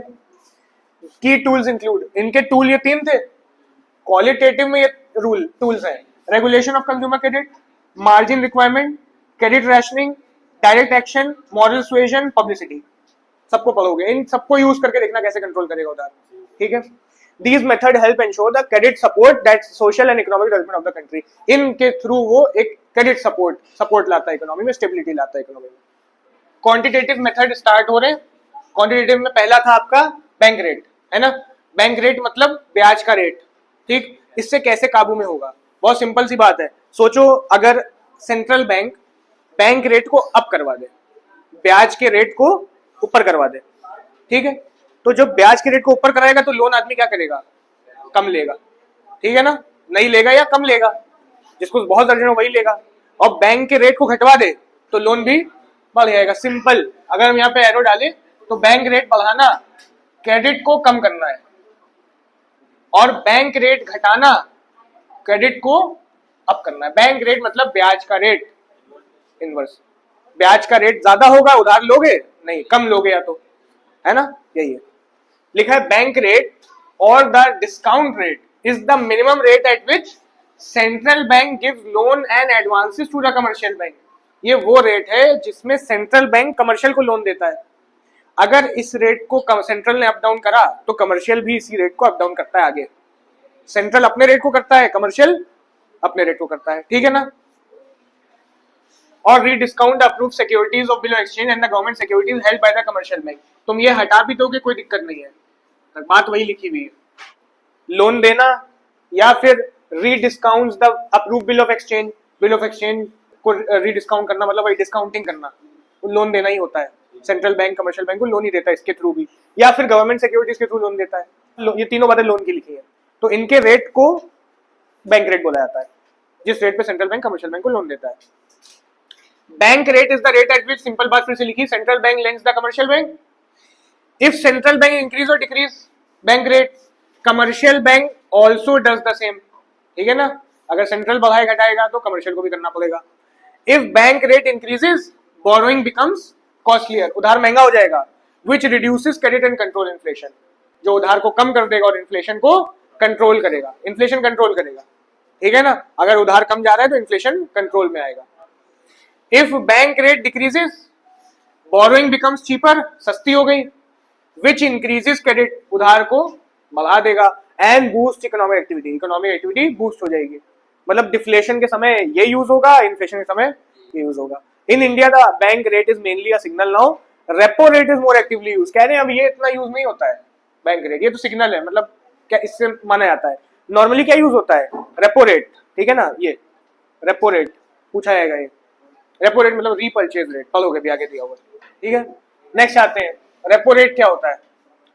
की टूल्स इंक्लूड, इनके टूल ये तीन थे। क्वालिटेटिव में ये रूल टूल्स हैं, regulation of consumer credit, margin requirement, credit rationing, direct action, moral suasion, publicity. सबको पढ़ोगे, इन सबको यूज करके देखना कैसे कंट्रोल करेगा उधार। ठीक है, these method help ensure the credit support that social and economic development of the country. इनके थ्रू वो एक क्रेडिट सपोर्ट लाता है इकोनॉमी में, स्टेबिलिटी लाता है इकोनॉमी में। क्वांटिटेटिव मेथड स्टार्ट हो रहे हैं। क्वांटिटेटिव में पहला था आपका बैंक रेट, है ना। बैंक रेट मतलब ब्याज का रेट। ठीक, इससे कैसे काबू में होगा? बहुत सिंपल सी बात है। सोचो अगर सेंट्रल बैंक बैंक रेट को अप करवा दे, ब्याज के रेट को ऊपर करवा दे, ठीक है, तो जब ब्याज के रेट को ऊपर कराएगा तो लोन आदमी क्या करेगा? कम लेगा। ठीक है ना, नहीं लेगा या कम लेगा, जिसको बहुत अर्जेंट हो वही लेगा। और बैंक के रेट को घटवा दे तो लोन भी बढ़ जाएगा। सिंपल, अगर हम यहाँ पे एरो डालें तो बैंक रेट बढ़ाना क्रेडिट को कम करना है, और बैंक रेट घटाना क्रेडिट को अप करना है। बैंक रेट मतलब ब्याज का रेट, इनवर्स। ब्याज का रेट ज्यादा होगा, उधार लोगे नहीं, कम लोगे या तो, है ना, यही है। लिखा है बैंक रेट और the discount rate is the minimum rate at which central bank gives loan and advances to the commercial bank. ये वो रेट है जिसमें सेंट्रल बैंक कमर्शियल को लोन देता है। अगर इस रेट को सेंट्रल ने अप डाउन करा तो कमर्शियल भी इसी रेट को अप डाउन करता है आगे। सेंट्रल अपने रेट को करता है, कमर्शियल अपने रेट को करता है। ठीक है ना। और rediscount approved securities of bill of exchange and the government securities held by the commercial bank. तुम ये हटा भी दोगे कोई दिक्कत नहीं है, बात वही लिखी हुई है। लोन देना या फिर rediscount the approved bill of exchange. Bill of exchange को रीडिस्काउंट करना मतलब वही डिस्काउंटिंग करना, लोन देना ही होता है। सेंट्रल बैंक कमर्शियल बैंक को लोन ही देता है इसके थ्रू भी, या फिर गवर्नमेंट सिक्योरिटीज के थ्रू लोन देता है। ये तीनों बातें लोन की लिखी है। तो इनके रेट को बैंक रेट बोला जाता है, जिस रेट पे सेंट्रल बैंक कमर्शियल बैंक को लोन देता है। Bank rate is the rate at which, simple बात फिर से लिखी, central bank lends the commercial bank. If central bank increase और decrease bank rate, commercial bank also does the same. ठीक है ना, अगर सेंट्रल बढ़ाए घटाएगा तो कमर्शियल को भी करना पड़ेगा। If bank rate increases borrowing becomes costlier, उधार महंगा हो जाएगा, which reduces credit and control inflation, जो उधार को कम कर देगा और इन्फ्लेशन को कंट्रोल करेगा, इन्फ्लेशन कंट्रोल करेगा। ठीक है ना, अगर उधार कम जा रहा है तो इन्फ्लेशन कंट्रोल में आएगा। If bank rate decreases borrowing becomes cheaper, सस्ती हो गई, विच इंक्रीजेस क्रेडिट, उधार को बढ़ा देगा। And boost economic activity, economic activity boost हो जाएगी। मतलब डिफ्लेशन के समय ये यूज होगा, इन्फ्लेशन के समय ये यूज होगा। In India the bank rate is mainly a signal now, repo rate is more actively use. कह रहे हैं अब ये इतना यूज नहीं होता है बैंक रेट, ये तो सिग्नल है, मतलब क्या इससे माना जाता है। नॉर्मली क्या यूज होता है, रेपो रेट, ठीक है ना, ये रेपो रेट पूछा जाएगा। ये रेपो रेट मतलब रीपर्चेज रेट, पढ़ोगे भी आगे दिया हुआ, ठीक है। नेक्स्ट आते हैं, रेपो रेट क्या होता है।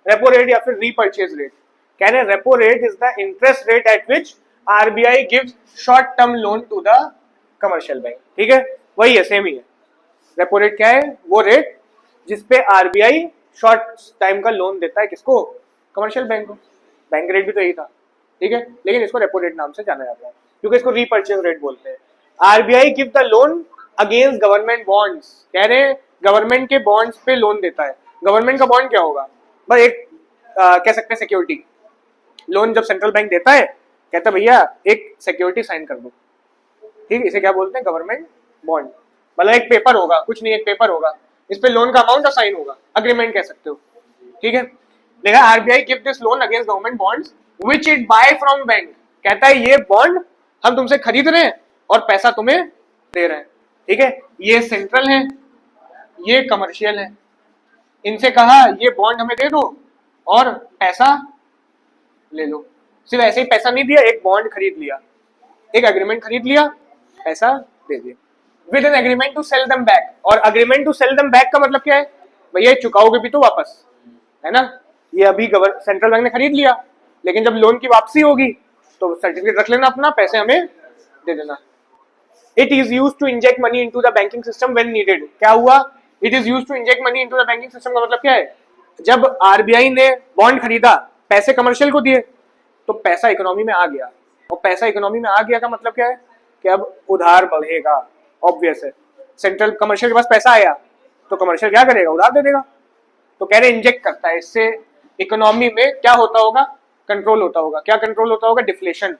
रेपो रेट या फिर रीपर्चेज रेट, कह रहे हैं repo rate is the interest rate at which RBI gives short term loan to the commercial bank, ठीक है, वही है, सेम ही है। रेपो रेट क्या है, वो रेट जिसपे आरबीआई शॉर्ट टाइम का लोन देता है, किसको, कमर्शियल बैंक को। बैंक रेट भी तो यही था, ठीक है, लेकिन इसको रेपो रेट नाम से जाना जाता है क्योंकि इसको रीपर्चेज रेट बोलते हैं। RBI give the loan against government bonds, कह रहे हैं गवर्नमेंट के बॉन्ड्स पे लोन देता है। गवर्नमेंट का बॉन्ड क्या होगा, बस एक कह सकते हैं सिक्योरिटी। लोन जब सेंट्रल बैंक देता है, कहता है भैया एक सिक्योरिटी साइन कर दो, ठीक है, इसे क्या बोलते हैं, गवर्नमेंट बॉन्ड। मतलब एक पेपर होगा, कुछ नहीं, एक पेपर होगा, इस पे लोन का अमाउंट असाइन होगा, अग्रीमेंट कह सकते हो, ठीक है। देखा, RBI give this loan against government bonds which it by from bank, कहता है ये बॉन्ड हम तुमसे खरीद रहे हैं और पैसा तुम्हें दे रहे हैं, ठीक है। ये सेंट्रल है, ये कमर्शियल है, इनसे कहा ये बॉन्ड हमें दे दो और पैसा ले लो। सिर्फ ऐसे ही पैसा नहीं दिया, एक बॉन्ड खरीद लिया, एक एग्रीमेंट खरीद लिया, पैसा दे दिया with an agreement to sell them back. और agreement to sell them back का मतलब क्या है, भैया चुकाओगे भी तो वापस, है ना। ये अभी सेंट्रल बैंक ने खरीद लिया, लेकिन जब लोन की वापसी होगी तो सर्टिफिकेट रख लेना अपना, पैसे हमें दे देना। It is use to inject money into the banking system when needed. क्या हुआ, it is use to inject money into the banking system का मतलब क्या है, जब आरबीआई ने बॉन्ड खरीदा, पैसे कमर्शियल को दिए, तो पैसा इकोनॉमी में आ गया, और पैसा इकोनॉमी में आ गया का मतलब क्या है कि अब उधार बढ़ेगा, ऑब्वियस है। सेंट्रल कमर्शियल के पास पैसा आया तो कमर्शियल क्या करेगा, उधार दे देगा। तो कह रहे इंजेक्ट करता है, इससे इकोनॉमी में क्या होता होगा, कंट्रोल होता होगा। क्या कंट्रोल होता होगा, डिफ्लेशन,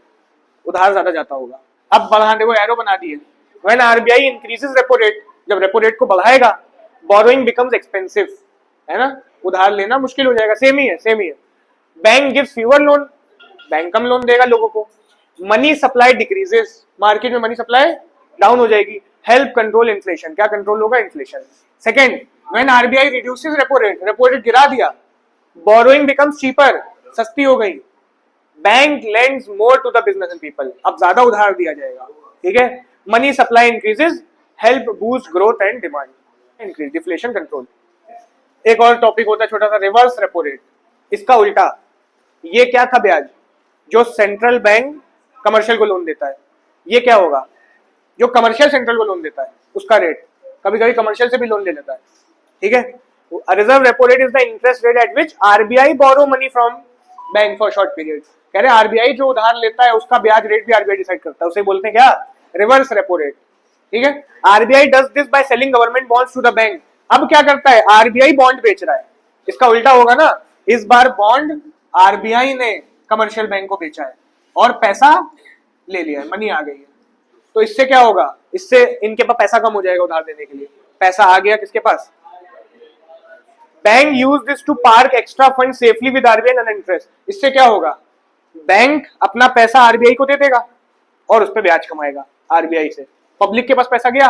उधार ज्यादा जाता होगा। अब बढ़ाने को एरो बना दिए, when RBI increases repo rate, जब रेपो रेट को बढ़ाएगा, बोरोइंग बिकम्स एक्सपेंसिव, है ना, उधार लेना मुश्किल हो जाएगा। सेम ही है, सेम ही है। Bank gives fewer loan, bank कम लोन देगा लोगों को। मनी सप्लाई डिक्रीजेस, मार्केट में मनी सप्लाई डाउन हो जाएगी। हेल्प कंट्रोल इन्फ्लेशन, क्या कंट्रोल होगा, inflation. Second, when RBI reduces repo rate गिरा दिया, बोरोइंग बिकम्स चीपर, सस्ती हो गई। Bank lends more to the business and people, अब ज्यादा उधार दिया जाएगा, ठीक है। Money supply increases, help boost growth and demand, increase deflation control. एक और टॉपिक होता है छोटा सा, रिवर्स रेपो रेट, इसका उल्टा। ये क्या था, ब्याज जो सेंट्रल बैंक कमर्शियल को लोन देता है, ये क्या होगा, जो कमर्शियल सेंट्रल को लोन देता है उसका रेट, कभी कभी कमर्शियल से भी लोन ले लेता है, ठीक है। Reserve repo rate is the interest rate at which RBI borrow money from bank for short period. कह रहे आरबीआई जो उधार लेता है उसका ब्याज रेट भी आरबीआई डिसाइड करता है, उसे बोलते हैं क्या, रिवर्स रेपो रेट, ठीक है। RBI does this by selling government bonds to the bank. अब क्या करता है, आरबीआई बॉन्ड बेच रहा है, इसका उल्टा होगा ना, इस बार बॉन्ड आरबीआई ने कमर्शियल बैंक को बेचा है और पैसा ले लिया है, मनी आ गई है। तो इससे क्या होगा, इससे इनके पास पैसा कम हो जाएगा उधार देने के लिए, पैसा आ गया किसके पास, bank use this to park extra fund safely with RBI and interest. इससे क्या होगा, बैंक अपना पैसा आरबीआई को दे देगा और उस पर ब्याज कमाएगा आरबीआई से। पब्लिक के पास पैसा गया,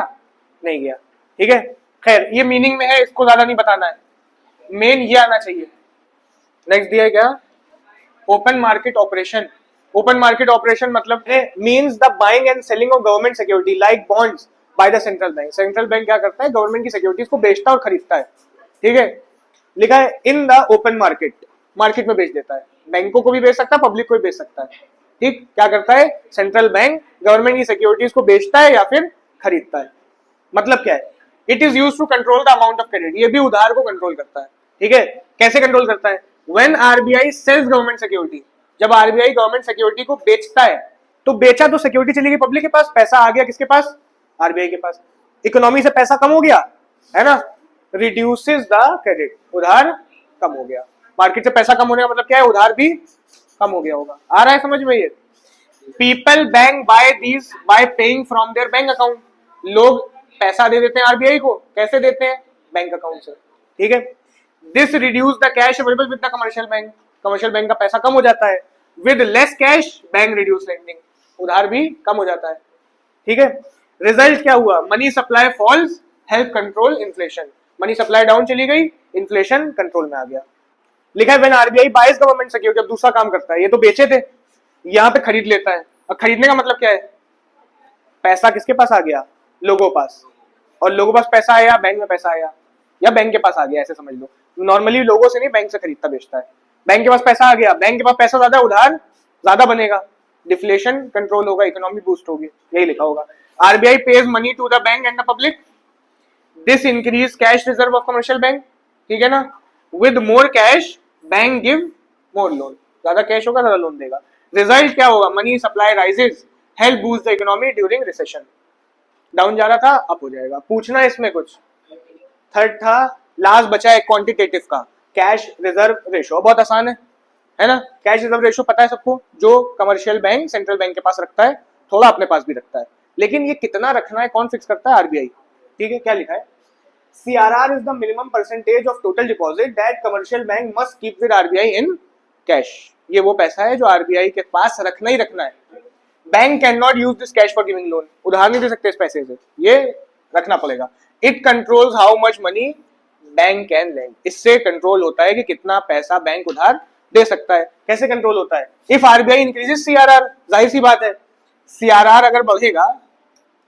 नहीं गया, ठीक है। खैर ये मीनिंग में है, इसको ज्यादा नहीं बताना है, मेन ये आना चाहिए। नेक्स्ट दिया है क्या, open market operation. Open market operation मतलब means the buying and selling of government security like bonds by the central bank. Central bank क्या करता है, गवर्नमेंट की सिक्योरिटीज को बेचता है और खरीदता है, ठीक है। लिखा है in the open market, market में बेच देता है, बैंकों को भी बेच सकता है, पब्लिक को भी बेच सकता है, ठीक। क्या करता है, सेंट्रल बैंक गवर्नमेंट की सिक्योरिटीज को बेचता है या फिर खरीदता है। मतलब क्या है, it is use to control the amount of credit, ये भी उधार को कंट्रोल करता है, ठीक है। कैसे कंट्रोल करता है, when RBI sells government security, जब आरबीआई गवर्नमेंट सिक्योरिटी को बेचता है, तो बेचा तो सिक्योरिटी चली गई पब्लिक के पास, पैसा आ गया किसके पास, आरबीआई के पास। इकोनॉमी से पैसा कम हो गया, है ना, रिड्यूसेस द क्रेडिट, उधार कम हो गया। मार्केट से पैसा कम होने का मतलब क्या है, उधार भी कम हो गया होगा। आ रहा है समझ में ये। People bank buy these by paying from their bank account, लोग पैसा दे देते हैं आरबीआई को, कैसे देते हैं, बैंक अकाउंट से, ठीक है। This reduce the cash available with the commercial bank, commercial bank का पैसा कम हो जाता है। With less cash bank reduce lending, उधार भी कम हो जाता है। ठीक है, रिजल्ट क्या हुआ? Money supply falls, help control inflation. Money supply down चली गई, इन्फ्लेशन कंट्रोल में आ गया। लिखा है when RBI buys government security, अब दूसरा काम करता है, ये तो बेचे थे, यहां पे खरीद लेता है। अब खरीदने का मतलब क्या है? पैसा किसके पास आ गया? लोगों पास। और लोगों पास पैसा आया, बैंक में पैसा आया, या बैंक के पास आ गया, ऐसे समझ लो। नॉर्मली लोगों से नहीं, बैंक से खरीदता बेचता है। बैंक के पास पैसा आ गया, बैंक के पास पैसा ज्यादा, उधार ज्यादा बनेगा, डिफ्लेशन कंट्रोल होगा, इकोनॉमी बूस्ट होगी, यही लिखा होगा। RBI pays money to the bank and the public, this increase cash reserve of commercial bank. ठीक है ना, with more cash bank give more loan, ज्यादा कैश होगा ज्यादा लोन देगा। रिजल्ट क्या होगा? Money supply rises, help boost the economy during recession. Down जा रहा था, अप हो जाएगा। पूछना है इसमें कुछ? थर्ड था, लास्ट बचा है क्वांटिटेटिव का, कैश रिजर्व रेशो। बहुत आसान है ना? कैश रिजर्व रेशो पता है सबको, जो कमर्शियल बैंक सेंट्रल बैंक के पास रखता है, थोड़ा अपने पास भी रखता है, लेकिन ये कितना रखना है कौन फिक्स करता है? आरबीआई। ठीक है, क्या लिखा है? CRR is the minimum percentage of total deposit that commercial bank must keep with RBI in cash। ये वो पैसा है जो आरबीआई के पास रखना ही रखना है। Bank can not use this cash for giving loan, उधार नहीं दे सकते इस पैसे से, ये रखना पड़ेगा। It controls how much money bank can lend, इससे कंट्रोल होता है कि कितना पैसा बैंक उधार दे सकता है। कैसे कंट्रोल होता है? इफ आरबीआई इंक्रीजेस सीआरआर, जाहिर सी बात है, सीआरआर अगर बढ़ेगा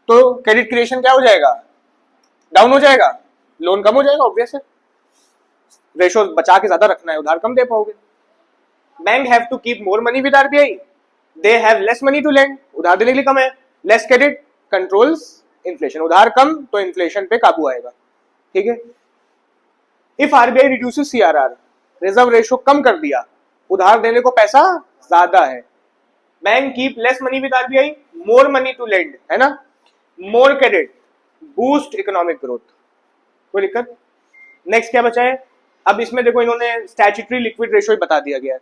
तो क्रेडिट क्रिएशन क्या हो जाएगा? डाउन हो जाएगा, लोन कम हो जाएगा, ऑब्वियस है। रेशो बचा के ज्यादा रखना है, उधार कम दे पाओगे। Bank have to keep more money with RBI, they have less money to lend, उधार देने के लिए कम है। लेस क्रेडिट कंट्रोल्स इन्फ्लेशन, उधार कम तो इन्फ्लेशन पे काबू आएगा। ठीक है, if RBI reduces CRR, reserve ratio कम कर दिया, उधार देने को पैसा ज्यादा है। Bank keep less money with RBI, more money to lend, है ना, more credit, boost economic growth, कोई दिक्कत? नेक्स्ट क्या बचा है? अब इसमें देखो इन्होंने स्टैट्यूटरी लिक्विड रेशो ही बता दिया गया है।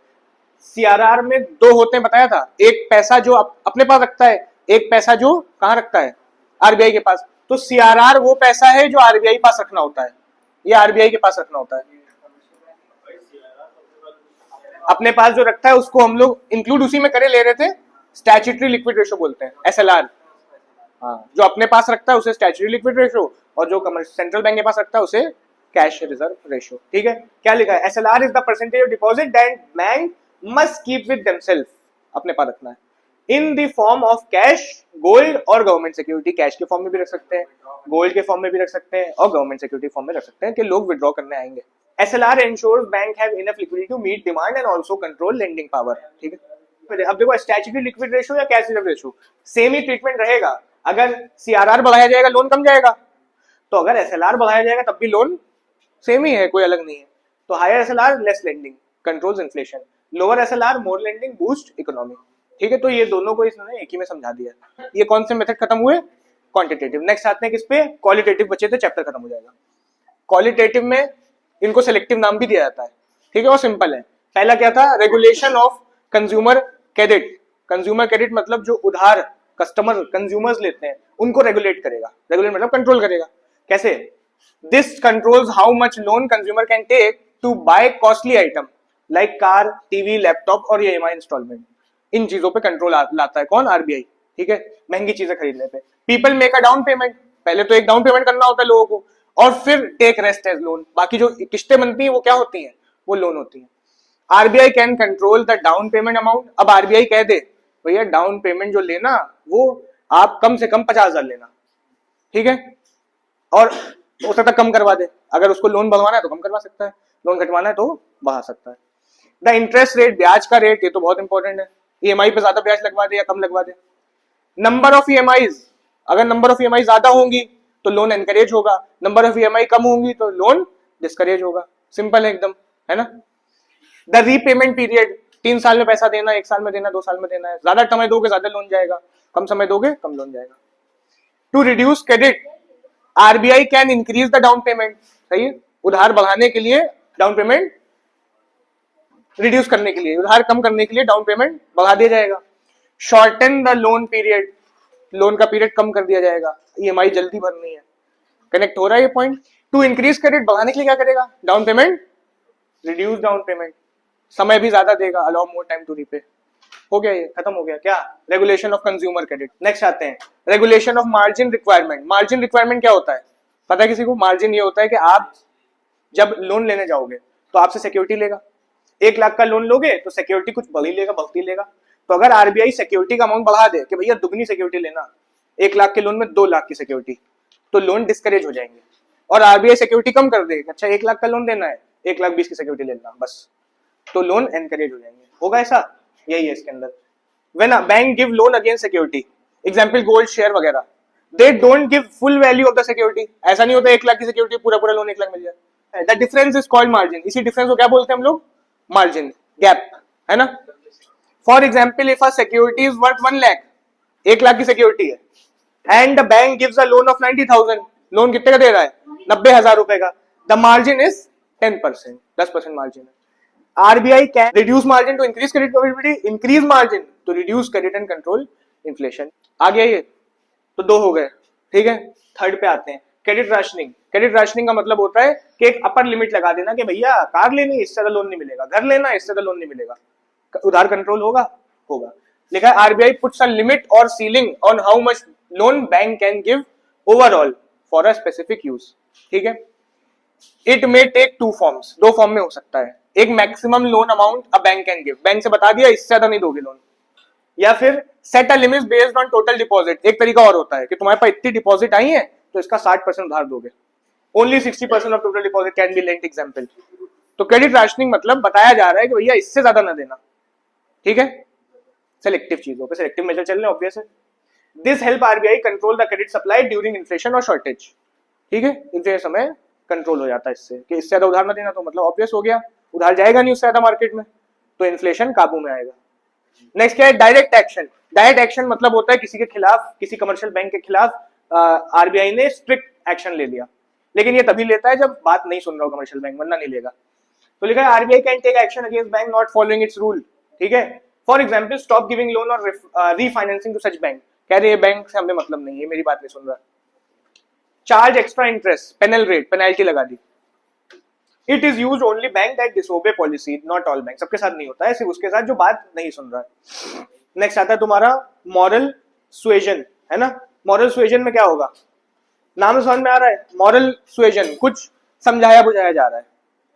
सीआरआर में दो होते हैं, बताया था, एक पैसा जो अपने पास रखता है, एक पैसा जो कहां रखता है? आरबीआई के पास। तो सीआरआर वो पैसा है जो आरबीआई पास रखना होता है, ये आरबीआई के पास रखना होता है। अपने पास जो रखता है उसको हम लोग इंक्लूड उसी में करे ले रहे थे, स्टैट्यूटरी लिक्विड रेशो बोलते हैं, एसएलआर। हाँ, जो अपने पास रखता है उसे स्टैट्यूटरी लिक्विड रेशो, और जो सेंट्रल बैंक के पास रखता है उसे कैश रिजर्व रेशो। ठीक है, क्या लिखा है? SLR is the percentage of deposit that bank must keep with themselves, अपने पास रखना है, in the form of cash, gold और गवर्नमेंट सिक्योरिटी। कैश के फॉर्म में भी रख सकते हैं, गोल्ड के फॉर्म में भी रख सकते हैं, और गवर्नमेंट सिक्योरिटी फॉर्म में रख सकते हैं कि लोग विड्रॉ करने आएंगे। SLR ensures bank have enough liquidity to meet demand and also control lending power. ठीक है, अब देखो स्टैट्यूटरी लिक्विड रेशो या कैश रिजर्व रेशो, सेम ही ट्रीटमेंट रहेगा। अगर सीआरआर बढ़ाया जाएगा लोन कम जाएगा, तो अगर एसएलआर बढ़ाया जाएगा तब भी लोन सेम ही है, कोई अलग नहीं है। तो higher SLR less lending, controls inflation, lower SLR more lending, boost economy. ठीक है, तो ये दोनों को इसने एक ही में समझा दिया। ये कौन से मेथड खत्म हुए? क्वांटिटेटिव। नेक्स्ट आते हैं किस पे? क्वालिटेटिव बचे थे, चैप्टर खत्म हो जाएगा। क्वालिटेटिव में इनको सेलेक्टिव नाम भी दिया जाता है। ठीक है, और सिंपल है। पहला क्या था? Regulation of consumer credit. Consumer credit मतलब जो उधार कस्टमर कंज्यूमर्स लेते हैं उनको रेगुलेट करेगा। रेगुलेट मतलब कंट्रोल करेगा। कैसे? This controls how much loan consumer can take to buy costly item like car, TV, laptop और ईएमआई इंस्टॉलमेंट। इन चीजों पे कंट्रोल लाता है कौन? आरबीआई। ठीक है, महंगी चीजें खरीदने पे। People make a down payment, पहले तो एक डाउन पेमेंट करना होता है लोगों को, और फिर टेक रेस्ट एज लोन। बाकी जो किस्तें बनती हैं वो क्या होती हैं? वो लोन होती हैं। RBI can control the down payment amount. अब आरबीआई कह दे भैया डाउन पेमेंट जो लेना वो आप कम से कम 50,000 लेना, ठीक है, और हो सकता है कम करवा दे। अगर उसको लोन बढ़वाना है तो कम करवा सकता है, लोन घटवाना है तो बढ़ा सकता है। द इंटरेस्ट रेट, ब्याज का रेट, ये तो बहुत इंपॉर्टेंट है। ईएमआई पे ज्यादा ब्याज लगवा दे या कम लगवा दे। नंबर ऑफ ईएमआईज, अगर नंबर ऑफ ईएमआई ज्यादा होंगी तो लोन एनकरेज होगा, नंबर ऑफ ईएमआई कम होंगी तो लोन डिस्करेज होगा। सिंपल है एकदम, है ना। द रीपेमेंट पीरियड, 3 साल में पैसा देना, 1 साल में देना, 2 साल में देना है। ज्यादा समय दोगे ज्यादा लोन जाएगा, कम समय दोगे कम लोन जाएगा। To reduce credit, RBI can increase the down payment. सही है, उधार बढ़ाने के लिए डाउन पेमेंट रिड्यूस करने के लिए, उधार कम करने के लिए डाउन पेमेंट बढ़ा दिया जाएगा। Shorten the loan period, loan का पीरियड कम कर दिया जाएगा, ईएमआई जल्दी भरनी है। कनेक्ट हो रहा है ये पॉइंट। टू इंक्रीज क्रेडिट, बढ़ाने के लिए क्या करेगा? Down payment, reduce down payment. समय भी ज्यादा देगा, allow more time to repay. हो गया, ये खत्म हो गया क्या, regulation of consumer credit. Next आते हैं regulation of margin requirement. Margin requirement क्या होता है, पता है किसी को? मार्जिन ये होता है कि आप जब लोन लेने जाओगे तो आपसे सिक्योरिटी लेगा। 1 लाख का लोन लोगे तो सिक्योरिटी कुछ बढ़ी लेगा, बढ़ती लेगा। तो अगर आरबीआई सिक्योरिटी का अमाउंट बढ़ा दे कि भैया दुगनी सिक्योरिटी लेना, 1 लाख के लोन में 2 लाख की सिक्योरिटी, तो लोन डिस्करेज हो जाएंगे। और आरबीआई सिक्योरिटी कम कर दे, अच्छा 1 लाख का लोन देना है, 1,20,000 की सिक्योरिटी लेना बस, तो लोन एनकरेज हो जाएंगे। होगा ऐसा? यही है इसके अंदर। When a bank give loan against security, example gold share वगैरह, they don't give full value of the security. ऐसा नहीं होता 1 लाख की सिक्योरिटी पूरा पूरा लोन 1 लाख मिल जाए। The difference is called margin. इसी डिफरेंस को क्या बोलते हैं हम लोग? मार्जिन, गैप, है ना। For example if a security is worth 1 lakh, 1 lakh की सिक्योरिटी है, and the bank gives a loan of 90,000, loan कितने का दे रहा है? 90,000 रुपए का। द मार्जिन इज 10%, 10% मार्जिन है। RBI can reduce margin to increase credit availability, increase margin to reduce credit and control inflation। आ गया ये, तो 2 हो गए, ठीक है। थर्ड पे आते हैं, क्रेडिट राशनिंग। क्रेडिट राशनिंग का मतलब होता है कि एक अपर लिमिट लगा देना कि भैया कार लेनी इससे ज्यादा लोन नहीं मिलेगा, घर लेना इससे ज्यादा लोन नहीं मिलेगा। उधार कंट्रोल होगा? होगा। लिखा है आरबीआई पुट्स अ लिमिट और ceiling on how much loan bank can give overall for a specific use, ठीक है। It may take 2 forms, 2 form में हो सकता है। एक maximum loan amount a bank can give, bank से बता दिया इससे ज्यादा नहीं दोगे लोन, या फिर set a limit based on total deposit. एक तरीका और होता है कि तुम्हारे पास इतनी डिपॉजिट आई है तो इसका 60% उधार दोगे, only 60% of total deposit can be lent, example. तो क्रेडिट राशनिंग मतलब बताया जा रहा है कि भैया इससे ज्यादा ना देना, ठीक है। सेलेक्टिव चीजों पे सेलेक्टिव मेजर चल रहे हैं, ऑब्वियस है। This help RBI control the credit supply during inflation और शॉर्टेज, ठीक है। इनके समय कंट्रोल हो जाता है इससे कि इससे ज्यादा उधार ना देना, तो मतलब ऑब्वियस हो गया उधार जाएगा नहीं उससे ज्यादा मार्केट में, तो इन्फ्लेशन काबू में आएगा। नेक्स्ट क्या है? Direct action. डायरेक्ट एक्शन मतलब होता है किसी के खिलाफ, किसी कमर्शियल बैंक के खिलाफ आरबीआई ने स्ट्रिक्ट एक्शन ले लिया, लेकिन ये तभी लेता है जब बात नहीं सुन रहा हो कमर्शियल बैंक, वरना नहीं लेगा। तो लिखा है RBI can take action against bank not following its rule, ठीक है। For example stop giving loan और रीफाइनेंसिंग टू सच बैंक, कह रहे बैंक से हमें मतलब नहीं है, मेरी बात नहीं सुन रहा। Charge extra interest, penal rate, penalty लगा दी। It is use only bank that disobey policy, not all bank, सबके साथ नहीं होता है, सिर्फ उसके साथ जो बात नहीं सुन रहा है। नेक्स्ट आता है तुम्हारा मॉरल सुएजन, है ना। मॉरल सुएजन में क्या होगा? नाम समझ में आ रहा है, मॉरल सुएजन, कुछ समझाया बुझाया जा रहा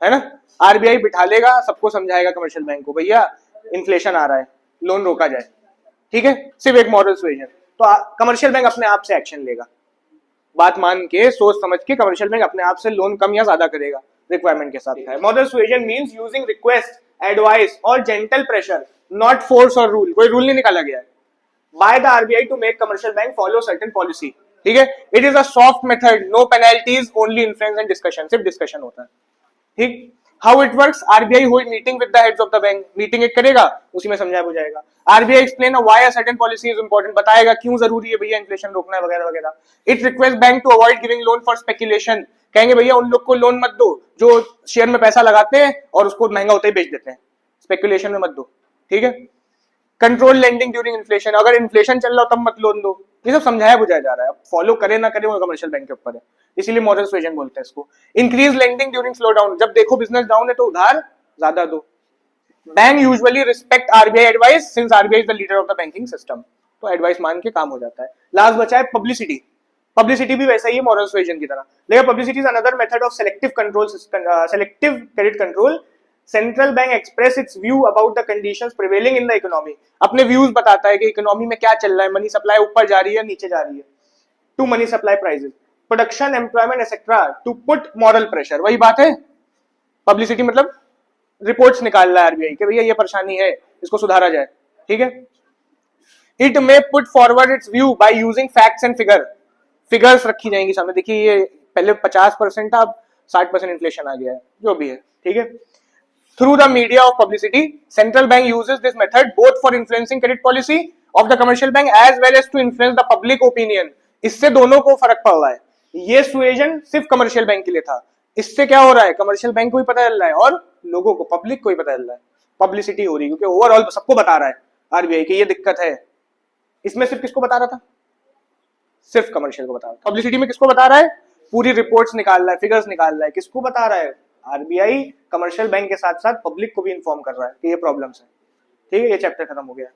है ना। आरबीआई बिठा लेगा, सबको समझाएगा कमर्शियल बैंक को, भैया इन्फ्लेशन आ रहा है, लोन रोका जाए, ठीक है। सिर्फ एक मॉरल सुएजन, तो कमर्शियल बैंक अपने आप से एक्शन लेगा, बात मान के सोच समझ के कमर्शियल बैंक अपने आप से लोन कम या ज्यादा करेगा रिक्वायरमेंट के साथ है। Moral suasion means using request, advice और जेंटल प्रेशर, नॉट फोर्स और रूल। कोई रूल नहीं निकाला गया है by the RBI to make commercial bank follow certain policy, ठीक है। It is a soft method, no penalties, only influence and discussion, सिर्फ डिस्कशन होता है, ठीक। How it works? RBI hold meeting with the heads of the bank, meeting एक करेगा, उसी में समझाया बुझाएगा। RBI explain why a certain policy is important, बताएगा क्यों जरूरी है भैया इन्फ्लेशन रोकना है वगैरह वगैरह। It request bank to avoid giving loan for speculation, कहेंगे भैया उन लोग को लोन मत दो जो शेयर में पैसा लगाते हैं और उसको महंगा होते ही बेच देते हैं, स्पेकुलेशन में मत दो, ठीक है। कंट्रोल लेंडिंग ड्यूरिंग इन्फ्लेशन, अगर इन्फ्लेशन चल रहा हो तब मत लोन दो, ये सब समझाया बुझाया जा रहा है। फॉलो करे ना करे वो कमर्शियल बैंक के ऊपर है, इसीलिए मॉरल सुएजन बोलते हैं इसको। Increase lending during slow down, जब देखो बिजनेस डाउन है तो उधार ज्यादा दो। Bank usually respect RBI advice since RBI is the leader of the banking system, तो एडवाइस मान के काम हो जाता है। लास्ट बचा है पब्लिसिटी। पब्लिसिटी भी वैसा ही है मॉरल सुएजन की तरह, लेकिन publicity is another method of selective control, selective credit control. Central bank express it's view about the conditions prevailing in the economy, अपने व्यूज बताता है कि इकोनॉमी में क्या चल रहा है, मनी सप्लाई ऊपर जा रही है नीचे जा रही है, to money supply prices, production, employment etcetera, to put moral pressure. वही बात है, पब्लिसिटी मतलब रिपोर्ट्स निकाल रहा है आरबीआई कि भैया ये परेशानी है, इसको सुधारा जाए, ठीक है। It may put forward it's view by using facts and figures रखी जाएंगी सामने, देखिए ये पहले 50% था, अब 60% इन्फ्लेशन आ गया है, जो भी है, ठीक है। Through the media of publicity, central bank uses this method both for influencing credit policy of the commercial bank as well as to influence the public opinion. इससे दोनों को फर्क पड़ रहा है, ये सुएजन सिर्फ कमर्शियल बैंक के लिए था, इससे क्या हो रहा है, कमर्शियल बैंक को भी पता चल रहा है और लोगों को, पब्लिक को भी पता चल रहा है, पब्लिसिटी हो रही है, क्योंकि ओवरऑल सबको बता रहा है आरबीआई की ये दिक्कत है। इसमें सिर्फ किसको बता रहा था? सिर्फ कमर्शियल को बता रहा है। पब्लिसिटी में किसको बता रहा है? पूरी रिपोर्ट्स निकाल रहा है, फिगर्स निकाल रहा है, किसको बता रहा है? आरबीआई कमर्शियल बैंक के साथ साथ पब्लिक को भी इन्फॉर्म कर रहा है कि ये प्रॉब्लम्स है। ठीक है, ये चैप्टर खत्म हो गया।